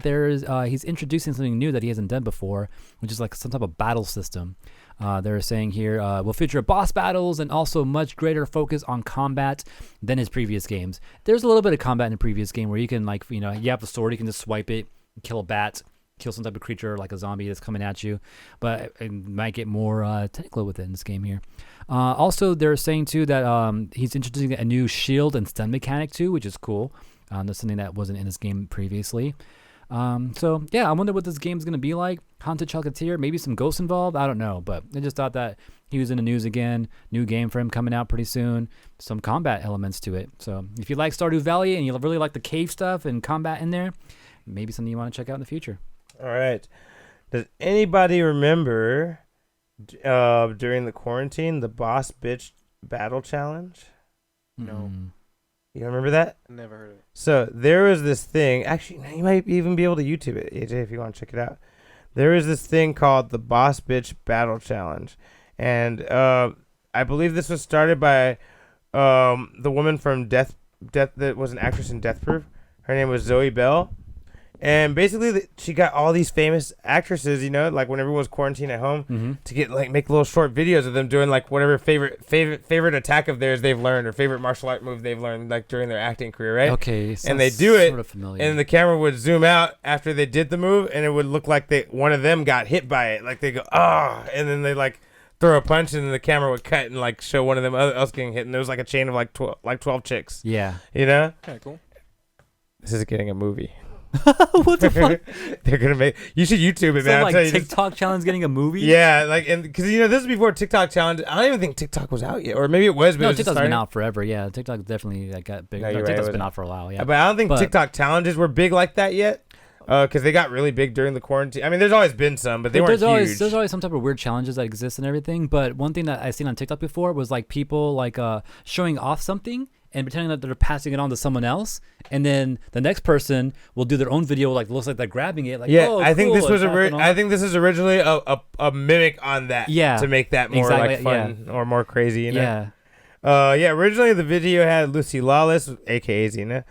he's introducing something new that he hasn't done before, which is like some type of battle system. They're saying here will feature boss battles and also much greater focus on combat than his previous games. There's a little bit of combat in the previous game where you can you have a sword, you can just swipe it, kill a bat, kill some type of creature like a zombie that's coming at you, but it might get more technical with it in this game here. Also, they're saying too that he's introducing a new shield and stun mechanic too, which is cool. That's something that wasn't in this game previously. So yeah, I wonder what this game's gonna be like. Haunted Chocolatier, maybe some ghosts involved. I don't know, but I just thought that he was in the news again. New game for him coming out pretty soon. Some combat elements to it. So if you like Stardew Valley and you really like the cave stuff and combat in there, maybe something you want to check out in the future. All right. Does anybody remember during the quarantine the Boss Bitch Battle Challenge? No. You remember that? Never heard of it. So there was this thing. Actually, you might even be able to YouTube it, AJ, if you want to check it out. There is this thing called the Boss Bitch Battle Challenge, and I believe this was started by the woman from Death that was an actress in Death Proof. Her name was Zoe Bell. And basically, she got all these famous actresses, like when everyone was quarantined at home, to get make little short videos of them doing like whatever favorite attack of theirs they've learned or favorite martial art move they've learned like during their acting career, right? Okay, and they do it, sort of familiar. and the camera would zoom out after they did the move, and it would look like one of them got hit by it, like they go and then they like throw a punch, and then the camera would cut and like show one of them else getting hit, and there was like a chain of like 12 chicks. Yeah, Kind of cool. This is getting a movie. what the fuck? They're gonna make. You should YouTube it, So man. like I'll tell you TikTok challenge getting a movie? Yeah, like, and because this is before TikTok challenge. I don't even think TikTok was out yet, or maybe it was. But No, it was TikTok's just been starting. out forever. Yeah, TikTok definitely got big. No, No, you're right, TikTok's it been was- out for a while. Yeah, But I don't think But- TikTok challenges were big like that yet, because they got really big during the quarantine. I mean, there's always been some, but they weren't huge. There's always some type of weird challenges that exist and everything. But one thing that I seen on TikTok before was like people like showing off something and pretending that they're passing it on to someone else, and then the next person will do their own video like looks like they're grabbing it. Like, Yeah, oh, I think cool, this was and passing on. I think this is originally a mimic on that. Yeah, to make that more exactly, like fun or more crazy. Yeah. Originally the video had Lucy Lawless, aka Xena,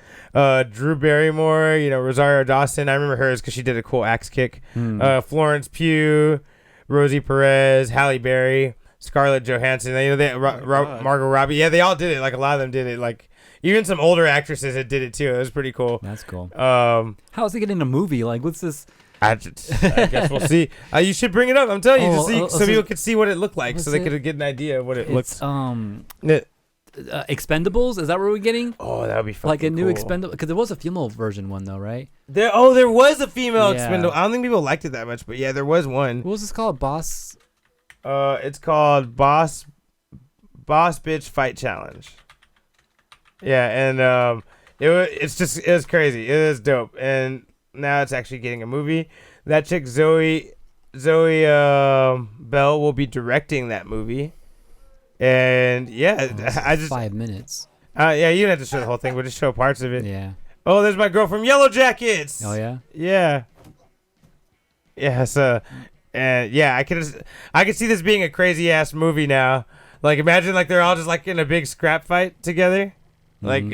Drew Barrymore, Rosario Dawson. I remember hers because she did a cool axe kick. Florence Pugh, Rosie Perez, Halle Berry, Scarlett Johansson. Margot Robbie. Yeah, they all did it. Like a lot of them did it. Like even some older actresses that did it too. It was pretty cool. That's cool. How is it getting a movie? Like, what's this? I guess we'll see. You should bring it up. I'm telling you, to see so so people could see what it looked like, so they it? could get an idea of what it looks. Expendables? Is that what we're getting? Oh, that would be fucking like a new cool. Expendable, because there was a female version one though, right? There was a female Yeah. Expendable. I don't think people liked it that much, but yeah, there was one. What was this called? Boss? It's called Boss Bitch Fight Challenge. Yeah, and it was crazy. It was dope, and now it's actually getting a movie. That chick Zoe Bell will be directing that movie, and yeah, I just 5 minutes. yeah, you don't have to show the whole thing. We'll just show parts of it. Yeah. Oh, there's my girl from Yellow Jackets. Oh yeah. Yeah. Yeah. So, and yeah, I could see this being a crazy ass movie now. Like, imagine like they're all just like in a big scrap fight together, like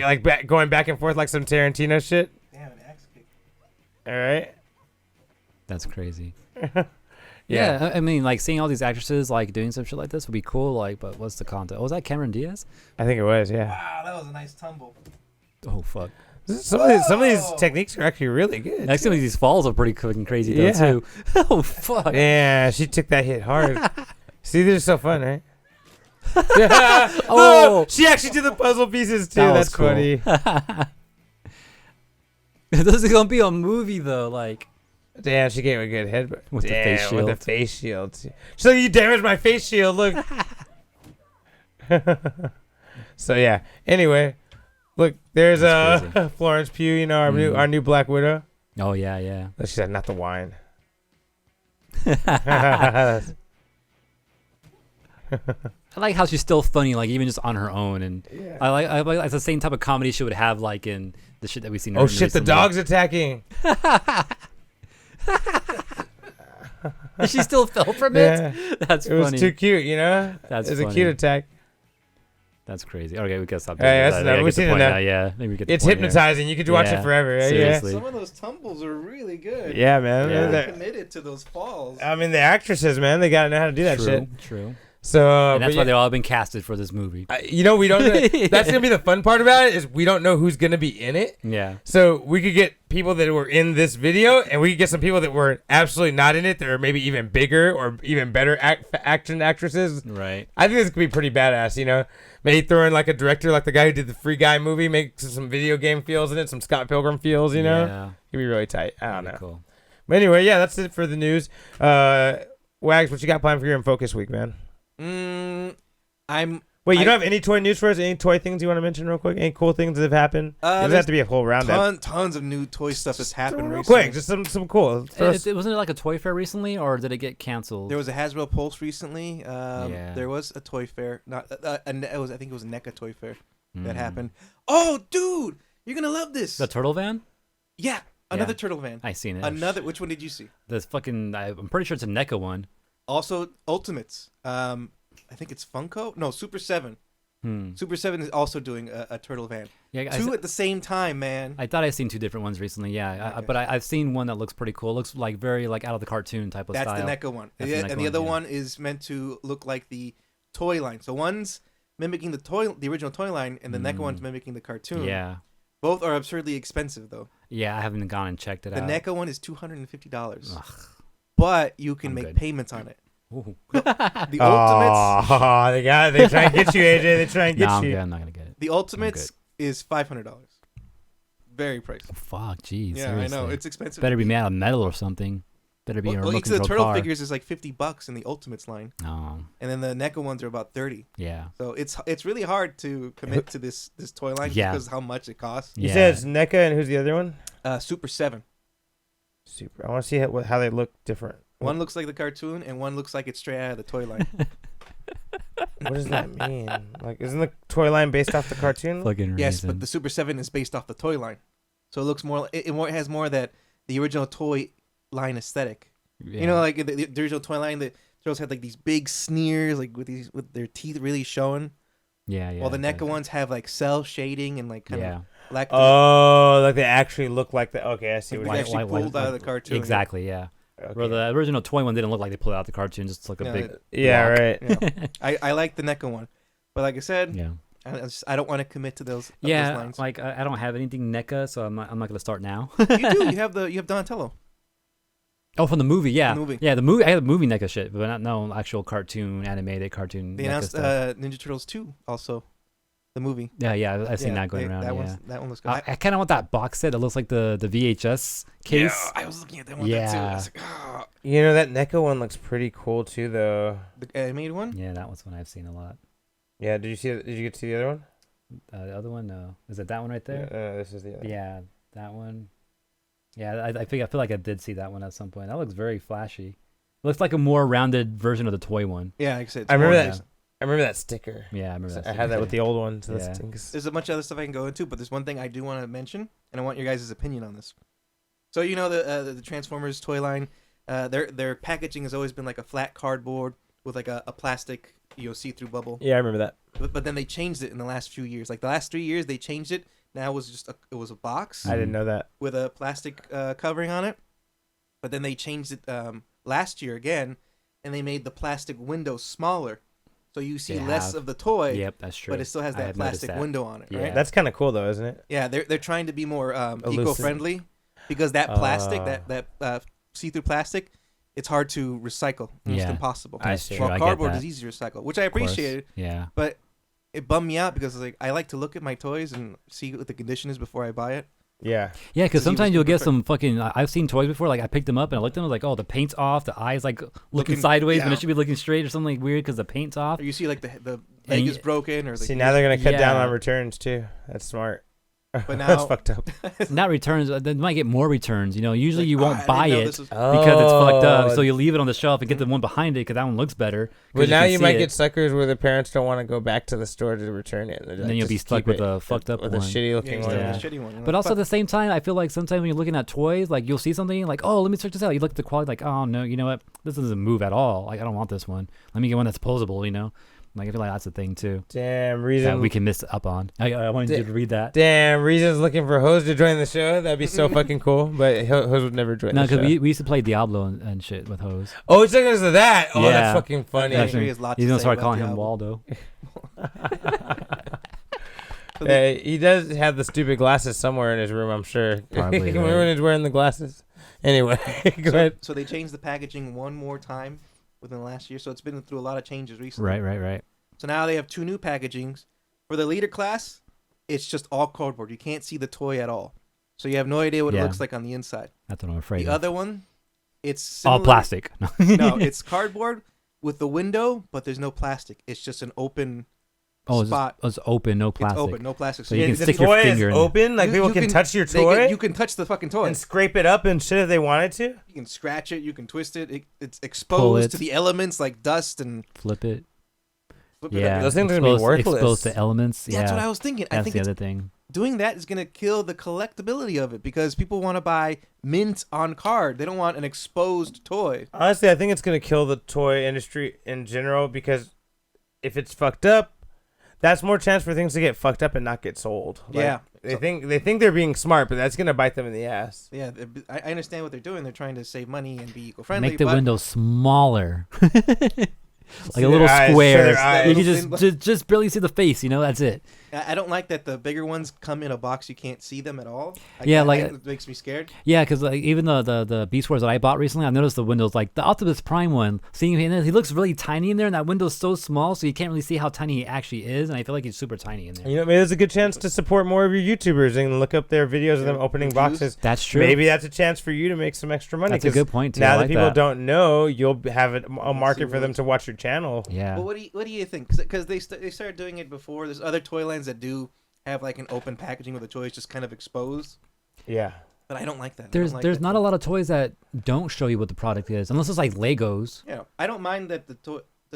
going back and forth like some Tarantino shit. Damn, an axe kick. All right. That's crazy. Yeah. Yeah, I mean, like seeing all these actresses like doing some shit like this would be cool. Like, but what's the content? Oh, was that Cameron Diaz? I think it was. Yeah. Wow, that was a nice tumble. Oh fuck. Some of these techniques are actually really good. Like some of these falls are pretty fucking crazy though Yeah. too. Oh fuck. Yeah, she took that hit hard. See, they're so fun, right? Oh. She actually did the puzzle pieces too. That was That's cool. funny. This is gonna be a movie though. Like, Damn, she gave a good head With the face shield. With the face shield. So you damaged my face shield. Look. So yeah. Anyway, Look, there's That's Florence Pugh. You know our new Black Widow. Oh yeah, yeah. She said, "Not the wine." I like how she's still funny, like even just on her own, and Yeah. I like it's the same type of comedy she would have, like in the shit that we've seen. Oh shit! The recently. dog's attacking. She still fell from Yeah. it. That's It was funny. too cute, you know. That's It was a funny. cute attack. That's crazy. Okay, we gotta stop. Yeah, yeah, doing that's this. enough. I We've get the seen point enough. now, yeah, maybe we get the It's point here. hypnotizing. You could watch Yeah, it forever. Yeah, seriously. Some of those tumbles are really good. yeah, man. Yeah. Really committed to those falls. I mean, the actresses, man, they gotta know how to do that True, shit. true. So, And that's but why yeah, they've all been casted for this movie. you know, we don't. That's gonna be the fun part about it is we don't know who's gonna be in it. Yeah. So we could get people that were in this video, and we could get some people that were absolutely not in it that are maybe even bigger or even better action actresses. Right. I think this could be pretty badass. You know, maybe throw in like a director, like the guy who did the Free Guy movie, make some video game feels in it, some Scott Pilgrim feels. You know, Yeah. it'd be really tight. I don't That'd know. be Cool. But anyway, yeah, that's it for the news. Wags, what you got planned for your Unfocused week, man? Wait, you don't have any toy news for us? Any toy things you want to mention real quick? Any cool things that have happened? It doesn't have to be a whole roundup. Tons of new toy stuff that's happened Real recently. quick, just some cool. First, Wasn't it like a toy fair recently, or did it get canceled? There was a Hasbro Pulse recently. Yeah. There was a toy fair. Not I think it was a NECA toy fair that Mm. happened. Oh, dude, you're gonna love this. The turtle van? Yeah, another Yeah. turtle van. I seen it. Another. Which one did you see? This fucking. I'm pretty sure it's a NECA one. Also, Ultimates. I think it's Funko. No, Super 7. Hmm. Super 7 is also doing a turtle van. Yeah, Two at the same time, man. I thought I seen two different ones recently. Yeah, Okay. but I've seen one that looks pretty cool. It looks like very like out of the cartoon type of That's style. the NECA one. That's the And NECA the other one, yeah. one is meant to look like the toy line. So one's mimicking the original toy line, and the NECA one's mimicking the cartoon. Yeah, Both are absurdly expensive, though. yeah. I haven't gone and checked it The out. NECA one is $250, Ugh. but you can I'm make good. payments on it. Ooh. The Ultimates, oh, they try and get you, AJ. They try and No, get I'm you. good. I'm not gonna get it. the Ultimates is $500. Very pricey. Fuck, jeez. Yeah, I know seriously. it's expensive. Better be made out of metal or something. Better be a Well, remote each of the control turtle car. figures is like $50 in the Ultimates line, Oh, and then the NECA ones are about $30. yeah. So it's really hard to commit to this toy line Yeah. because of how much it costs. You Yeah. said it's NECA, and who's the other one? Super 7. Super. I want to see how they look different. One looks like the cartoon, and one looks like it's straight out of the toy line. What does that mean? Like, isn't the toy line based off the cartoon? Fucking Yes, reason. but the Super 7 is based off the toy line, so it looks more. It has more of that the original toy line aesthetic. Yeah. You know, like the original toy line, the turtles had like these big sneers, like with their teeth really showing. Yeah. While the it NECA does. ones have like cell shading and like kind Yeah. of black. Oh, like they actually look like that. Okay, I see like what they you're actually pulled out of the cartoon. Exactly. Yeah. saying. Where the original toy one didn't look like they pulled out the cartoon, just like a Yeah, big. Yeah, block. right. Yeah. I like the NECA one, but like I said, Yeah. I don't want to commit to those. Those Yeah. lines. Like I don't have anything NECA, so I'm not gonna start now. you do. You have Donatello. Oh, from the movie, yeah. The movie. Yeah, the movie. I have the movie NECA shit, but not no actual cartoon, animated cartoon. They NECA announced stuff. Ninja Turtles 2 also, the movie. Yeah, I've seen Yeah, that going around. Yeah. That one looks good. I kind of want that box set that looks like the VHS case. Yeah, I was looking at that one too. I Yeah. was like, ah. You know that NECA one looks pretty cool too, though. The animated one. Yeah, that was one I've seen a lot. Yeah, did you get to see the other one? The other one, no. Is it that one right there? This is the other. Yeah, that one. Yeah, I feel like I did see that one at some point. That looks very flashy. Looks like a more rounded version of the toy one. Yeah, like I said, I remember more- that. I remember that sticker. Yeah, I remember that. I had that with the old one. So Yeah. that stinks. There's a bunch of other stuff I can go into, but there's one thing I do want to mention, and I want your guys' opinion on this. So you know the Transformers toy line, their packaging has always been like a flat cardboard with like a plastic see-through bubble. Yeah, I remember that. But then they changed it in the last few years. Like the last 3 years, they changed it. Now it was just it was a box I didn't know that. with a plastic covering on it. But then they changed it last year again, and they made the plastic window smaller, so you see They less have. of the toy. Yep, that's true. But it still has I that have noticed plastic that. window on it, Yeah. right? That's kind of cool, though, isn't it? Yeah, they're trying to be more Elusive. eco-friendly because that plastic, Ah. that see-through plastic, it's hard to recycle. Almost Yeah. impossible. That's true. While I get cardboard that. is easy to recycle, which I Of course. appreciated, Yeah. but it bummed me out because like I like to look at my toys and see what the condition is before I buy it. Yeah. Yeah, because So he sometimes was you'll get perfect. some fucking. I've seen toys before. Like I picked them up and I looked at them like, oh, the paint's off. The eyes like looking sideways when yeah. it should be looking straight or something like weird because the paint's off. Or you see like the leg is broken or the See, now they're gonna cut down Yeah. on returns too. That's smart. But That's now- fucked up. Not returns. They might get more returns. You know, usually you Like, won't I buy didn't know it this was- because it's fucked up. So Oh. you leave it on the shelf and get the one behind it because that one looks better. 'cause But now can you see might it. get suckers where the parents don't want to go back to the store to return it. And then you'll be stuck with a fucked up with one. a shitty Yeah, looking he's one. doing Yeah. the shitty one. But also at the same time, I feel like sometimes when you're looking at toys, like you'll see something like, oh, let me check this out. You look at the quality, like, oh no, you know what? This doesn't move at all. Like I don't want this one. Let me get one that's posable. You know, like I feel like that's a thing too Damn that reason. we can miss up on. I wanted you to read that. Damn reasons looking for Hose to join the show. That'd be so fucking cool. But Hose would never join No, the because show. we used to play Diablo and shit with Hose. Oh, it's because of that. Oh, Yeah. that's fucking funny. Yeah, Yeah, sure he has lots He's to gonna say start about calling him Diablo. Waldo. So they- He does have the stupid glasses somewhere in his room, I'm sure. Probably, Remember right. when he's wearing the glasses? Anyway, go ahead. So they changed the packaging one more time within the last year. So it's been through a lot of changes recently. Right. So now they have 2 new packagings. For the leader class, it's just all cardboard. You can't see the toy at all. So you have no idea what it Yeah. looks like on the inside. That's what I'm afraid The of. other one, it's All similar- plastic. No, it's cardboard with the window, but there's no plastic. It's just an open oh, spot. it's open, no plastic. It's open, no plastic. So you can the stick your toy finger is in it. open, like people can touch your toy You can touch the fucking toy. and scrape it up and shit if they wanted to. You can scratch it. You can twist it. It's Pull exposed it. to the elements like dust and Flip it. flip it Yeah. up. Those things are gonna be Exposed worthless. to elements. Yeah. That's what I was thinking. I That's think the it's, other thing. doing that is gonna kill the collectability of it because people want to buy mint on card. They don't want an exposed toy. Honestly, I think it's gonna kill the toy industry in general because if it's fucked up, that's more chance for things to get fucked up and not get sold. Like, Yeah. they think they're being smart, but that's gonna bite them in the ass. Yeah, I understand what they're doing. They're trying to save money and be eco-friendly. Make the but window smaller. Like See a little their eyes, show square. their eyes. You can just barely see the face, you know, that's it. I don't like that the bigger ones come in a box. You can't see them at all. Yeah, like- it makes me scared. Yeah, because like, even the Beast Wars that I bought recently, I've noticed the windows, like the Optimus Prime one, seeing him, he looks really tiny in there, and that window's so small, so you can't really see how tiny he actually is, and I feel like he's super tiny in there. You know, maybe there's a good chance to support more of your YouTubers and look up their videos of them opening Reviews. boxes. That's true. Maybe that's a chance for you to make some extra money. That's a 'cause good point, too. Now I that like people that. don't know, you'll have a market for them to watch your channel. Yeah. Well, what do you think? Because they started doing it before. There's other toy lines that do have like an open packaging where the toy is just kind of exposed. Yeah. But I don't like that. There's not a lot of toys that don't show you what the product is, unless it's like Legos. Yeah, I don't mind that the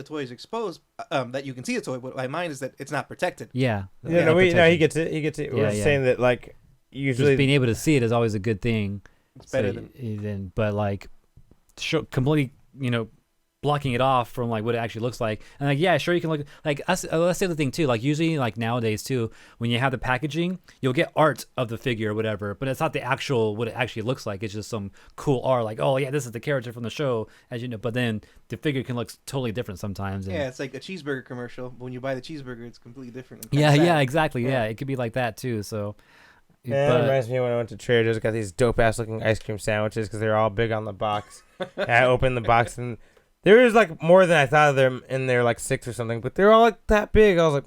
toy is exposed. That you can see the toy. What I mind is that it's not protected. Yeah. Yeah, no, he gets it. He gets it. We're Yeah. saying that like usually Just being able to see it is always a good thing. It's better than. But like, completely, blocking it off from like what it actually looks like. And like, yeah, sure, you can look like that's the other thing too. Like usually, like nowadays too, when you have the packaging, you'll get art of the figure or whatever, but it's not the actual what it actually looks like. It's just some cool art, like, oh yeah, this is the character from the show, as you know. But then the figure can look totally different sometimes. And Yeah, it's like a cheeseburger commercial. But when you buy the cheeseburger, it's completely different. yeah, exactly. Yeah. Yeah, it could be like that too. So. Yeah, that reminds me of when I went to Trader Joe's. Got these dope ass looking ice cream sandwiches because they're all big on the box. And I opened the box and there was like more than I thought of them in there, like 6 or something. But they're all like that big. I was like,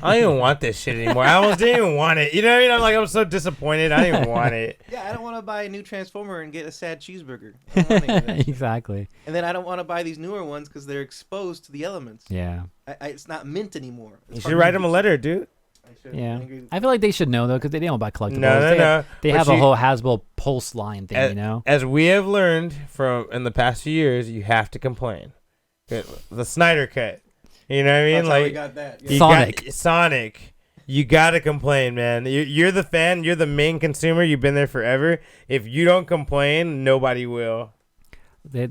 I don't even want this shit anymore. I almost didn't even want it. You know what I mean? I'm like, I'm so disappointed. I didn't even want it. Yeah, I don't want to buy a new Transformer and get a sad cheeseburger. I don't want any of that shit. Exactly. And then I don't want to buy these newer ones because they're exposed to the elements. Yeah. It's not mint anymore. You should write them a letter, dude. I should. Yeah. I agree. I feel like they should know though, because they don't buy collectibles. No. They But have you- a whole Hasbro Pulse line thing, you know. As we have learned from in the past few years, you have to complain. The Snyder cut. You know what I mean? That's how we Like got that. Yeah. you Sonic. Sonic. You gotta complain, man. You're the fan. You're the main consumer. You've been there forever. If you don't complain, nobody will. They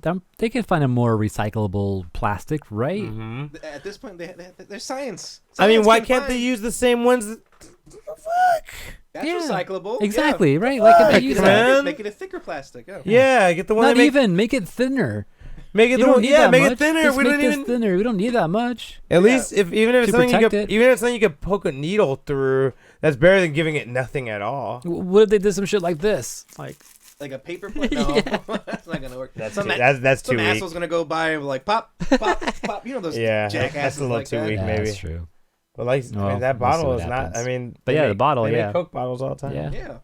can find a more recyclable plastic, right? Mm-hmm. At this point, there's science. I mean, Science why can can't they find- use the same ones? Fuck. That's Yeah. recyclable. Exactly, right? Like if Fuck, they use man. that. Make it a thicker plastic. Yeah. Yeah, get the one. Not that make, even make it thinner. make it You the don't one. need Yeah, that make much. it thinner. Just We make don't this even. thinner. We don't need that much. At least if even if it's To something you protect could, it. even if it's something you could poke a needle through, that's better than giving it nothing at all. What if they did some shit like this? Like a paper plate? No, that's not gonna work. That's some too, that's too some weak. asshole's gonna go by and like pop, pop, pop. You know those Yeah, jackasses that's a little like too that. weak. Maybe. that's true. But like, I Well, mean, that we'll see bottle what is not. happens. I mean, But they yeah, the make- bottle, they yeah. make Coke bottles all the time. Yeah. Yeah.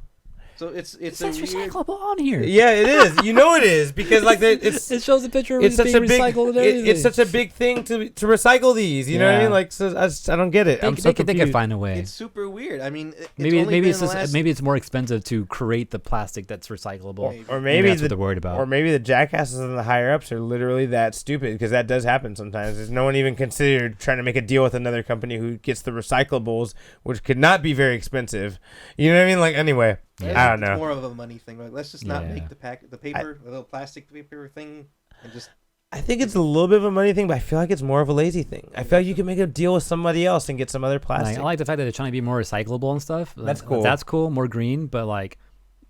So it's It a says weird. recyclable on here. Yeah, it is. You know it is because like it's It shows a picture of it's it such being a big recycled and everything. it's such a big thing to recycle these. You know what I Yeah. mean? Like so I don't get it. I'm so they confused. could find a way. It's super weird. I mean, Maybe only been it's in the just, last- maybe it's more expensive to create the plastic that's recyclable. Or Maybe maybe that's what the they're worried about. or maybe the jackasses and the higher ups are literally that stupid because that does happen sometimes. There's no one even considered trying to make a deal with another company who gets the recyclables, which could not be very expensive. You know what I mean? Like anyway, I don't It's know. more of a money thing. Like, let's just not Yeah. make the paper, the little plastic paper thing, and just. I think it's a little bit of a money thing, but I feel like it's more of a lazy thing. I feel like you can make a deal with somebody else and get some other Like, plastic. I like the fact that they're trying to be more recyclable and stuff. That's Like, cool. That's cool. More green, but like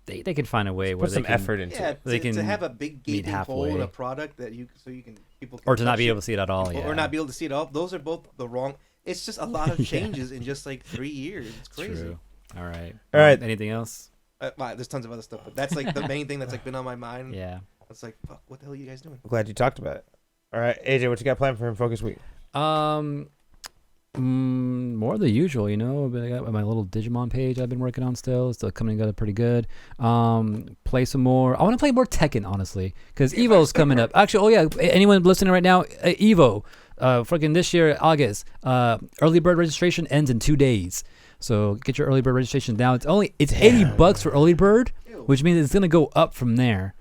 they can find a way where Put they some can, effort into Yeah, it. They to can have a big meet gaping hole in halfway. a product that you people can or to not touch be it, able to see it at all. Yeah, or not be able to see it all. Those are both the wrong. It's just a lot of changes in just like 3 years. It's crazy. True. All right. All right. Anything else? Well, there's tons of other stuff, but that's like the main thing that's like been on my mind. Yeah. It's like, fuck, what the hell are you guys doing? I'm glad you talked about it. All right, AJ, what you got planned for Unfocused Week? More of the usual, you know. But I got my little Digimon page I've been working on still. It's still coming together pretty good. Play some more. I want to play more Tekken, honestly, because Evo's coming up. Actually, oh yeah, anyone listening right now, Evo, fucking this year, August. Early bird registration ends in 2 days. So get your early bird registration now. It's $80 for early bird, which means it's gonna go up from there.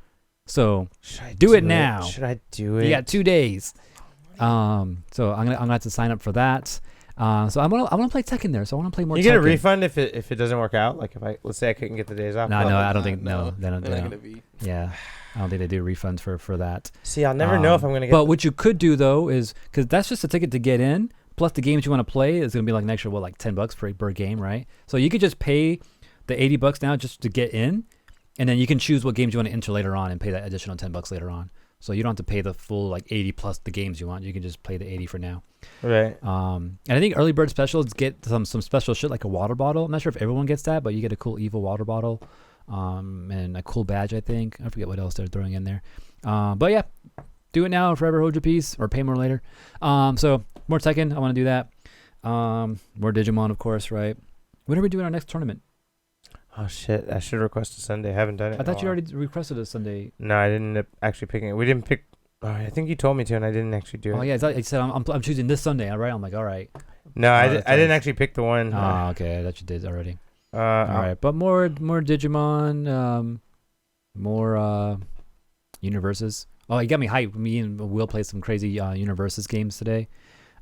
So Should I do it now. Should I do it? you got 2 days. So I'm gonna have to sign up for that. So I want to play Tekken there. So I want to play more. You Tekken. get a refund if it doesn't work out. Like if let's say I couldn't get the days off. No, Probably I don't not, think no. They don't. They're They not don't. gonna be. Yeah, I don't think they do refunds for that. See, I'll never know if I'm gonna get. But what you could do though is because that's just a ticket to get in. Plus the games you want to play is gonna be like an extra like $10 per game, right? So you could just pay the $80 now just to get in, and then you can choose what games you want to enter later on and pay that additional $10 later on. So you don't have to pay the full like 80 plus the games you want. You can just play the 80 for now. right. And I think early bird specials get some special shit like a water bottle. I'm not sure if everyone gets that, but you get a cool evil water bottle, and a cool badge. I think I forget what else they're throwing in there. But yeah, do it now, forever hold your peace, or pay more later. So more Tekken, I want to do that. More Digimon, of course, right? When are we doing our next tournament? Oh shit! I should request a Sunday. I haven't done it. I in a thought you while. already requested a Sunday. No, I didn't end up actually picking it. We didn't pick. Oh, I think you told me to, and I didn't actually do it. Oh yeah, I said I'm choosing this Sunday. All right, I'm like, all right. No, Oh, I that's didn't right. actually pick the one. Oh, okay, that you did already. All All right, but more Digimon, more universes. Oh, you got me hyped. Me and Will played some crazy universes games today.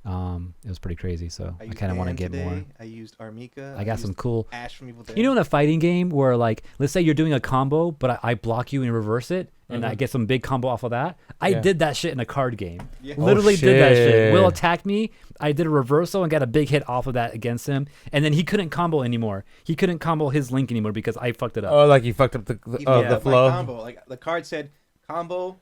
It was pretty crazy, so I used kind of want to Dan get more. today. I used Armika. I got used some cool. Ash from Evil Dead. You know, in a fighting game where, like, let's say you're doing a combo, but I block you and reverse it, and I Mhm. get some big combo off of that. I Yeah. did that shit in a card game. Yeah. Oh, Literally did that shit. shit. Will attacked me. I did a reversal and got a big hit off of that against him, and then he couldn't combo anymore. He couldn't combo his Link anymore because I fucked it up. Oh, like you fucked up the He oh fucked the up my flow. combo. Like the card said, combo.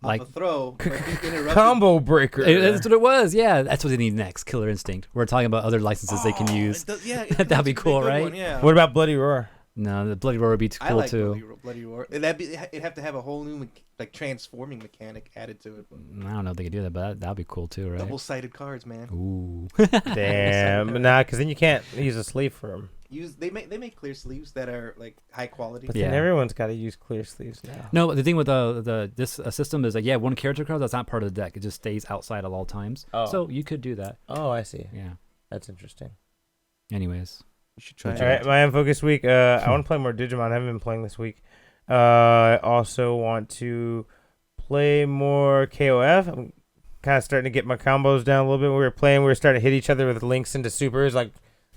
Like- Like a throw. but he interrupted. Combo breaker. That's what it was. Yeah, that's what they need next. Killer Instinct. We're talking about other licenses they can Oh, use. it does- yeah, That'd be cool, good right? one, yeah. What about Bloody Roar? No, the Bloody Roar would be I cool like too. Bloody Roar. It'd have to have a whole new like transforming mechanic added to it. But I don't know if they could do that, but that'd be cool too, right? double-sided cards, man. Ooh. Damn, nah, because then you can't use a sleeve for them. They make clear sleeves that are like high quality. But Yeah. then everyone's got to use clear sleeves now. No, the thing with this system is like, yeah, one character card that's not part of the deck. It just stays outside at all times. Oh. So you could do that. Oh, I see. Yeah. That's interesting. Anyways. You should try All All right, my Unfocused week. I want to play more Digimon. I haven't been playing this week. I also want to play more KOF. I'm kind of starting to get my combos down a little bit. We were starting to hit each other with links into supers. Like,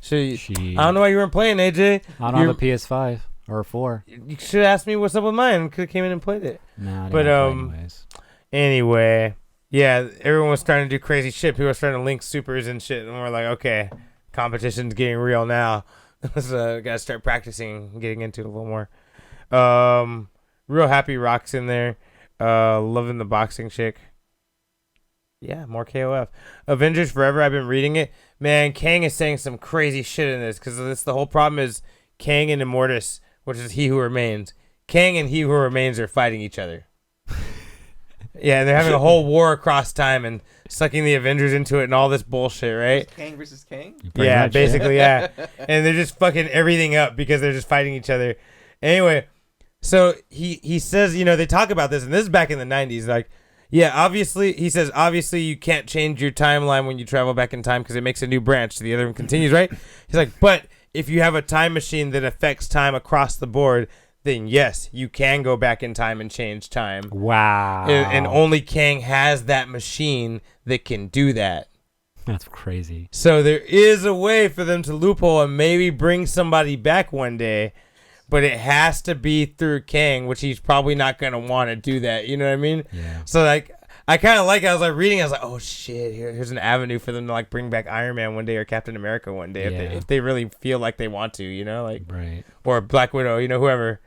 I don't know why you weren't playing, AJ. I don't have a PS5 or a 4. You should ask me what's up with mine. Could have came in and played it. Nah, I But, didn't play anyways. Anyway, yeah, everyone was starting to do crazy shit. People were starting to link supers and shit, and we're like, okay, competition's getting real now. So gotta start practicing, getting into it a little more. Real happy Rock's in there. Loving the boxing chick. Yeah, more KOF. Avengers Forever. I've been reading it. Man, Kang is saying some crazy shit in this because this the whole problem is Kang and Immortus, which is He Who Remains. Kang and He Who Remains are fighting each other. Yeah, and they're having a whole war across time and sucking the Avengers into it and all this bullshit, right? Kang versus Kang. Pretty Yeah, much, basically, yeah. And they're just fucking everything up because they're just fighting each other. Anyway, so he says, they talk about this, and this is back in the 90s. Like, yeah, obviously, he says, obviously you can't change your timeline when you travel back in time because it makes a new branch. The other one continues, right? He's like, but if you have a time machine that affects time across the board, then yes, you can go back in time and change time. Wow. And only Kang has that machine that can do that. That's crazy. So there is a way for them to loophole and maybe bring somebody back one day, but it has to be through Kang, which he's probably not going to want to do that. You know what I mean? Yeah. So, like, I kind of like it. I was, like, reading. I was like, oh, shit, here's an avenue for them to, like, bring back Iron Man one day or Captain America one day if they really feel like they want to, like, right. Or Black Widow, whoever.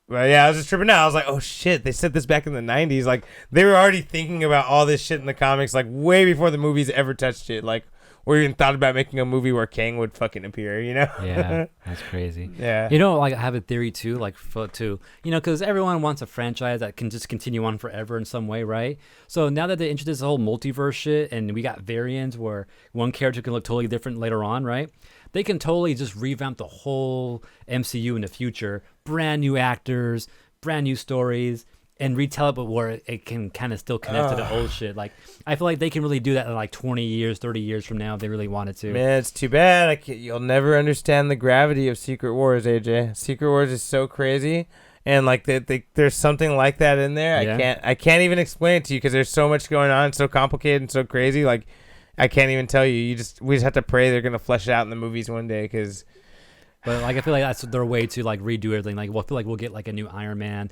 But, yeah, I was just tripping out. I was like, oh, shit, they said this back in the 90s. Like, they were already thinking about all this shit in the comics, like, way before the movies ever touched it. Like, or even thought about making a movie where Kang would fucking appear, Yeah, that's crazy. Yeah. Like, I have a theory, too, like, because everyone wants a franchise that can just continue on forever in some way, right? So now that they introduced this whole multiverse shit, and we got variants where one character can look totally different later on, right? They can totally just revamp the whole MCU in the future. Brand new actors, brand new stories, and retell it, but where it can kind of still connect to the old shit. Like, I feel like they can really do that in like 20 years, 30 years from now if they really wanted to. Man, it's too bad. You'll never understand the gravity of Secret Wars, AJ. Secret Wars is so crazy. And like there's something like that in there. Yeah. I can't even explain it to you because there's so much going on, so complicated and so crazy. Like, I can't even tell you. We just have to pray they're gonna flesh it out in the movies one day. But like, I feel like that's their way to like redo everything. Like, I feel like we'll get like a new Iron Man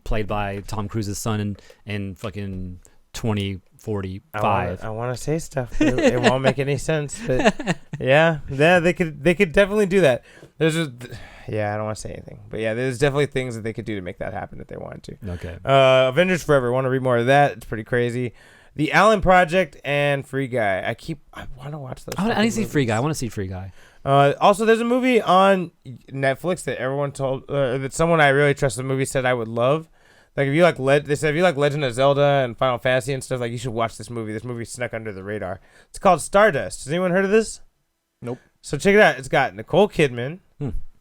played by Tom Cruise's son in fucking 2045. I want to say stuff. But it won't make any sense. But yeah, they could definitely do that. I don't want to say anything. But yeah, there's definitely things that they could do to make that happen if they wanted to. Okay. Avengers Forever. Want to read more of that? It's pretty crazy. The Allen Project and Free Guy. I want to watch those. I need to see Free Guy. I want to see Free Guy. Also, there's a movie on Netflix that everyone told that someone I really trust the movie said I would love. Like, if you like they said if you like Legend of Zelda and Final Fantasy and stuff, like, you should watch this movie. This movie snuck under the radar. It's called Stardust. Has anyone heard of this? Nope. So check it out. It's got Nicole Kidman,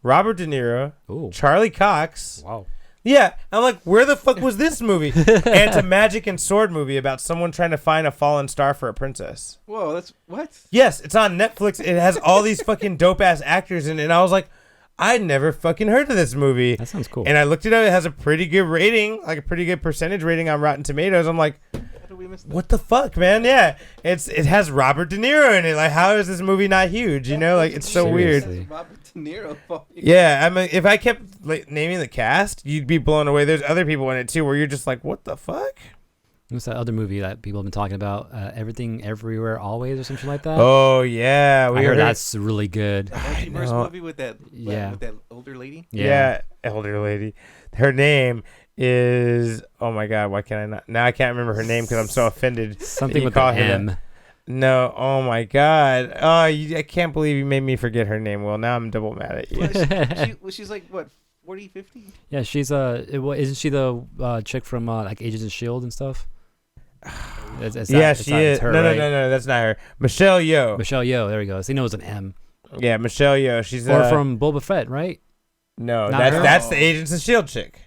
Robert De Niro, Charlie Cox. Wow. Yeah, I'm like, where the fuck was this movie? And it's a magic and sword movie about someone trying to find a fallen star for a princess. Whoa, that's what? Yes, it's on Netflix. It has all these fucking dope ass actors in it. And I was like, I'd never fucking heard of this movie. That sounds cool. And I looked it up. It has a pretty good rating, like a pretty good percentage rating on Rotten Tomatoes. I'm like, How did we miss that? what the fuck, man? Yeah, it has Robert De Niro in it. Like, how is this movie not huge? Like, it's so weird. Seriously. Robert De Niro. Yeah, I mean, if I kept like naming the cast, you'd be blown away. There's other people in it too, where you're just like, what the fuck? What's that other movie that people have been talking about? Everything, Everywhere, Always, or something like that? Oh yeah, I heard that's really good. The multiverse movie with that older lady. Yeah, older lady. Her name is, oh my god, why can't I not? Now I can't remember her name because I'm so offended. Something with an M. No, oh my god. Oh, I can't believe you made me forget her name. Well, now I'm double mad at you. She's like, what, 40, 50? Yeah, she's isn't she the chick from like Agents of S.H.I.E.L.D. and stuff? She is. Her, no, right? no, that's not her. Michelle Yeoh. Michelle Yeoh, there we go. So you know it's an M. Yeah, Michelle Yeoh. She's Or from Boba Fett, right? No, Not her? that's the Agents of S.H.I.E.L.D. chick.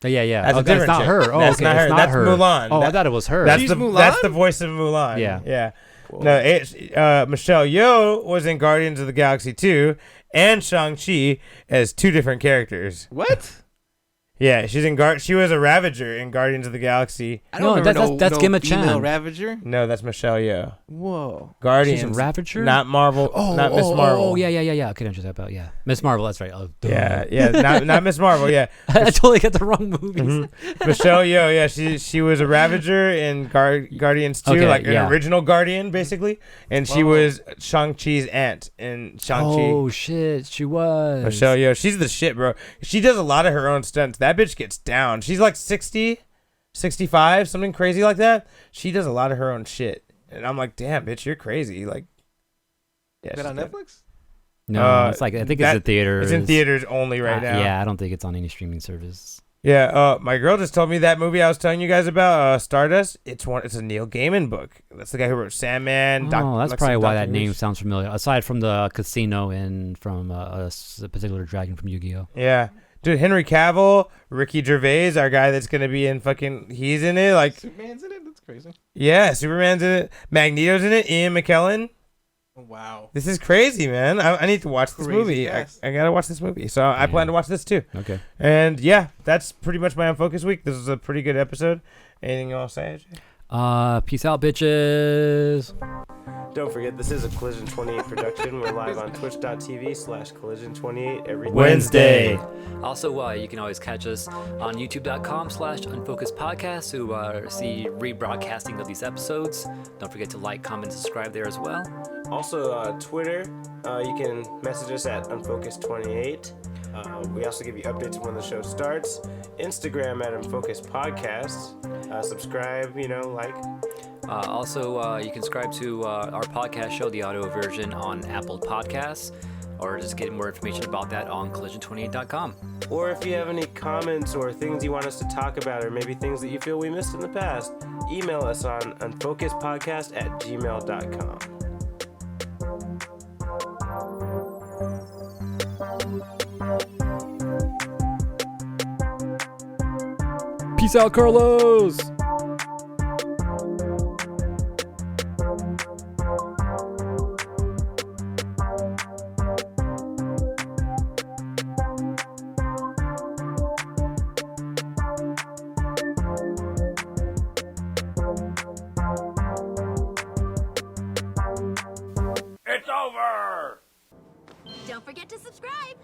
Yeah. That's a different not chick. her. Oh, that's okay. not her. It's not That's her. Mulan. Oh, I thought it was her. That's She's Mulan? That's the voice of Mulan. Yeah. Whoa. No, Michelle Yeoh was in Guardians of the Galaxy 2 and Shang-Chi as two different characters. What? Yeah, she's in She was a Ravager in Guardians of the Galaxy. I don't remember that's Gemma female Chan. Ravager. No, that's Michelle Yeoh. Whoa. Guardians. She's a Ravager? Not Marvel. Not Miss Marvel. Oh, yeah. Okay, I know what you're talking about. Yeah. Miss Marvel, that's right. Oh, Yeah. Not Miss Marvel. Yeah. I totally got the wrong movies. Mm-hmm. Michelle Yeoh. Yeah, she was a Ravager in Guardians 2, Okay, like an yeah. original Guardian, basically. And she was Shang-Chi's aunt in Shang-Chi. Oh, shit. She was. Michelle Yeoh, she's the shit, bro. She does a lot of her own stunts. That bitch gets down. She's like 60, 65, something crazy like that. She does a lot of her own shit. And I'm like, damn, bitch, you're crazy. Like, yeah. Is that on Netflix? No, it's like, I think it's in theaters. It's in theaters only right now. Yeah, I don't think it's on any streaming service. Yeah, my girl just told me that movie I was telling you guys about, Stardust. It's a Neil Gaiman book. That's the guy who wrote Sandman. That's probably why that name sounds familiar. Aside from the casino and from a particular dragon from Yu-Gi-Oh. Yeah. Dude, Henry Cavill, Ricky Gervais, our guy that's gonna be in fucking. He's in it. Like, Superman's in it. That's crazy. yeah, Superman's in it. Magneto's in it. Ian McKellen. Wow. This is crazy, man. I need to watch this Crazy movie. cast. I gotta watch this movie. So I plan to watch this too. Okay. And yeah, that's pretty much my Unfocused week. This was a pretty good episode. Anything you want to say, AJ? Peace out, bitches. Don't forget, this is a Collision 28 production. We're live on twitch.tv/collision28 every Wednesday. Also, you can always catch us on youtube.com/unfocusedpodcast to see rebroadcasting of these episodes. Don't forget to like, comment, subscribe there as well. Also, Twitter, you can message us at Unfocused28. We also give you updates when the show starts. Instagram at Unfocused Podcasts. Subscribe, like. Also, you can subscribe to our podcast show, the audio version, on Apple Podcasts, or just get more information about that on collision28.com. Or if you have any comments or things you want us to talk about, or maybe things that you feel we missed in the past, email us on unfocusedpodcast@gmail.com. Peace out, Carlos! Don't forget to subscribe.